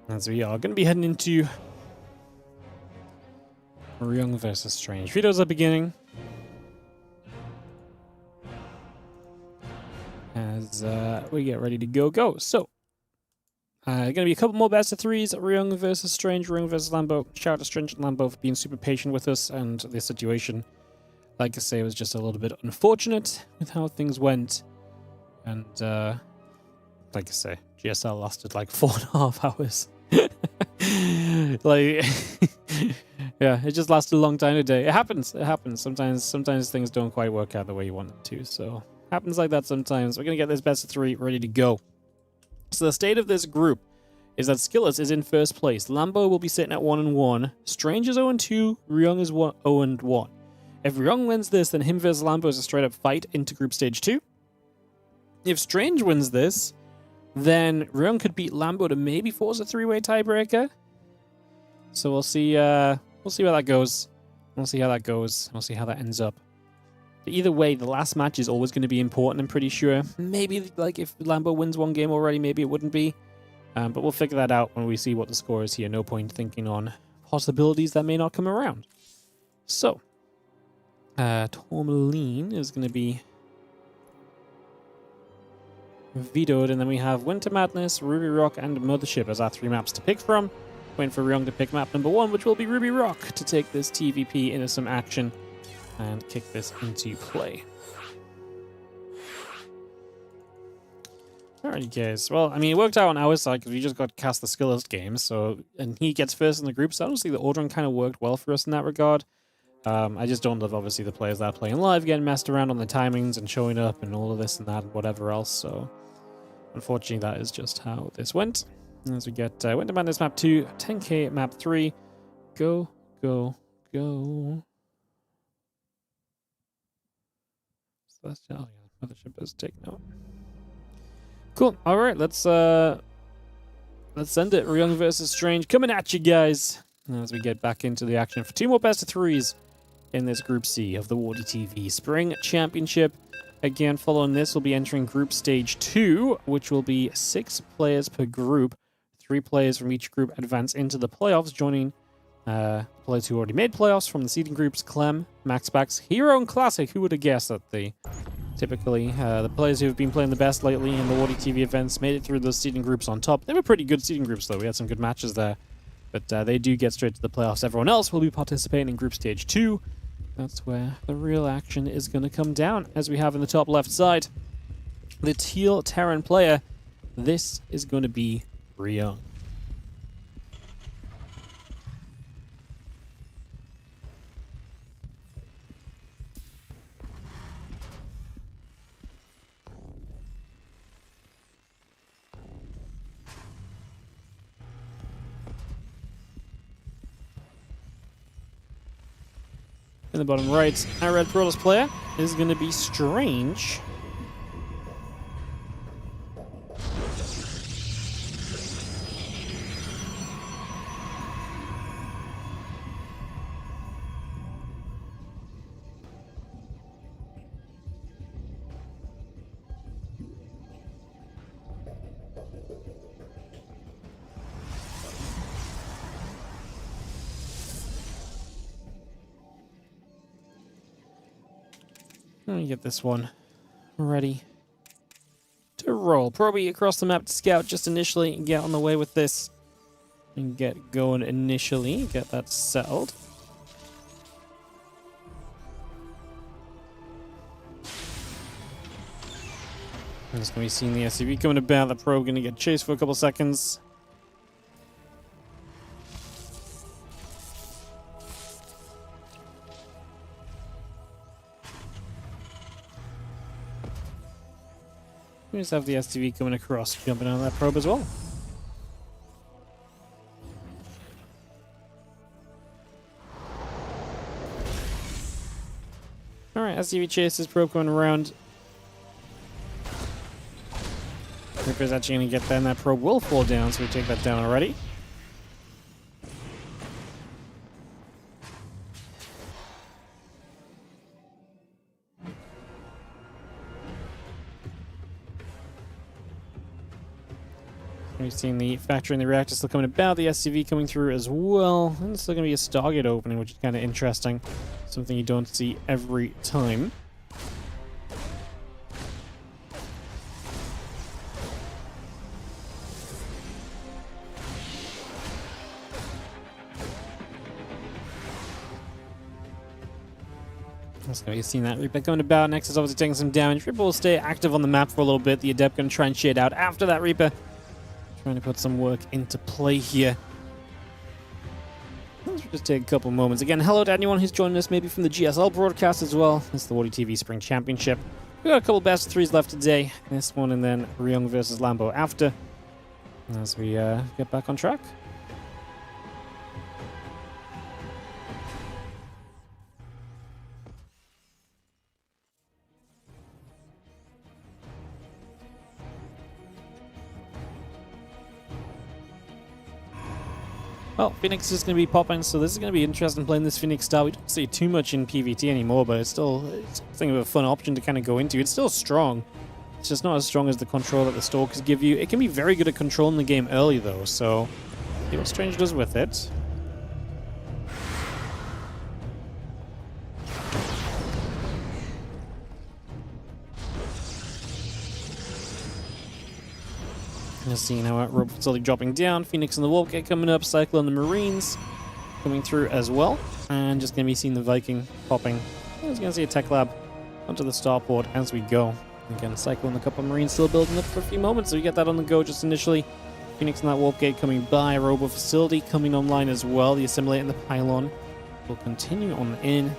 As we are going to be heading into Ryung versus Strange. Videos at the beginning. As we get ready to go. So, going to be a couple more best of threes. Ryung versus Strange, Ryung versus Lambo. Shout out to Strange and Lambo for being super patient with us, and the situation, like I say, was just a little bit unfortunate with how things went. And, like I say, GSL lasted like 4.5 hours. Like, yeah, it just lasted a long time today. It happens. Sometimes things don't quite work out the way you want them to. So, happens like that sometimes. We're going to get this best of three ready to go. So, the state of this group is that SKillous is in first place. Lambo will be sitting at 1-1. Strange is 0-2. Ryung is 0-1. If Ryung wins this, then him versus Lambo is a straight up fight into group stage 2. If Strange wins this, then Ryung could beat Lambo to maybe force a 3-way tiebreaker. So we'll see where that goes. We'll see how that goes. We'll see how that ends up. But either way, the last match is always going to be important, I'm pretty sure. Maybe like if Lambo wins one game already, maybe it wouldn't be. But we'll figure that out when we see what the score is here. No point thinking on possibilities that may not come around. So, Tourmaline is going to be vetoed, and then we have Winter Madness, Ruby Rock, and Mothership as our 3 maps to pick from. Waiting for Ryung to pick map number 1, which will be Ruby Rock, to take this TVP into some action and kick this into play. Alrighty, guys. Well, I mean, it worked out on our side because we just got to cast the SKillous game, and he gets first in the group, so honestly, the ordering kind of worked well for us in that regard. I just don't love, obviously, the players that are playing live getting messed around on the timings and showing up and all of this and that and whatever else, so unfortunately, that is just how this went. As we get Winter Madness map 2, 10k map 3. Go. Celestial, yeah, Mothership is taken out. Cool. All right, let's send it. Ryung versus Strange coming at you guys as we get back into the action for 2 more best of 3s in this Group C of the WardiTV Spring Championship. Again, following this, we'll be entering Group Stage 2, which will be 6 players per group. 3 players from each group advance into the playoffs, joining players who already made playoffs from the seeding groups: Clem, MaxBax, Hero, and Classic. Who would have guessed that typically the players who have been playing the best lately in the WardiTV events made it through those seeding groups on top. They were pretty good seeding groups, though. We had some good matches there. But they do get straight to the playoffs. Everyone else will be participating in Group Stage 2. That's where the real action is going to come down, as we have in the top left side. The Teal Terran player. This is going to be Ryung. In the bottom right, our red Protoss player is going to be Strange. Let me get this one ready to roll. Probably across the map to scout just initially and get on the way with this. And get going initially. Get that settled. I'm just going to be seeing the SCV coming about. The probe going to get chased for a couple seconds. We just have the STV coming across, jumping on that probe as well. Alright, STV chases probe going around. Ripper's actually going to get that, and that probe will fall down, so we take that down already. We've seen the factory and the reactor still coming about, the SCV coming through as well. And it's still going to be a Stargate opening, which is kind of interesting. Something you don't see every time. So you've seen that Reaper coming about. Next is obviously taking some damage. Reaper will stay active on the map for a little bit. The Adept going to try and shade out after that Reaper. Trying to put some work into play here. Let's just take a couple moments. Again, hello to anyone who's joining us maybe from the GSL broadcast as well. It's the WardiTV Spring Championship. We've got a couple best of threes left today. This one and then Ryung versus Lambo after. As we get back on track. Well, Phoenix is going to be popping, so this is going to be interesting playing this Phoenix style. We don't see too much in PvT anymore, but it's something of a fun option to kind of go into. It's still strong. It's just not as strong as the control that the Stalkers give you. It can be very good at controlling the game early, though, so see what Strange does with it. Just seeing how Rope slowly dropping down. Phoenix and the Warp Gate coming up. Cyclone and the Marines coming through as well. And just going to be seeing the Viking popping. I was going to see a Tech Lab onto the starport as we go. Again, Cyclone and a couple of Marines still building up for a few moments. So we get that on the go just initially. Phoenix and that Warp Gate coming by. Robo Facility coming online as well. The Assimilator and the Pylon will continue on in.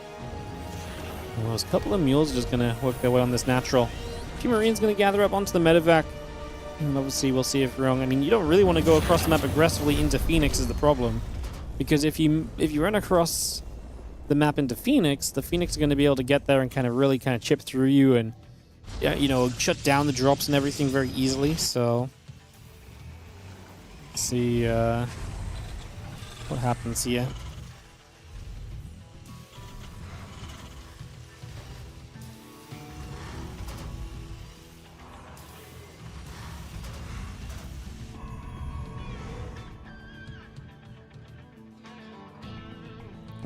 And those couple of mules are just going to work their way on this natural. A few Marines going to gather up onto the medevac. And obviously, we'll see if Ryung. I mean, you don't really want to go across the map aggressively into Phoenix is the problem. Because if you run across the map into Phoenix, the Phoenix are going to be able to get there and kind of really kind of chip through you and, you know, shut down the drops and everything very easily. So, let's see what happens here.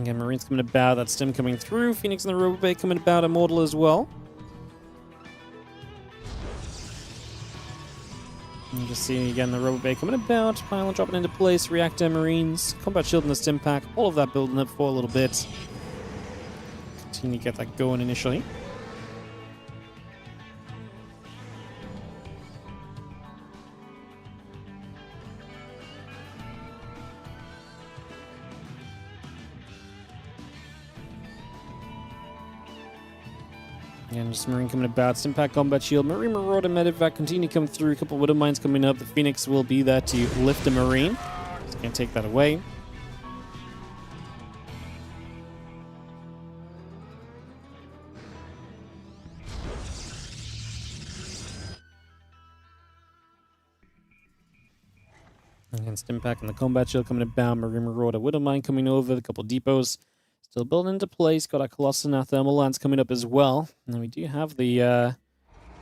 Again, Marines coming about, that Stim coming through, Phoenix and the Robo Bay coming about, Immortal as well. And just seeing again the Robo Bay coming about, Pylon dropping into place, Reactor, Marines, Combat Shield and the Stim Pack, all of that building up for a little bit. Continue to get that going initially. Again, just Marine coming about, Stimpack, Combat Shield, Marine Marauder, Medevac continue to come through, a couple of Widow Mines coming up, the Phoenix will be there to lift the Marine. Just can't take that away. Again, Stimpack and the Combat Shield coming about, Marine Marauder, Widow Mine coming over, a couple of depots. Still building into place. Got our Colossus and our Thermal Lance coming up as well. And then we do have the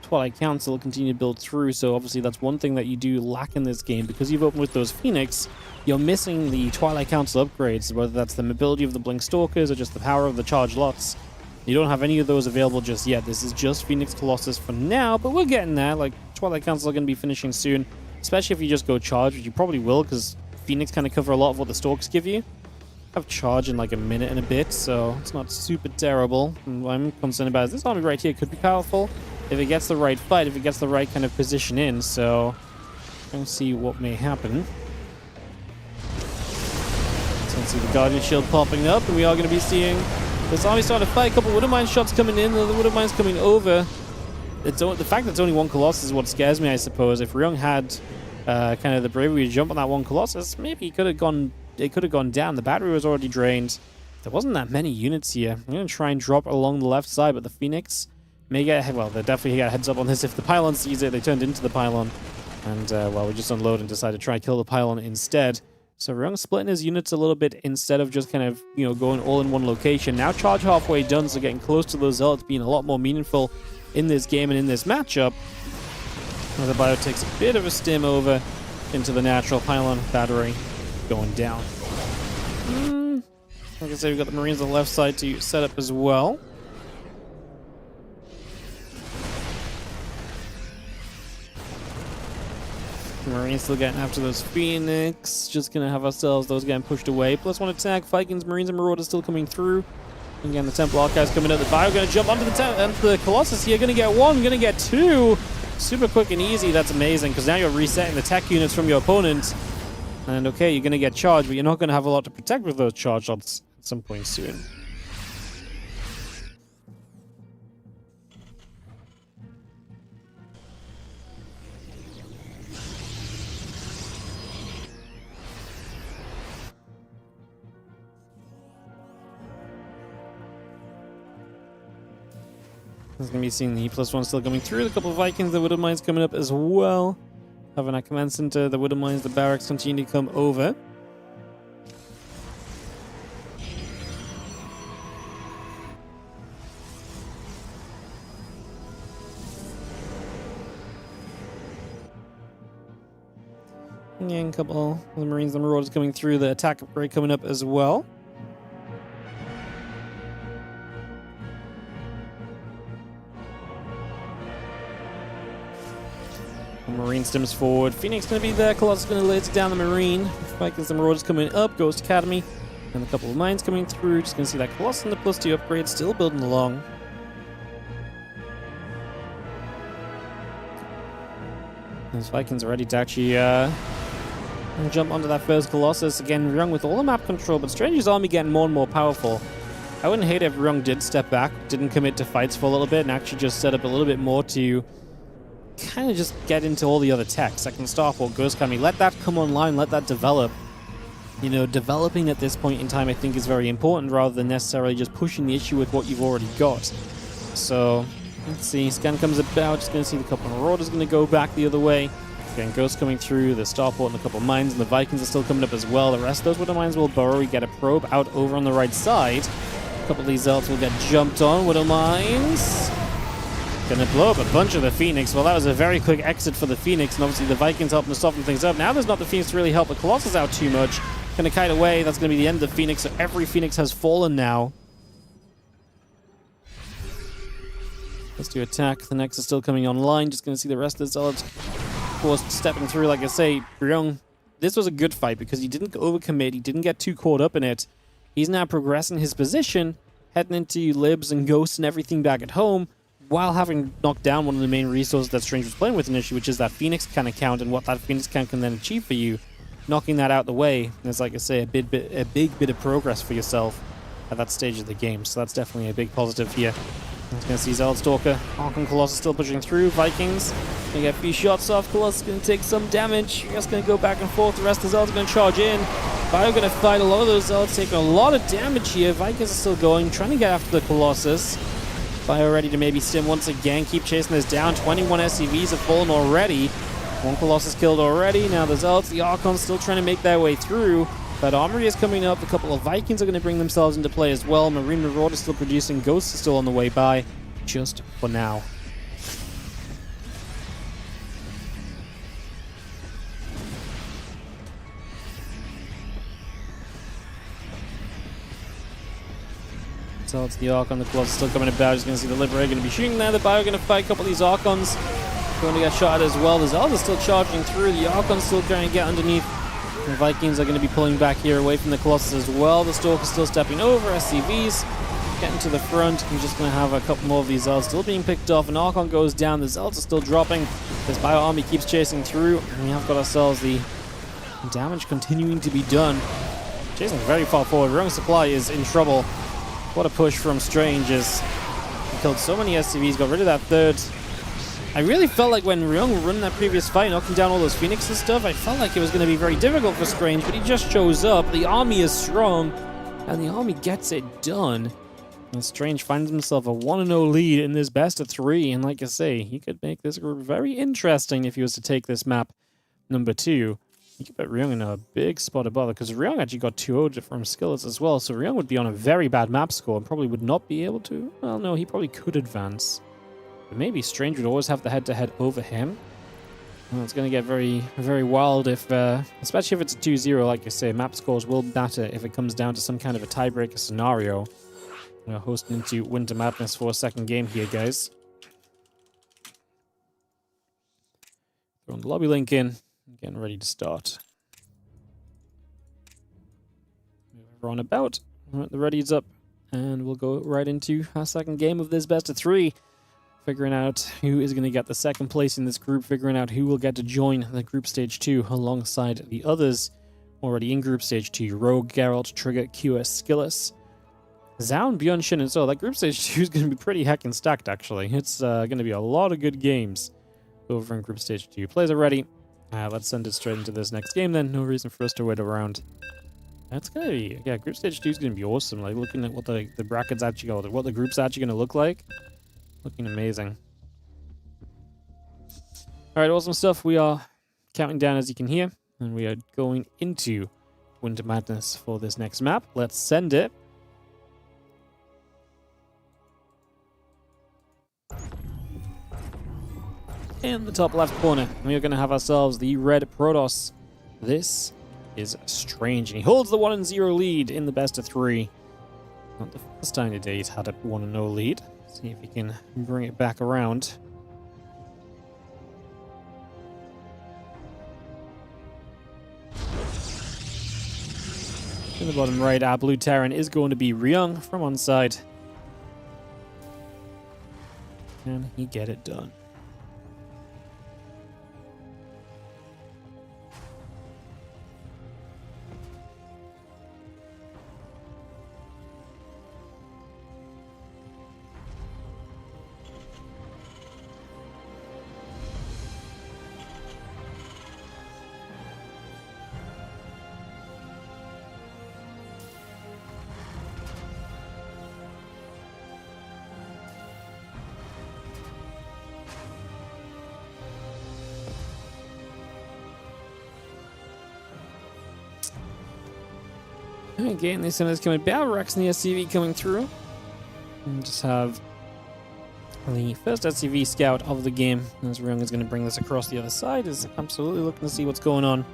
Twilight Council continue to build through. So obviously that's one thing that you do lack in this game. Because you've opened with those Phoenix, you're missing the Twilight Council upgrades. Whether that's the mobility of the Blink Stalkers or just the power of the Charge Lots. You don't have any of those available just yet. This is just Phoenix Colossus for now. But we're getting there. Like, Twilight Council are going to be finishing soon. Especially if you just go Charge, which you probably will. Because Phoenix kind of cover a lot of what the Stalkers give you. Have charge in like a minute and a bit, so it's not super terrible. And what I'm concerned about is this army right here could be powerful if it gets the right fight, if it gets the right kind of position in, so let's see what may happen. So let's see the Guardian Shield popping up, and we are going to be seeing this army starting to fight. A couple of Widow Mine shots coming in, the Widow Mine's coming over. The fact that it's only one Colossus is what scares me, I suppose. If Ryung had kind of the bravery to jump on that one Colossus, maybe he could have gone... It could have gone down. The battery was already drained. There wasn't that many units here. I'm going to try and drop along the left side, but the Phoenix may get... Well, they definitely got heads up on this. If the Pylon sees it, they turned into the Pylon. And, well, we just unload and decide to try and kill the Pylon instead. So Ryung splitting his units a little bit instead of just kind of, you know, going all in one location. Now charge halfway done, so getting close to those Zealots being a lot more meaningful in this game and in this matchup. Well, the Bio takes a bit of a stim over. into the natural pylon battery going down. Like I said, we've got the Marines on the left side to set up as well. The Marines still getting after those Phoenix. Just gonna have ourselves those getting pushed away. Plus one attack. Vikings, Marines, and Marauders still coming through. And again, the Temple Archives coming up. The Bio gonna jump onto the Colossus here. Gonna get one, gonna get two. Super quick and easy. That's amazing, because now you're resetting the tech units from your opponent. And okay, you're gonna get charged, but you're not gonna have a lot to protect with those charge shots at some point soon. There's going to be seeing the +1 still coming through. A couple of Vikings, the Widow Mines coming up as well. Having that command center, the Widow Mines, the barracks continue to come over. And a couple of the Marines and Marauders coming through. The attack upgrade coming up as well. Marine stems forward. Phoenix going to be there. Colossus going to lay it down the Marine. Vikings and Marauders coming up. Ghost Academy. And a couple of mines coming through. Just going to see that Colossus and the +2 upgrade still building along. Those Vikings are ready to actually jump onto that first Colossus. Again, Ryung with all the map control, but Strange's army getting more and more powerful. I wouldn't hate if Ryung did step back, didn't commit to fights for a little bit, and actually just set up a little bit more to kind of just get into all the other tech. Second Starport, Ghost Academy, let that come online, let that develop. You know, developing at this point in time I think is very important rather than necessarily just pushing the issue with what you've already got. So, let's see, scan comes about, just going to see the couple of Marauders going to go back the other way. Again, Ghost coming through, the Starport and a couple of mines, and the Vikings are still coming up as well. The rest of those Widow Mines will burrow. We get a probe out over on the right side. A couple of these Zealots will get jumped on. Widow Mines gonna blow up a bunch of the Phoenix. Well, that was a very quick exit for the Phoenix, and obviously the Vikings helping to soften things up. Now there's not the Phoenix to really help the Colossus out too much. Gonna kite away. That's gonna be the end of the Phoenix, so every Phoenix has fallen now. Let's do attack. The next is still coming online. Just gonna see the rest of the Zealots, of course, stepping through. Like I say, Ryung, this was a good fight because he didn't overcommit. He didn't get too caught up in it. He's now progressing his position, heading into Libs and Ghosts and everything back at home, while having knocked down one of the main resources that Strange was playing with initially, which is that Phoenix kind of count and what that Phoenix count can then achieve for you. Knocking that out the way is, like I say, a big bit of progress for yourself at that stage of the game. So that's definitely a big positive here. I'm going to see Zealot Stalker, Archon Colossus still pushing through. Vikings going to get a few shots off. Colossus going to take some damage. Just going to go back and forth. The rest of the Zealots are going to charge in. Bio going to fight a lot of those Zealots, taking a lot of damage here. Vikings are still going, trying to get after the Colossus. Bio ready to maybe stim once again, keep chasing this down. 21 SCVs have fallen already. One Colossus killed already. Now the Zealots, the Archons still trying to make their way through. That Armory is coming up. A couple of Vikings are going to bring themselves into play as well. Marine Marauder is still producing. Ghosts are still on the way by, just for now. So it's the Archon, the Colossus still coming about. Just going to see the Liberator going to be shooting there. The Bio going to fight a couple of these Archons. Going to get shot at as well. The Zealot is still charging through. The Archon's still trying to get underneath. The Vikings are going to be pulling back here away from the Colossus as well. The Stalker's still stepping over. SCVs getting to the front. I'm just going to have a couple more of these Zealots still being picked off. And Archon goes down. The Zealots are still dropping. This Bio army keeps chasing through. And we have got ourselves the damage continuing to be done. Chasing very far forward. Ryung Supply is in trouble. What a push from Strange as he killed so many SCVs, got rid of that third. I really felt like when Ryung were running that previous fight, knocking down all those Phoenix and stuff, I felt like it was going to be very difficult for Strange, but he just shows up. The army is strong, and the army gets it done. And Strange finds himself a 1-0 lead in this best of 3, and like I say, he could make this group very interesting if he was to take this map number 2. You could put Ryung in a big spot above it, because Ryung actually got 2-0 from SKillous as well, so Ryung would be on a very bad map score and probably would not be able to. Well, no, he probably could advance. But maybe Strange would always have the head-to-head over him. Well, it's going to get very, very wild if, especially if it's a 2-0, like you say. Map scores will matter if it comes down to some kind of a tiebreaker scenario. We're hosting into Winter Madness for a second game here, guys. Throwing the lobby link in, getting ready to start. Move everyone about. Right, the ready's up, and we'll go right into our second game of this best of 3. Figuring out who is going to get the second place in this group, figuring out who will get to join the group stage 2 alongside the others already in group stage 2. Rogue, Geralt, Trigger, QS, SKillous, Zaun, Beyond, Shin, and so that group stage 2 is going to be pretty heckin' stacked, actually. It's going to be a lot of good games over in group stage 2. Players are ready. Let's send it straight into this next game then. No reason for us to wait around. That's going to be, yeah, group stage 2 is going to be awesome. Like, looking at what the brackets actually go, what the group's actually going to look like. Looking amazing. Alright, awesome stuff. We are counting down, as you can hear, and we are going into Winter Madness for this next map. Let's send it. In the top left corner, we are going to have ourselves the red Protoss. This is Strange, and he holds the 1-0 lead in the best of 3. Not the first time today he's had a 1-0 lead. See if he can bring it back around. In the bottom right, our blue Terran is going to be Ryung from on side. Can he get it done? Again, these centers coming. Battle Rex and the SCV coming through. And just have the first SCV scout of the game. As Ryung is going to bring this across the other side. Is absolutely looking to see what's going on.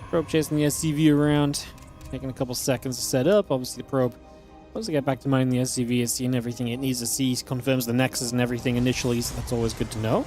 Probe chasing the SCV around, taking a couple seconds to set up. Obviously, the probe, once they get back to mining the SCV, is seeing everything it needs to see, confirms the nexus and everything initially, so that's always good to know.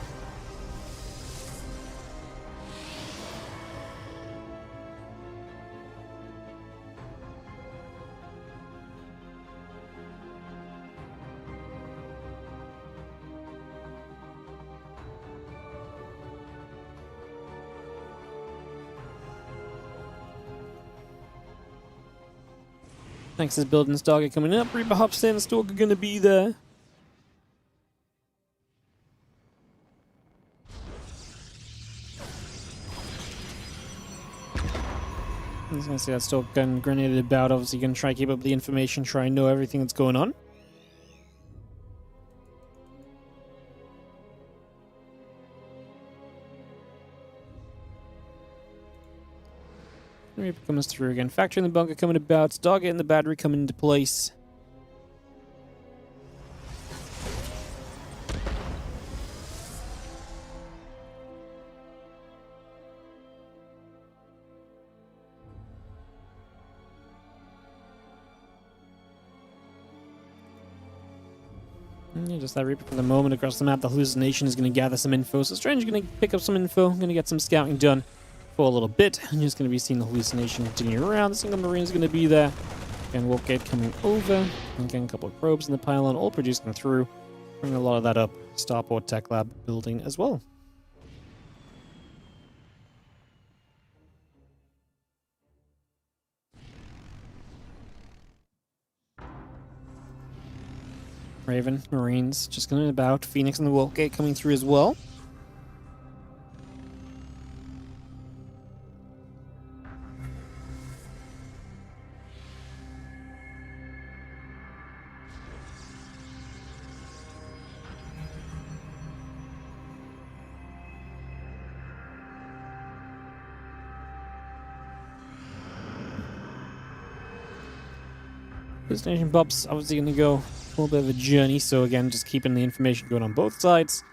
Nexus building Stargate coming up. Reaper hops in. Stalker gonna be there. I was gonna say that Stalker gun grenaded about. Obviously, gonna try to keep up the information, try and know everything that's going on. Reaper comes through again. Factory in the bunker coming about. Stargate and the battery coming into place. Just that Reaper for the moment across the map. The hallucination is going to gather some info. So Strange is going to pick up some info. Going to get some scouting done for a little bit. And just going to be seeing the hallucination continue around. The single marine is going to be there. And Wolfgate coming over. And getting a couple of probes in the pylon, all producing through. Bringing a lot of that up. Starport Tech Lab building as well. Raven, Marines, just going about. Phoenix and the Wolfgate coming through as well. Destination Bob's obviously going to go a little bit of a journey, so again, just keeping the information going on both sides.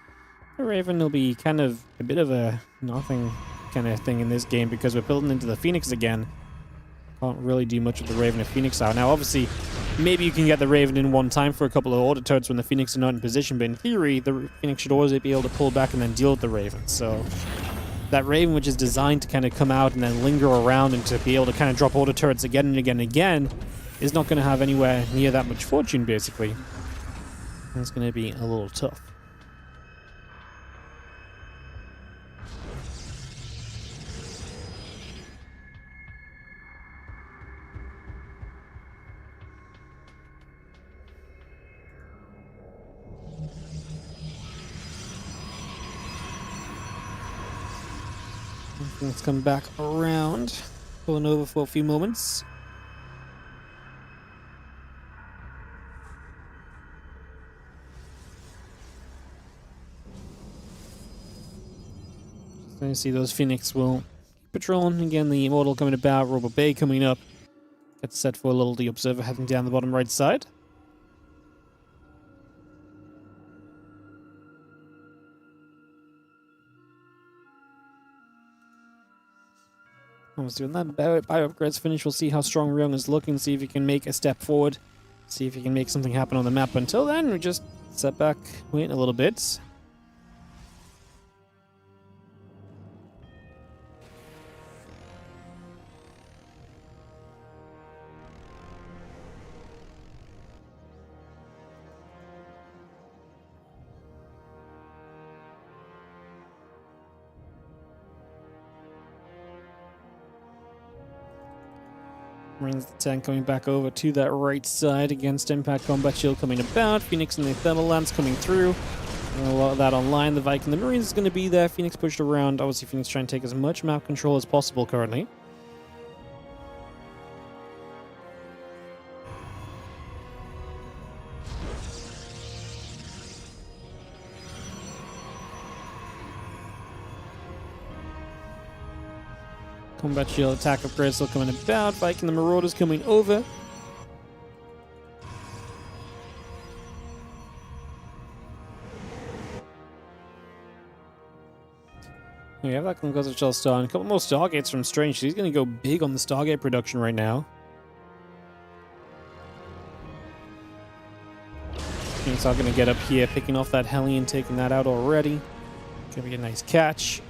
The Raven will be kind of a bit of a nothing kind of thing in this game because we're building into the Phoenix again. Can't really do much with the Raven if Phoenix are. Now, obviously, maybe you can get the Raven in one time for a couple of auto turrets when the Phoenix are not in position, but in theory, the Phoenix should always be able to pull back and then deal with the Raven. So that Raven, which is designed to kind of come out and then linger around and to be able to kind of drop auto turrets again and again and again, is not going to have anywhere near that much fortune, basically. It's going to be a little tough. Let's come back around, pulling over for a few moments. So you see those Phoenix will patrolling. Again, the Immortal coming about, Robo Bay coming up. Gets set for a little the Observer heading down the bottom right side. Almost doing that. Bio upgrades finish. We'll see how strong Ryung is looking, see if he can make a step forward, see if he can make something happen on the map. Until then, we just set back, wait a little bit. Marines the tank coming back over to that right side against Impact Combat Shield coming about. Phoenix and the Thermal Lance coming through. A lot of that online. The Viking, the Marines is going to be there. Phoenix pushed around. Obviously, Phoenix trying to take as much map control as possible currently. Combat Shield attack upgrade still coming about. Viking the Marauders coming over. We have that Conquest of Shellstar and a couple more Stargates from Strange. He's going to go big on the Stargate production right now. Phoenix are going to get up here, picking off that Hellion, taking that out already. Going to be a nice catch.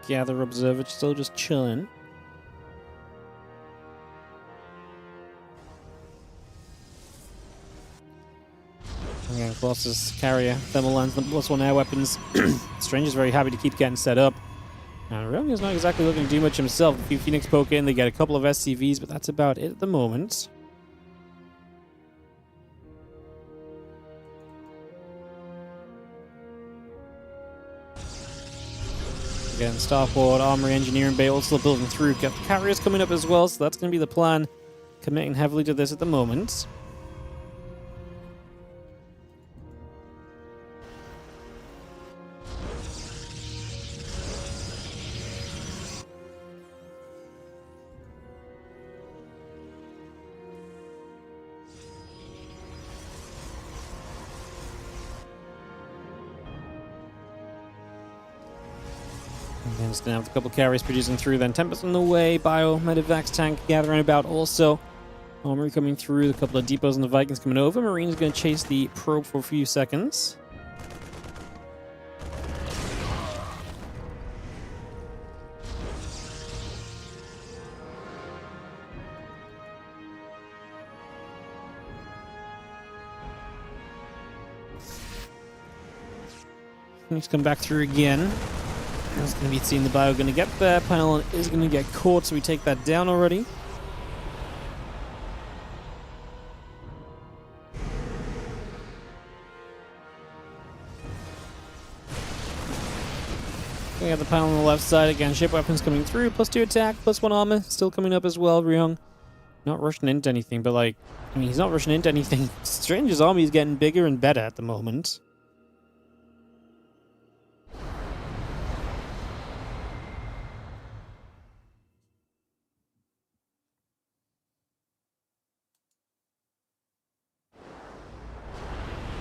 Gather Observer, still just chilling. Again, Colossus, Carrier, Thermal Lance, the +1 air weapons. Strange is very happy to keep getting set up. And Ryung is not exactly looking to do much himself. A few Phoenix poke in, they get a couple of SCVs, but that's about it at the moment. Again, Starport, Armory, Engineering Bay, all still building through. Got the Carriers coming up as well, so that's going to be the plan. Committing heavily to this at the moment. And just gonna have a couple carries producing through, then Tempest on the way, Bio, Medivacs tank gathering about also. Armory coming through, a couple of depots and the Vikings coming over. Marine's gonna chase the probe for a few seconds. He's come back through again. It's going to be seeing the Bio going to get there. Pylon is going to get caught, so we take that down already. We got the Pylon on the left side again. Ship weapons coming through. +2 attack, +1 armor. Still coming up as well. Ryung not rushing into anything, but like, I mean, he's not rushing into anything. Strange's army is getting bigger and better at the moment.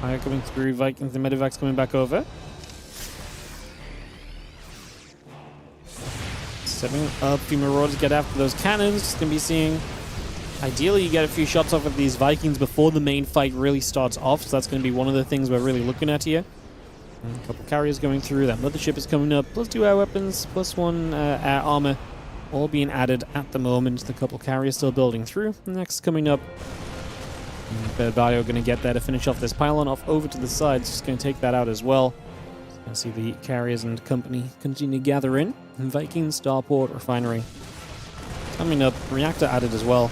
Fire coming through, Vikings, the medevac's coming back over. Stepping up, the Marauders get after those cannons. Just gonna be seeing, ideally you get a few shots off of these Vikings before the main fight really starts off, so that's gonna be one of the things we're really looking at here. And a couple carriers going through, that mothership is coming up, plus 2 air weapons, plus 1 air armor, all being added at the moment. The couple carriers still building through. Next coming up, Bio going to get there to finish off this pylon off over to the sides. Just going to take that out as well. You can see the carriers and company continue to gather in. Viking, Starport, Refinery. Coming up, reactor added as well.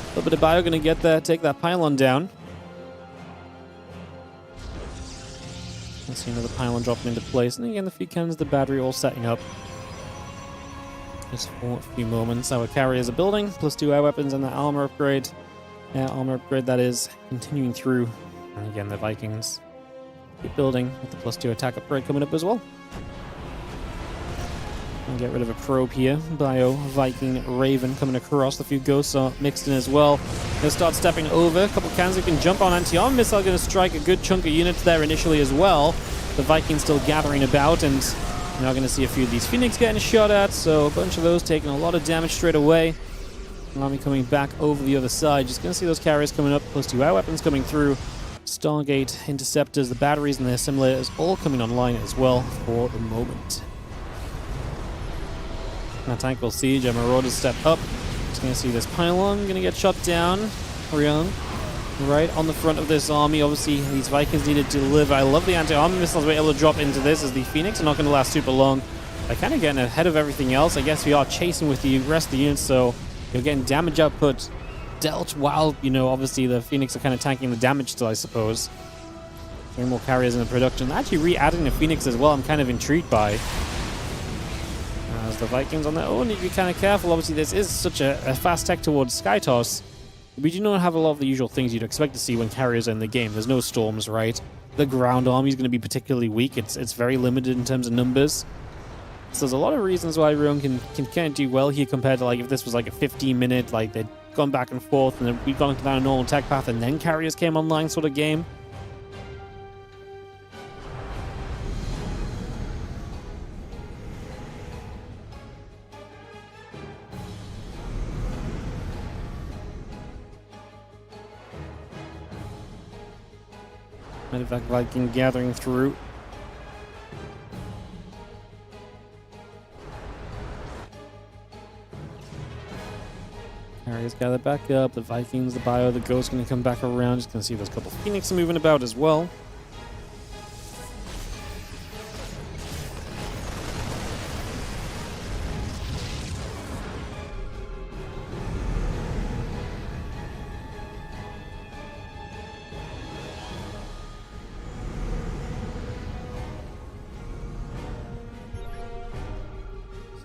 A little bit of Bio going to get there, take that pylon down. Let's see another pylon dropping into place. And again, the few cannons, the battery all setting up. Just for a few moments. Our carriers are building, plus 2 air weapons and that armor upgrade. Air armor upgrade, that is, continuing through. And again, the Vikings keep building with the plus 2 attack upgrade coming up as well. And get rid of a probe here. Bio, Viking, Raven coming across. The few ghosts are mixed in as well. They'll start stepping over. A couple of cannons that can jump on. Anti-armor missile going to strike a good chunk of units there initially as well. The Vikings still gathering about, and you're now going to see a few of these Phoenix getting shot at. So a bunch of those taking a lot of damage straight away. Army coming back over the other side. Just going to see those carriers coming up. Plus 2 air weapons coming through. Stargate, interceptors, the batteries and the assimilators all coming online as well for the moment. Now tank will siege, and Marauders step up. Just going to see this pylon going to get shot down. Ryung right on the front of this army. Obviously, these Vikings need to deliver. I love the anti-armor missiles we're able to drop into this, as the Phoenix are not going to last super long. They're kind of getting ahead of everything else. I guess we are chasing with the rest of the units, so you're getting damage output dealt while, you know, obviously the Phoenix are kind of tanking the damage still, I suppose. 3 more carriers in the production. Actually re-adding the Phoenix as well, I'm kind of intrigued by. As the Vikings on their own need to be kind of careful. Obviously, this is such a fast tech towards Skytoss. We do not have a lot of the usual things you'd expect to see when carriers are in the game. There's no storms, right? The ground army is going to be particularly weak. It's very limited in terms of numbers. So there's a lot of reasons why Ryung can kind of do well here compared to, like, if this was like a 15-minute, like they'd gone back and forth and then we'd gone down a normal tech path and then carriers came online sort of game. Medevac Viking gathering through. Carriers gather back up. The Vikings, the Bio, the Ghost going to come back around. Just going to see those couple of Phoenix moving about as well.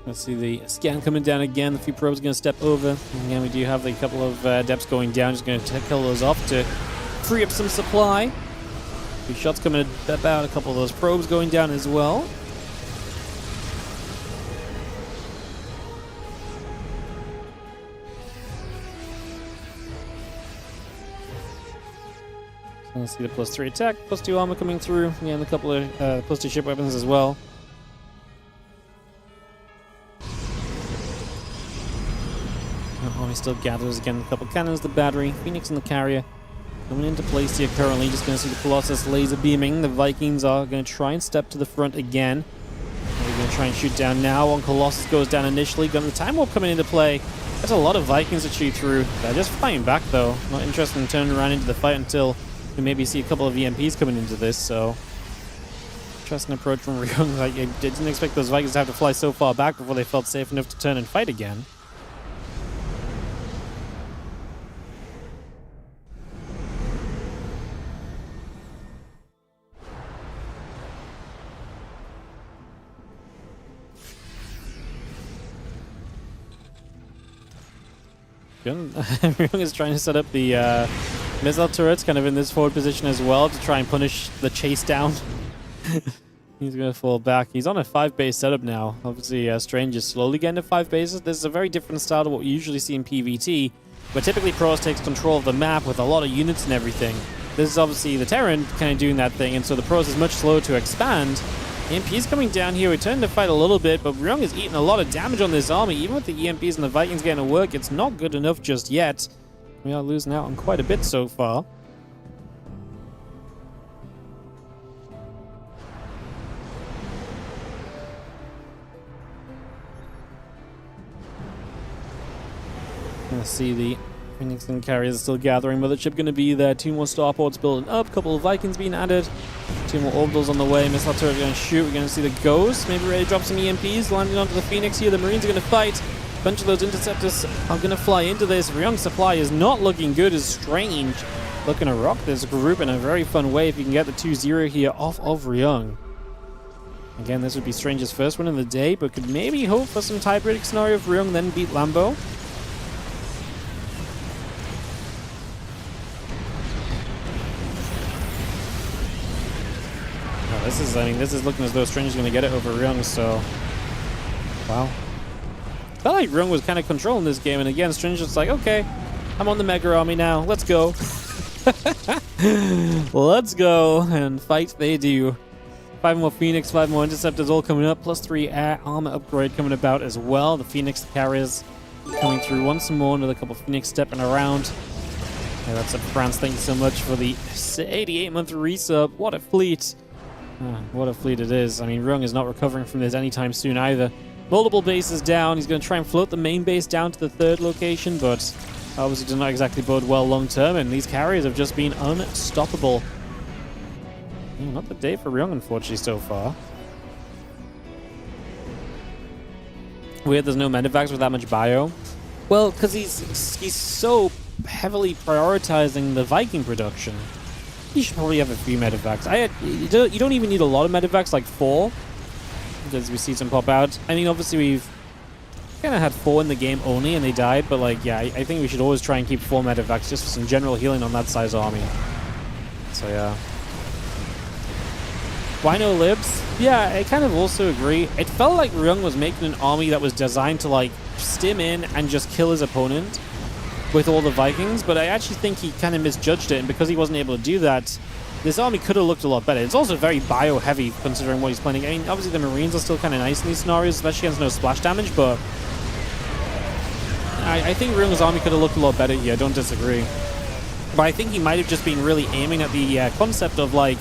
Let's see the scan coming down again. The few probes are going to step over. And again, we do have a couple of depths going down. Just going to kill those off to free up some supply. A few shots coming about. A couple of those probes going down as well. So let's see the plus 3 attack, plus 2 armor coming through. Again, a couple of plus 2 ship weapons as well. Army still gathers again. A couple cannons, the battery, Phoenix and the carrier coming into place here currently. Just going to see the Colossus laser beaming. The Vikings are going to try and step to the front again. They're going to try and shoot down now. One Colossus goes down initially. Got the time warp coming into play. There's a lot of Vikings to shoot through. They're just fighting back though. Not interested in turning around into the fight until we maybe see a couple of EMPs coming into this. So interesting approach from Ryung. Like, I didn't expect those Vikings to have to fly so far back before they felt safe enough to turn and fight again. Ryung is trying to set up the missile turrets kind of in this forward position as well to try and punish the chase down. He's going to fall back. He's on a 5-base setup now. Obviously, Strange is slowly getting to 5 bases. This is a very different style to what we usually see in PvT, where typically Pros takes control of the map with a lot of units and everything. this is obviously the Terran kind of doing that thing, and so the Pros is much slower to expand. EMP is coming down here. We turn to fight a little bit, but Ryung is eating a lot of damage on this army. Even with the EMPs and the Vikings getting to work, it's not good enough just yet. We are losing out on quite a bit so far. Let's see, the Phoenix and carriers are still gathering. Mothership going to be there. 2 more starports building up. Couple of Vikings being added. 2 more orbitals on the way. Missile turret going to shoot. We're going to see the Ghost. Maybe ready to drop some EMPs. Landing onto the Phoenix here. The Marines are going to fight. A bunch of those interceptors are going to fly into this. Ryung's supply is not looking good. It's strange. Looking to rock this group in a very fun way if you can get the 2-0 here off of Ryung. Again, this would be Strange's first win of the day, but could maybe hope for some tie-breaking scenario if Ryung then beat Lambo. This is looking as though Strange is going to get it over Ryung, so... Wow. I felt like Ryung was kind of controlling this game, and again, Strange is like, okay, I'm on the Mega Army now, let's go. Let's go, and fight they do. 5 more Phoenix, 5 more Interceptors all coming up, plus 3 air armor upgrade coming about as well. The Phoenix carriers coming through once more, another couple of Phoenix stepping around. Yeah, that's up France, thank you so much for the 88-month resub. What a fleet. What a fleet it is. I mean, Ryung is not recovering from this anytime soon either. Multiple bases down. He's going to try and float the main base down to the 3rd location, but obviously does not exactly bode well long term, and these carriers have just been unstoppable. Not the day for Ryung, unfortunately, so far. Weird there's no medevacs with that much bio. Well, because he's so heavily prioritizing the Viking production. You should probably have a few medevacs. You don't even need a lot of medevacs, like 4. Because we see some pop out. I mean, obviously we've kind of had 4 in the game only and they died. But like, yeah, I think we should always try and keep 4 medevacs just for some general healing on that size army. So yeah. Why no libs? Yeah, I kind of also agree. It felt like Ryung was making an army that was designed to like stim in and just kill his opponent with all the Vikings, but I actually think he kind of misjudged it, and because he wasn't able to do that, this army could have looked a lot better. It's also very bio-heavy considering what he's planning. I mean, obviously the Marines are still kind of nice in these scenarios, especially against no splash damage, but I think Ryung's army could have looked a lot better here, I don't disagree. But I think he might have just been really aiming at the concept of like,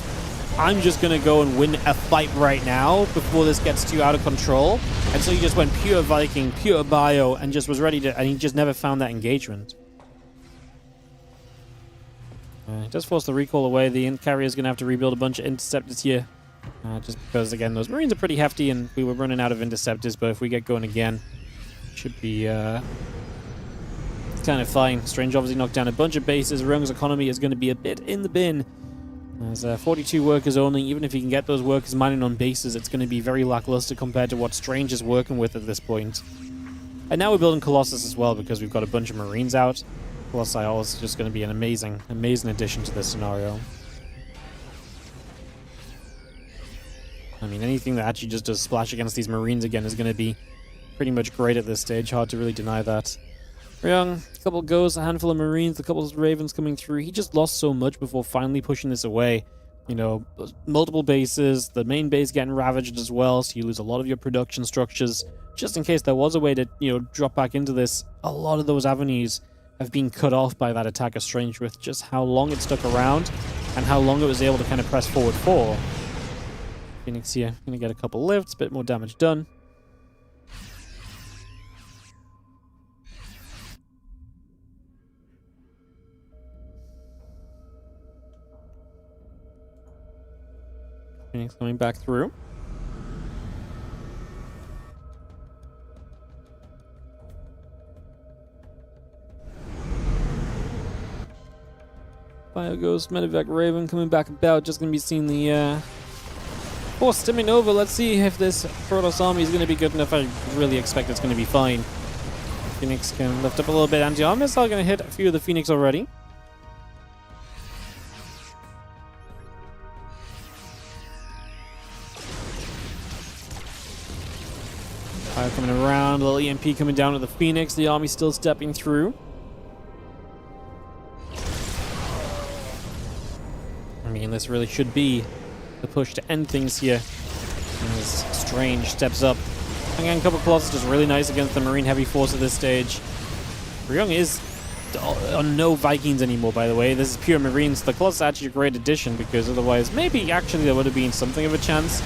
I'm just going to go and win a fight right now before this gets too out of control. And so he just went pure Viking, pure bio, and just was ready to... And he just never found that engagement. It does force the recall away. The carrier is going to have to rebuild a bunch of interceptors here. Just because, again, those Marines are pretty hefty, and we were running out of interceptors. But if we get going again, should be kind of fine. Strange obviously knocked down a bunch of bases. Ryung's economy is going to be a bit in the bin. There's 42 workers only. Even if you can get those workers mining on bases, it's going to be very lackluster compared to what Strange is working with at this point. And now we're building Colossus as well because we've got a bunch of Marines out. Colossi is just going to be an amazing, amazing addition to this scenario. I mean, anything that actually just does splash against these Marines again is going to be pretty much great at this stage. Hard to really deny that. Ryung, a couple goes, a handful of Marines, a couple of Ravens coming through. He just lost so much before finally pushing this away. You know, multiple bases, the main base getting ravaged as well, so you lose a lot of your production structures. Just in case there was a way to, you know, drop back into this, a lot of those avenues have been cut off by that attack of Strange with just how long it stuck around and how long it was able to kind of press forward for. Phoenix here, gonna get a couple lifts, bit more damage done. Phoenix coming back through. Bio Ghost, Medevac Raven coming back about. Just going to be seeing the force stimming over. Let's see if this Protoss army is going to be good enough. I really expect it's going to be fine. Phoenix can lift up a little bit. Anti-armor missile going to hit a few of the Phoenix already. Fire coming around, a little EMP coming down to the Phoenix. The army still stepping through. this really should be the push to end things here. As Strange steps up. Again, a couple of Colossus just really nice against the Marine Heavy Force at this stage. Ryung is on no Vikings anymore, by the way. This is pure Marines. The Colossus is actually a great addition, because otherwise maybe actually there would have been something of a chance.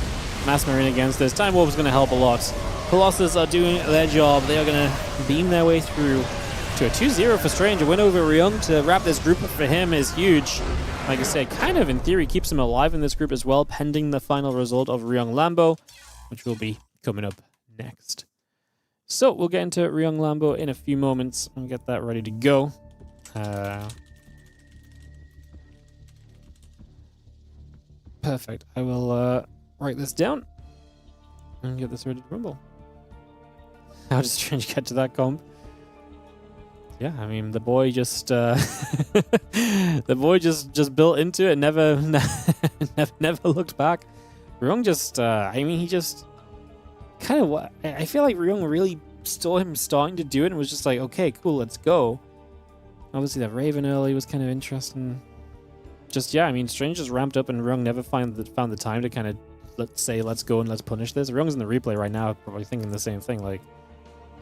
Mass Marine against this. Time Warp is going to help a lot. Colossus are doing their job. They are going to beam their way through to a 2-0 for Strange. A win over Ryung to wrap this group up for him is huge. Like I said, kind of in theory keeps him alive in this group as well, pending the final result of Ryung Lambo, which will be coming up next. So we'll get into Ryung Lambo in a few moments and get that ready to go. Perfect. I will write this down and get this ready to rumble. How does Strange get to that comp? Yeah, I mean, the boy just the boy just built into it, never looked back. Ryung just I mean, he just kind of, I feel like Ryung really saw him starting to do it and was just like, okay, cool, let's go. Obviously that Raven early was kind of interesting. Just, yeah, I mean, Strange just ramped up and Ryung never found the time to kind of, let's go and let's punish this. Ryung's in the replay right now probably thinking the same thing, like,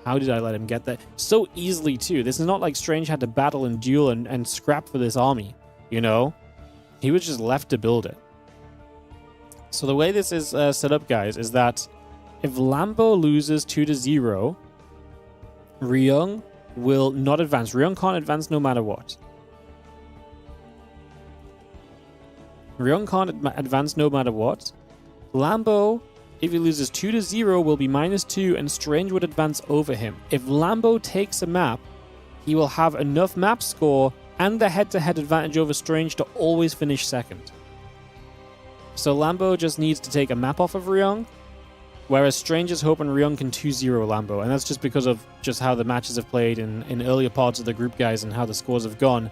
how did I let him get that? So easily, too. This is not like Strange had to battle and duel and scrap for this army, you know? He was just left to build it. So the way this is set up, guys, is that if Lambo loses 2-0, Ryung will not advance. Ryung can't advance no matter what. Ryung can't advance no matter what. Lambo, if he loses 2-0, will be -2, and Strange would advance over him. If Lambo takes a map, he will have enough map score and the head-to-head advantage over Strange to always finish second. So Lambo just needs to take a map off of Ryung, whereas Strange is hoping Ryung can 2-0 Lambo, and that's just because of just how the matches have played in earlier parts of the group, guys, and how the scores have gone.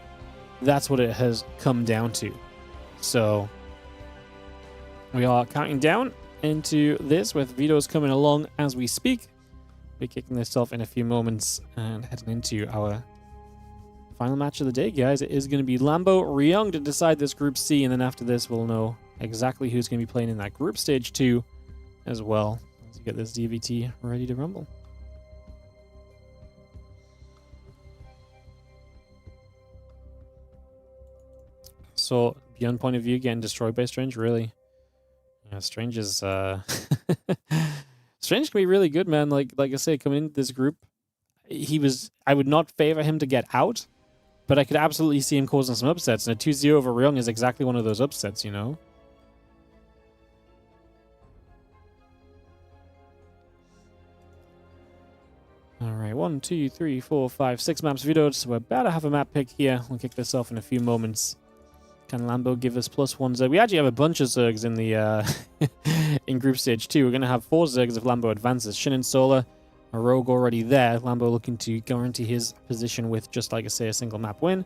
That's what it has come down to. So we are counting down into this with Vito's coming along as we speak. We're kicking this off in a few moments and heading into our final match of the day, guys. It is going to be Lambo Ryung to decide this Group C, and then after this we'll know exactly who's going to be playing in that Group Stage 2 as well, as we get this DVT ready to rumble. So, beyond point of view, getting destroyed by Strange, really? Yeah, Strange is Strange can be really good, man. Like I say, coming into this group, I would not favor him to get out, but I could absolutely see him causing some upsets, and a 2-0 over Ryung is exactly one of those upsets, you know? Alright, 1, 2, 3, 4, 5, 6 maps vetoed, so we're about to have a map pick here. We'll kick this off in a few moments. Can Lambo give us +1 Zerg? We actually have a bunch of Zergs in the in Group Stage 2. We're going to have 4 Zergs if Lambo advances. Shin and Solar, a Rogue already there. Lambo looking to guarantee his position with, just like I say, a single map win.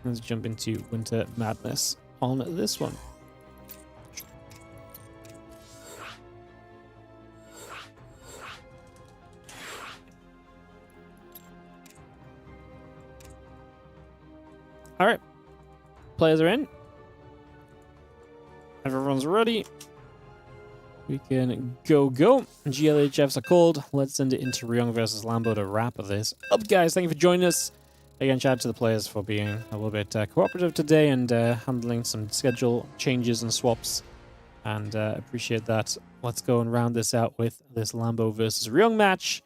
Let's jump into Winter Madness on this one. Alright. Players are in. Everyone's ready. We can go. GLHFs are called. Let's send it into Ryung versus Lambo to wrap this up, guys. Thank you for joining us. Again, shout out to the players for being a little bit cooperative today and handling some schedule changes and swaps. And appreciate that. Let's go and round this out with this Lambo versus Ryung match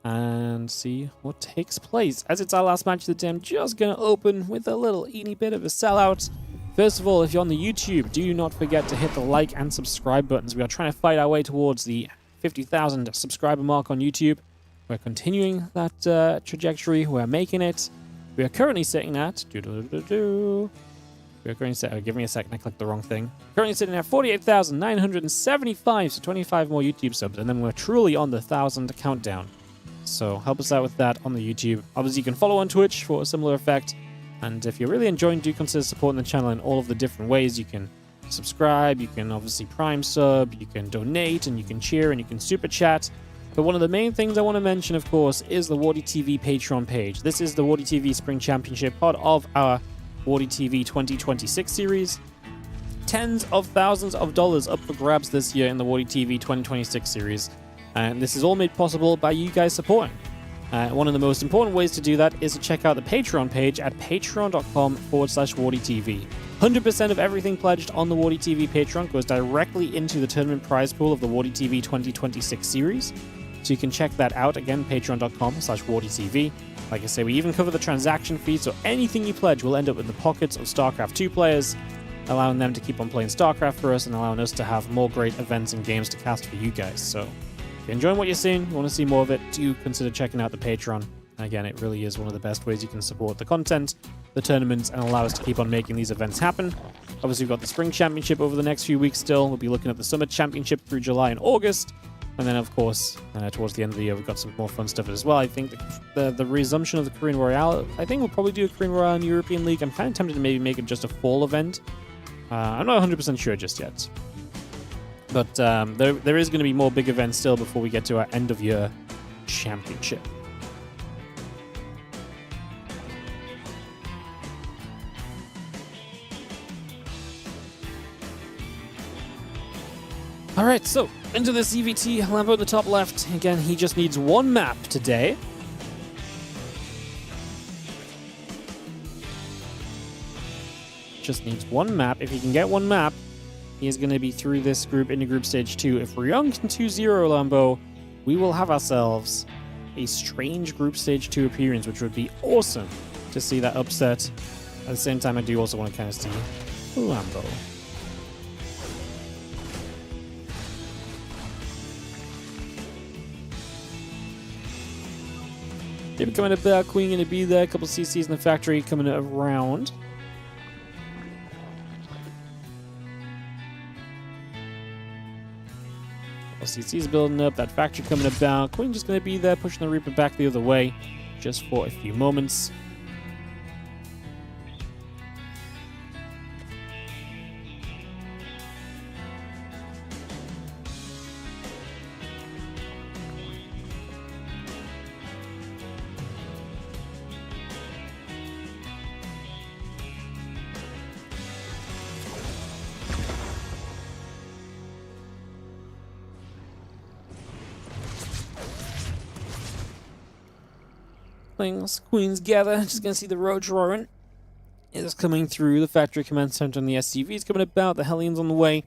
and see what takes place. As it's our last match of the day, I'm just going to open with a little eeny bit of a sellout. First of all, if you're on the YouTube, do not forget to hit the like and subscribe buttons. We are trying to fight our way towards the 50,000 subscriber mark on YouTube. We're continuing that trajectory. We're making it. We are currently sitting at... We are currently sitting... give me a second, I clicked the wrong thing. Currently sitting at 48,975, so 25 more YouTube subs, and then we're truly on the 1,000 countdown. So help us out with that on the YouTube. Obviously, you can follow on Twitch for a similar effect. And if you're really enjoying, do consider supporting the channel in all of the different ways. You can subscribe, you can obviously prime sub, you can donate, and you can cheer, and you can super chat. But one of the main things I want to mention, of course, is the WardiTV Patreon page. This is the WardiTV Spring Championship, part of our WardiTV 2026 series. tens of thousands of dollars up for grabs this year in the WardiTV 2026 series. And this is all made possible by you guys supporting. One of the most important ways to do that is to check out the Patreon page at patreon.com/WardiTV. 100% of everything pledged on the WardiTV Patreon goes directly into the tournament prize pool of the WardiTV 2026 series. So you can check that out again, patreon.com/WardiTV. Like I say, we even cover the transaction fee, so anything you pledge will end up in the pockets of StarCraft 2 players, allowing them to keep on playing StarCraft for us and allowing us to have more great events and games to cast for you guys. So if you're enjoying what you're seeing, you want to see more of it, do consider checking out the Patreon. Again, it really is one of the best ways you can support the content, the tournaments, and allow us to keep on making these events happen. Obviously, we've got the Spring Championship over the next few weeks still. We'll be looking at the Summer Championship through July and August. And then, of course, towards the end of the year, we've got some more fun stuff as well. I think the resumption of the Korean Royale, I think we'll probably do a Korean Royale in the European League. I'm kind of tempted to maybe make it just a fall event. I'm not 100% sure just yet. But there is going to be more big events still before we get to our end-of-year championship. Alright, so into the CVT, Lambo in the top left. Again, he just needs one map today. Just needs one map. If he can get one map, he is going to be through this group into group stage 2. If Ryung can 2-0 Lambo, we will have ourselves a strange group stage 2 appearance, which would be awesome to see that upset. At the same time, I do also want to kind of see Lambo. They're coming up, Queen going to be there. A couple CCs in the factory coming around. CC's building up, that factory coming about. Queen just going to be there, pushing the Reaper back the other way just for a few moments. Queens gather, just gonna see the road roaring. It is coming through. The factory command center and the SCV is coming about. The Hellions on the way.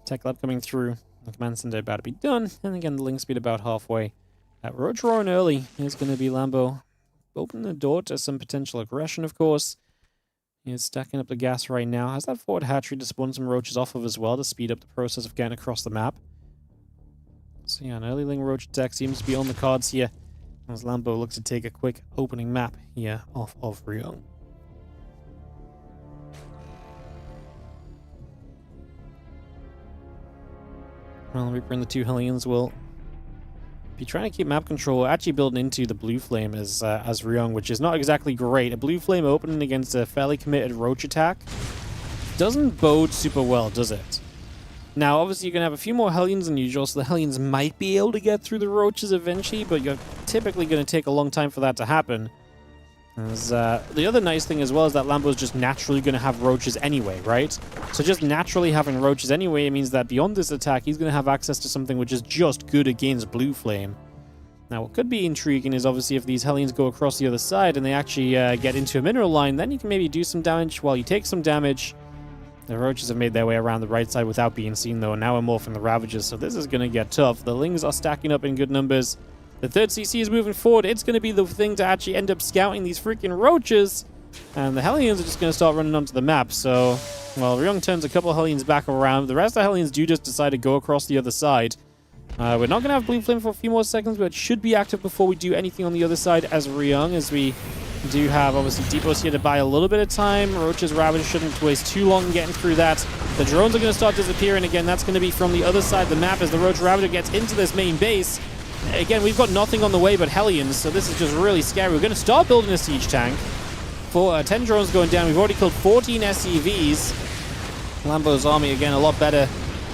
Tech lab coming through. The command center about to be done. And again, the link speed about halfway. That road roaring early is gonna be Lambo. Open the door to some potential aggression, of course. He's stacking up the gas right now. Has that forward hatchery to spawn some roaches off of as well to speed up the process of getting across the map. So yeah, an early Ling roach attack seems to be on the cards here, as Lambo looks to take a quick opening map here off of Ryung. Well, Reaper and the two Hellions will be trying to keep map control, actually building into the Blue Flame as Ryung, which is not exactly great. A Blue Flame opening against a fairly committed roach attack doesn't bode super well, does it? Now, obviously, you're going to have a few more Hellions than usual, so the Hellions might be able to get through the roaches eventually, but you're typically going to take a long time for that to happen. As, the other nice thing as well is that Lambo's just naturally going to have roaches anyway, right? So just naturally having roaches anyway, it means that beyond this attack, he's going to have access to something which is just good against Blue Flame. Now, what could be intriguing is obviously if these Hellions go across the other side and they actually get into a mineral line, then you can maybe do some damage while you take some damage. The roaches have made their way around the right side without being seen, though, and now we're morphing the Ravagers, so this is going to get tough. The Lings are stacking up in good numbers. The third CC is moving forward. It's going to be the thing to actually end up scouting these freaking roaches, and the Hellions are just going to start running onto the map. So, well, Ryung turns a couple of Hellions back around. The rest of the Hellions do just decide to go across the other side. We're not going to have Blue Flame for a few more seconds, but it should be active before we do anything on the other side as Ryung, as we do have, obviously, depots here to buy a little bit of time. Roaches, Ravagers shouldn't waste too long getting through that. The drones are going to start disappearing again. That's going to be from the other side of the map as the Roach Ravager gets into this main base. Again, we've got nothing on the way but Hellions, so this is just really scary. We're going to start building a siege tank. For 10 drones going down. We've already killed 14 SCVs. Lambo's army, again, a lot better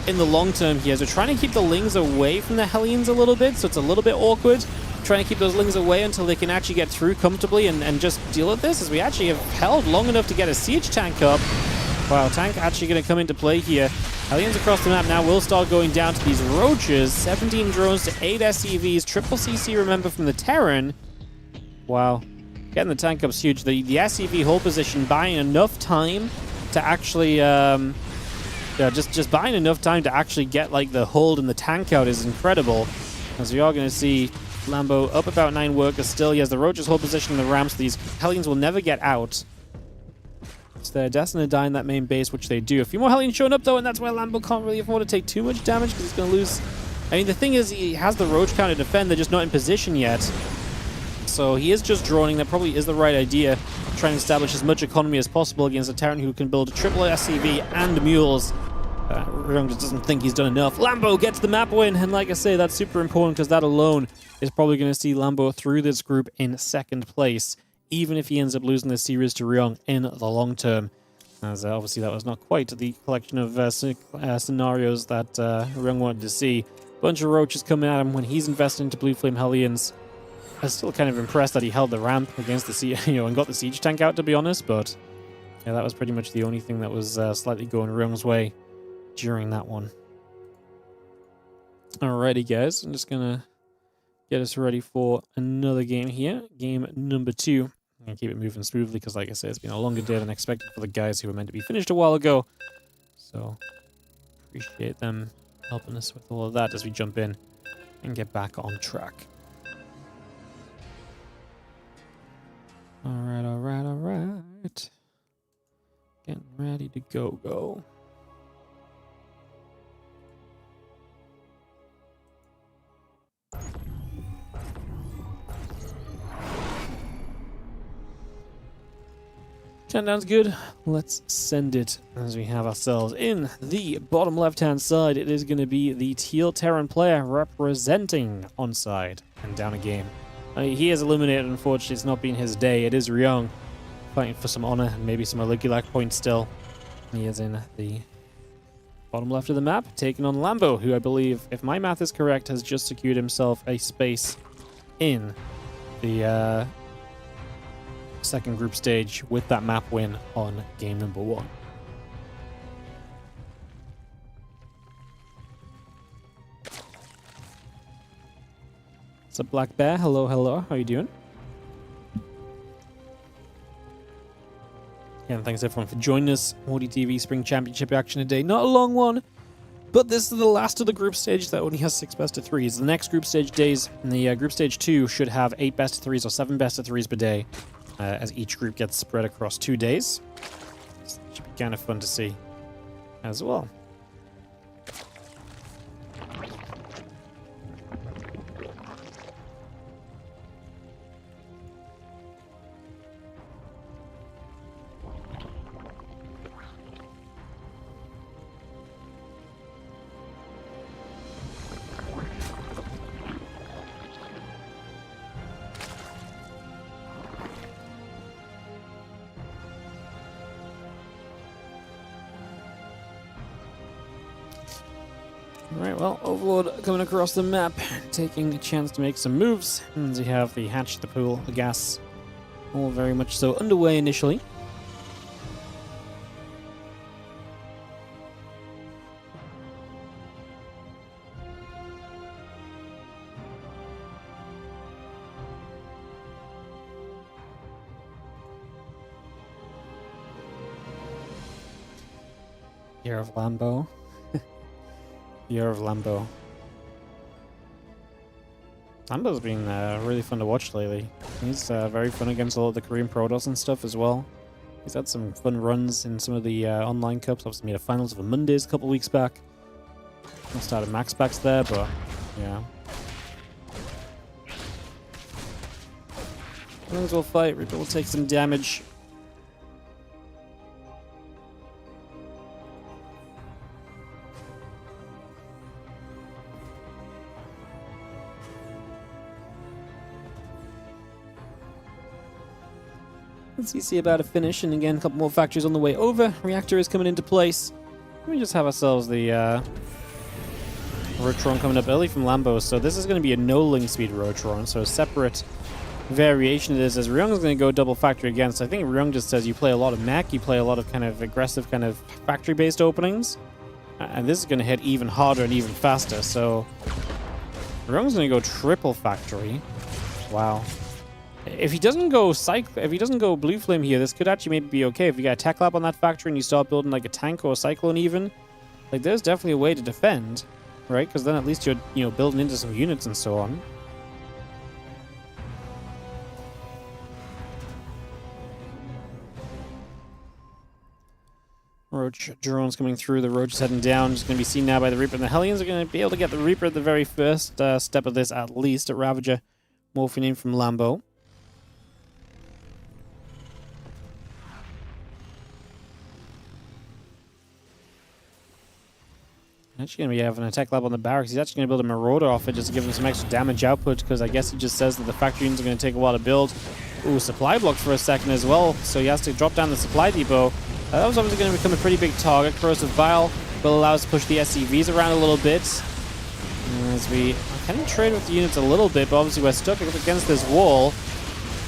in the long term here. So trying to keep the Lings away from the Hellions a little bit, so it's a little bit awkward. Trying to keep those Lings away until they can actually get through comfortably and just deal with this, as we actually have held long enough to get a siege tank up. Wow, tank actually going to come into play here. Hellions across the map now will start going down to these roaches. 17 drones to 8 SCVs. Triple CC, remember, from the Terran. Wow. Getting the tank up's huge. The SCV hold position buying enough time to actually... just buying enough time to actually get like the hold and the tank out is incredible. As we are going to see Lambo up about 9 workers still. He has the roaches hold position in the ramps. These Hellions will never get out. So they're destined to die in that main base, which they do. A few more Hellions showing up, though, and that's where Lambo can't really afford to take too much damage because he's going to lose. I mean, the thing is, he has the roach count to defend. They're just not in position yet. So he is just droning. That probably is the right idea. Trying to establish as much economy as possible against a Terran who can build a triple SCV and mules. Ryung just doesn't think he's done enough. Lambo gets the map win, and like I say, that's super important because that alone is probably going to see Lambo through this group in 2nd place, even if he ends up losing this series to Ryung in the long term. As obviously that was not quite the collection of scenarios that Ryung wanted to see. Bunch of roaches coming at him when he's invested into Blue Flame Hellions. I was still kind of impressed that he held the ramp against the siege, and got the siege tank out, to be honest, but yeah, that was pretty much the only thing that was slightly going Ryung's way during that one. Alrighty, guys, I'm just gonna get us ready for another game here. Game number 2. I'm gonna keep it moving smoothly because, like I said, it's been a longer day than expected for the guys who were meant to be finished a while ago. So, appreciate them helping us with all of that as we jump in and get back on track. Alright, alright, alright. Getting ready to go. Countdown's good. Let's send it as we have ourselves in the bottom left-hand side. It is going to be the Teal Terran player representing onside and down a game. I mean, he is eliminated, unfortunately. It's not been his day. It is Ryung fighting for some honor and maybe some Aligulak points still. He is in the bottom left of the map, taking on Lambo, who I believe, if my math is correct, has just secured himself a space in the 2nd group stage with that map win on game number 1. What's up, Black Bear? Hello, hello. How you doing? And thanks everyone for joining us. WardiTV Spring Championship action today. Not a long one, but this is the last of the group stage that only has 6 best-of-3s. The next group stage days, in the group stage 2, should have 8 best-of-3s or 7 best-of-3s per day, as each group gets spread across 2 days. Should be kind of fun to see as well. Alright, well, Overlord coming across the map, taking a chance to make some moves. And we have the hatch, the pool, the gas, all very much so underway initially. Year of Lambo. Year of Lambo. Lambo's been really fun to watch lately. He's very fun against all of the Korean Protoss and stuff as well. He's had some fun runs in some of the online cups. Obviously made a finals of a Mondays a couple weeks back. I started max packs there, but yeah. Might as well fight. Reaper will take some damage. CC about to finish, and again, a couple more factories on the way over. Reactor is coming into place. We just have ourselves the Rotron coming up early from Lambo, so this is going to be a no link speed Rotron, so a separate variation of this, as Ryung is going to go double factory again. So I think Ryung just says you play a lot of mech, you play a lot of kind of aggressive kind of factory-based openings. And this is going to hit even harder and even faster. So Ryung's going to go triple factory. Wow. If he doesn't go blue flame here, this could actually maybe be okay. If you got a tech lab on that factory and you start building like a tank or a cyclone even, like there's definitely a way to defend, right? Because then at least you're, you know, building into some units and so on. Roach drones coming through. The Roach is heading down. Just going to be seen now by the Reaper. And the Hellions are going to be able to get the Reaper at the very first step of this, at least. At Ravager, morphing in from Lambo. Actually going to be having a tech lab on the barracks. He's actually going to build a Marauder off it just to give him some extra damage output, because I guess he just says that the factory units are going to take a while to build. Ooh, supply blocked for a second as well, so he has to drop down the supply depot. That was obviously going to become a pretty big target. Corrosive Vial will allow us to push the SCVs around a little bit. As we kind of trade with the units a little bit, but obviously we're stuck against this wall.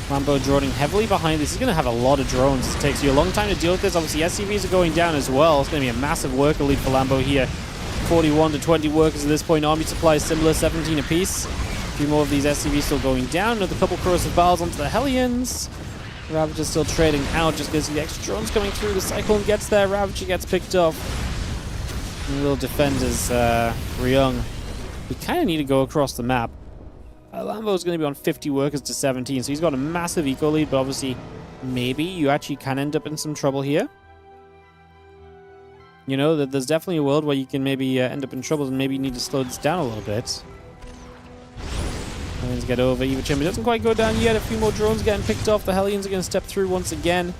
Lambo droning heavily behind this. He's going to have a lot of drones. It takes you a long time to deal with this. Obviously SCVs are going down as well. It's going to be a massive worker lead for Lambo here. 41 to 20 workers at this point. Army supplies similar, 17 apiece. A few more of these SCVs still going down. Another couple Corrosive Vials onto the Hellions. Ravager's still trading out just because the extra drones coming through. The Cyclone gets there. Ravager gets picked off. And little defenders, Ryung. We kind of need to go across the map. Lambo's going to be on 50 workers to 17, so he's got a massive eco lead, but obviously maybe you actually can end up in some trouble here. You know, that there's definitely a world where you can maybe end up in trouble, and maybe you need to slow this down a little bit. Hellions get over. Eva Chamber doesn't quite go down yet. A few more drones getting picked off. The Hellions are going to step through once again.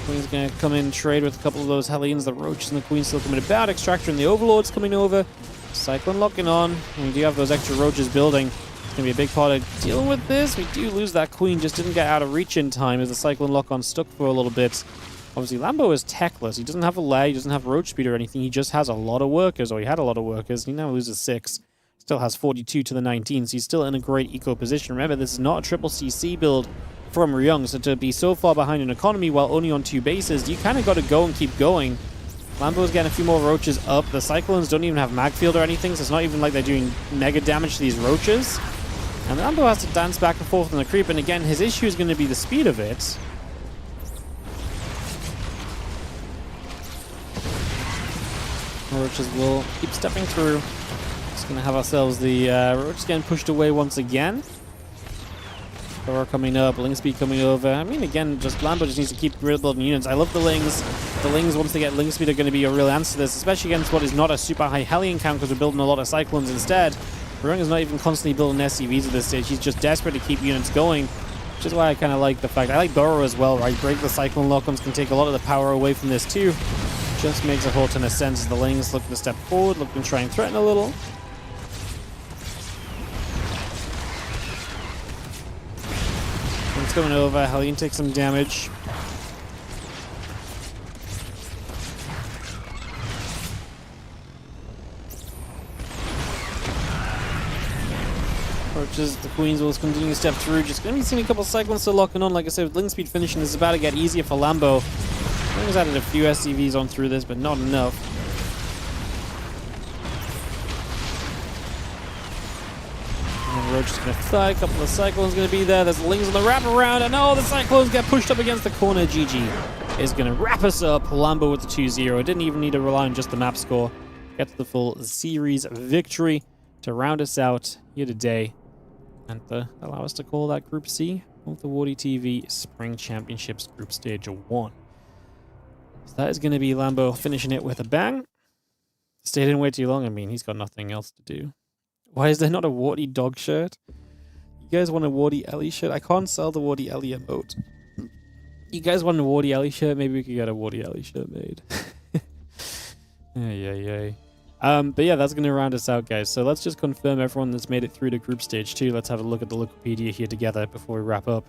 Queen's going to come in and trade with a couple of those Hellions. The Roaches and the Queen still coming about. Extractor and the Overlord's coming over. Cyclone locking on. And we do have those extra Roaches building. It's going to be a big part of dealing with this. We do lose that Queen. Just didn't get out of reach in time as the Cyclone lock-on stuck for a little bit. Obviously, Lambo is techless. He doesn't have a lair, he doesn't have roach speed or anything. He just has a lot of workers, or he had a lot of workers. He now loses 6. Still has 42 to the 19, so he's still in a great eco position. Remember, this is not a triple CC build from Ryung, so to be so far behind in economy while only on 2 bases, you kind of got to go and keep going. Lambo's getting a few more roaches up. The Cyclones don't even have mag field or anything, so it's not even like they're doing mega damage to these roaches. And Lambo has to dance back and forth on the creep, and again, his issue is going to be the speed of it. Roaches will keep stepping through. Just going to have ourselves the Roaches getting pushed away once again. Thor coming up, Ling Speed coming over. I mean, again, just Lambo just needs to keep building units. I love the Lings. The Lings, once they get Ling Speed, are going to be a real answer to this, especially against what is not a super high Hellion count, because we're building a lot of Cyclones instead. Ryung is not even constantly building SCVs at this stage. He's just desperate to keep units going, which is why I kind of like the fact. I like Burrow as well, right? Break the Cyclone lock-ons can take a lot of the power away from this too. Just makes a whole ton of sense as the Lings looking to step forward, looking to try and threaten a little. It's coming over. Hellion takes some damage. Approaches, the Queens will continue to step through. Just going to be seeing a couple Cyclones still locking on. Like I said, with Ling Speed finishing, this is about to get easier for Lambo. He's added a few SCVs on through this, but not enough. And Roach is going to fly. A couple of Cyclones going to be there. There's Lings on the wraparound. And oh, the Cyclones get pushed up against the corner. GG is going to wrap us up. Lambo with the 2-0. Didn't even need to rely on just the map score. Gets the full series victory to round us out here today and allow us to call that Group C of the WardiTV Spring Championships Group Stage 1. So that is going to be Lambo finishing it with a bang. Stayed in way too long. I mean, he's got nothing else to do. Why is there not a Wardy dog shirt? You guys want a Wardy Ellie shirt? I can't sell the Wardy Ellie emote. You guys want a Wardy Ellie shirt? Maybe we could get a Wardy Ellie shirt made. But yeah, that's going to round us out, guys. So let's just confirm everyone that's made it through to Group Stage 2. Let's have a look at the Wikipedia here together before we wrap up.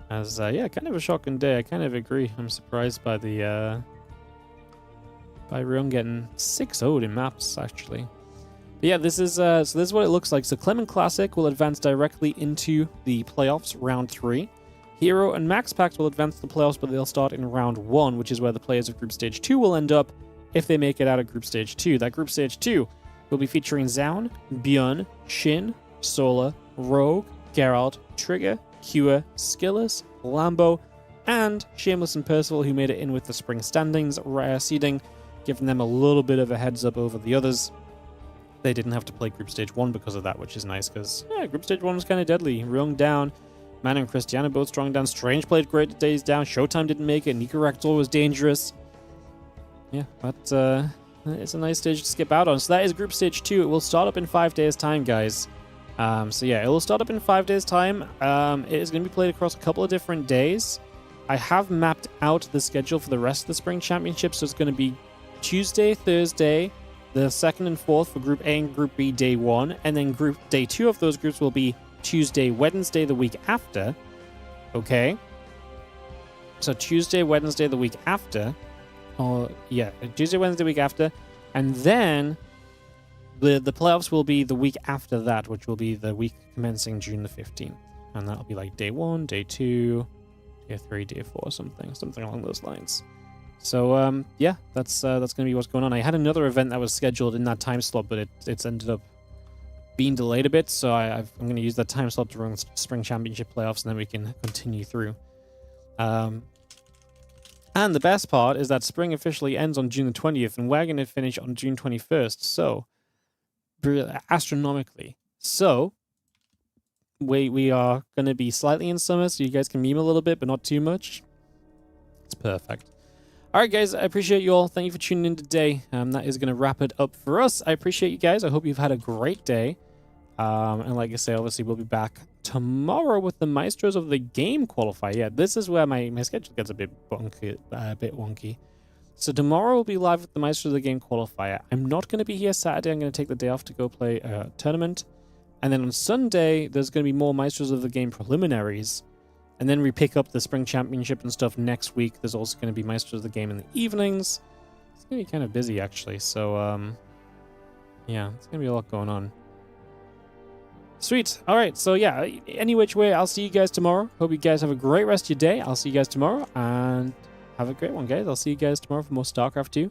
As, yeah, kind of a shocking day. I kind of agree. I'm surprised by the, by Ryung getting 6-0'd in maps, actually. But But yeah, this is so this is what it looks like. So Clement Classic will advance directly into the playoffs, round 3. Hero and Max Packs will advance to the playoffs, but they'll start in round 1, which is where the players of Group Stage 2 will end up if they make it out of Group Stage 2. That Group Stage 2 will be featuring Zaun, Bjorn, Shin, Solar, Rogue, Geralt, Trigger, Cure, SKillous, Lambo, and Shameless and Percival, who made it in with the spring standings seeding, giving them a little bit of a heads up over the others. They didn't have to play Group Stage 1 because of that, which is nice, because yeah, Group Stage 1 was kind of deadly. Ryung down, Man and Christiana both strong down, Strange played great at days down, Showtime didn't make it, Nika Rector was dangerous. Yeah, but it's a nice stage to skip out on. So that is Group Stage 2. It will start up in 5 days' time, guys. So yeah, it will start up in 5 days' time. It is going to be played across a couple of different days. I have mapped out the schedule for the rest of the Spring Championship, so it's going to be Tuesday, Thursday, the 2nd and 4th for Group A and Group B day 1, and then Day 2 of those groups will be Tuesday, Wednesday the week after. Okay? So Tuesday, Wednesday the week after. Or, yeah, Tuesday, Wednesday the week after. And then the playoffs will be the week after that, which will be the week commencing June the 15th. And that'll be like day 1, day 2, day 3, day 4, something along those lines. So, yeah, that's going to be what's going on. I had another event that was scheduled in that time slot, but it's ended up being delayed a bit, so I'm going to use that time slot to run the Spring Championship playoffs, and then we can continue through. And the best part is that Spring officially ends on June the 20th, and we're going to finish on June 21st, so astronomically. So we are going to be slightly in summer, so you guys can meme a little bit, but not too much. It's perfect. All right, guys, I appreciate you all. Thank you for tuning in today. That is going to wrap it up for us. I appreciate you guys. I hope you've had a great day. And like I say, obviously, we'll be back tomorrow with the Maestros of the Game qualifier. Yeah, this is where my schedule gets a bit wonky. So tomorrow we'll be live with the Maestros of the Game qualifier. I'm not going to be here Saturday. I'm going to take the day off to go play a tournament. And then on Sunday, there's going to be more Maestros of the Game preliminaries. And then we pick up the Spring Championship and stuff next week. There's also going to be Maestros of the Game in the evenings. It's going to be kind of busy, actually. So, yeah, it's going to be a lot going on. Sweet. All right. So, yeah, any which way, I'll see you guys tomorrow. Hope you guys have a great rest of your day. I'll see you guys tomorrow. And have a great one, guys. I'll see you guys tomorrow for more StarCraft 2.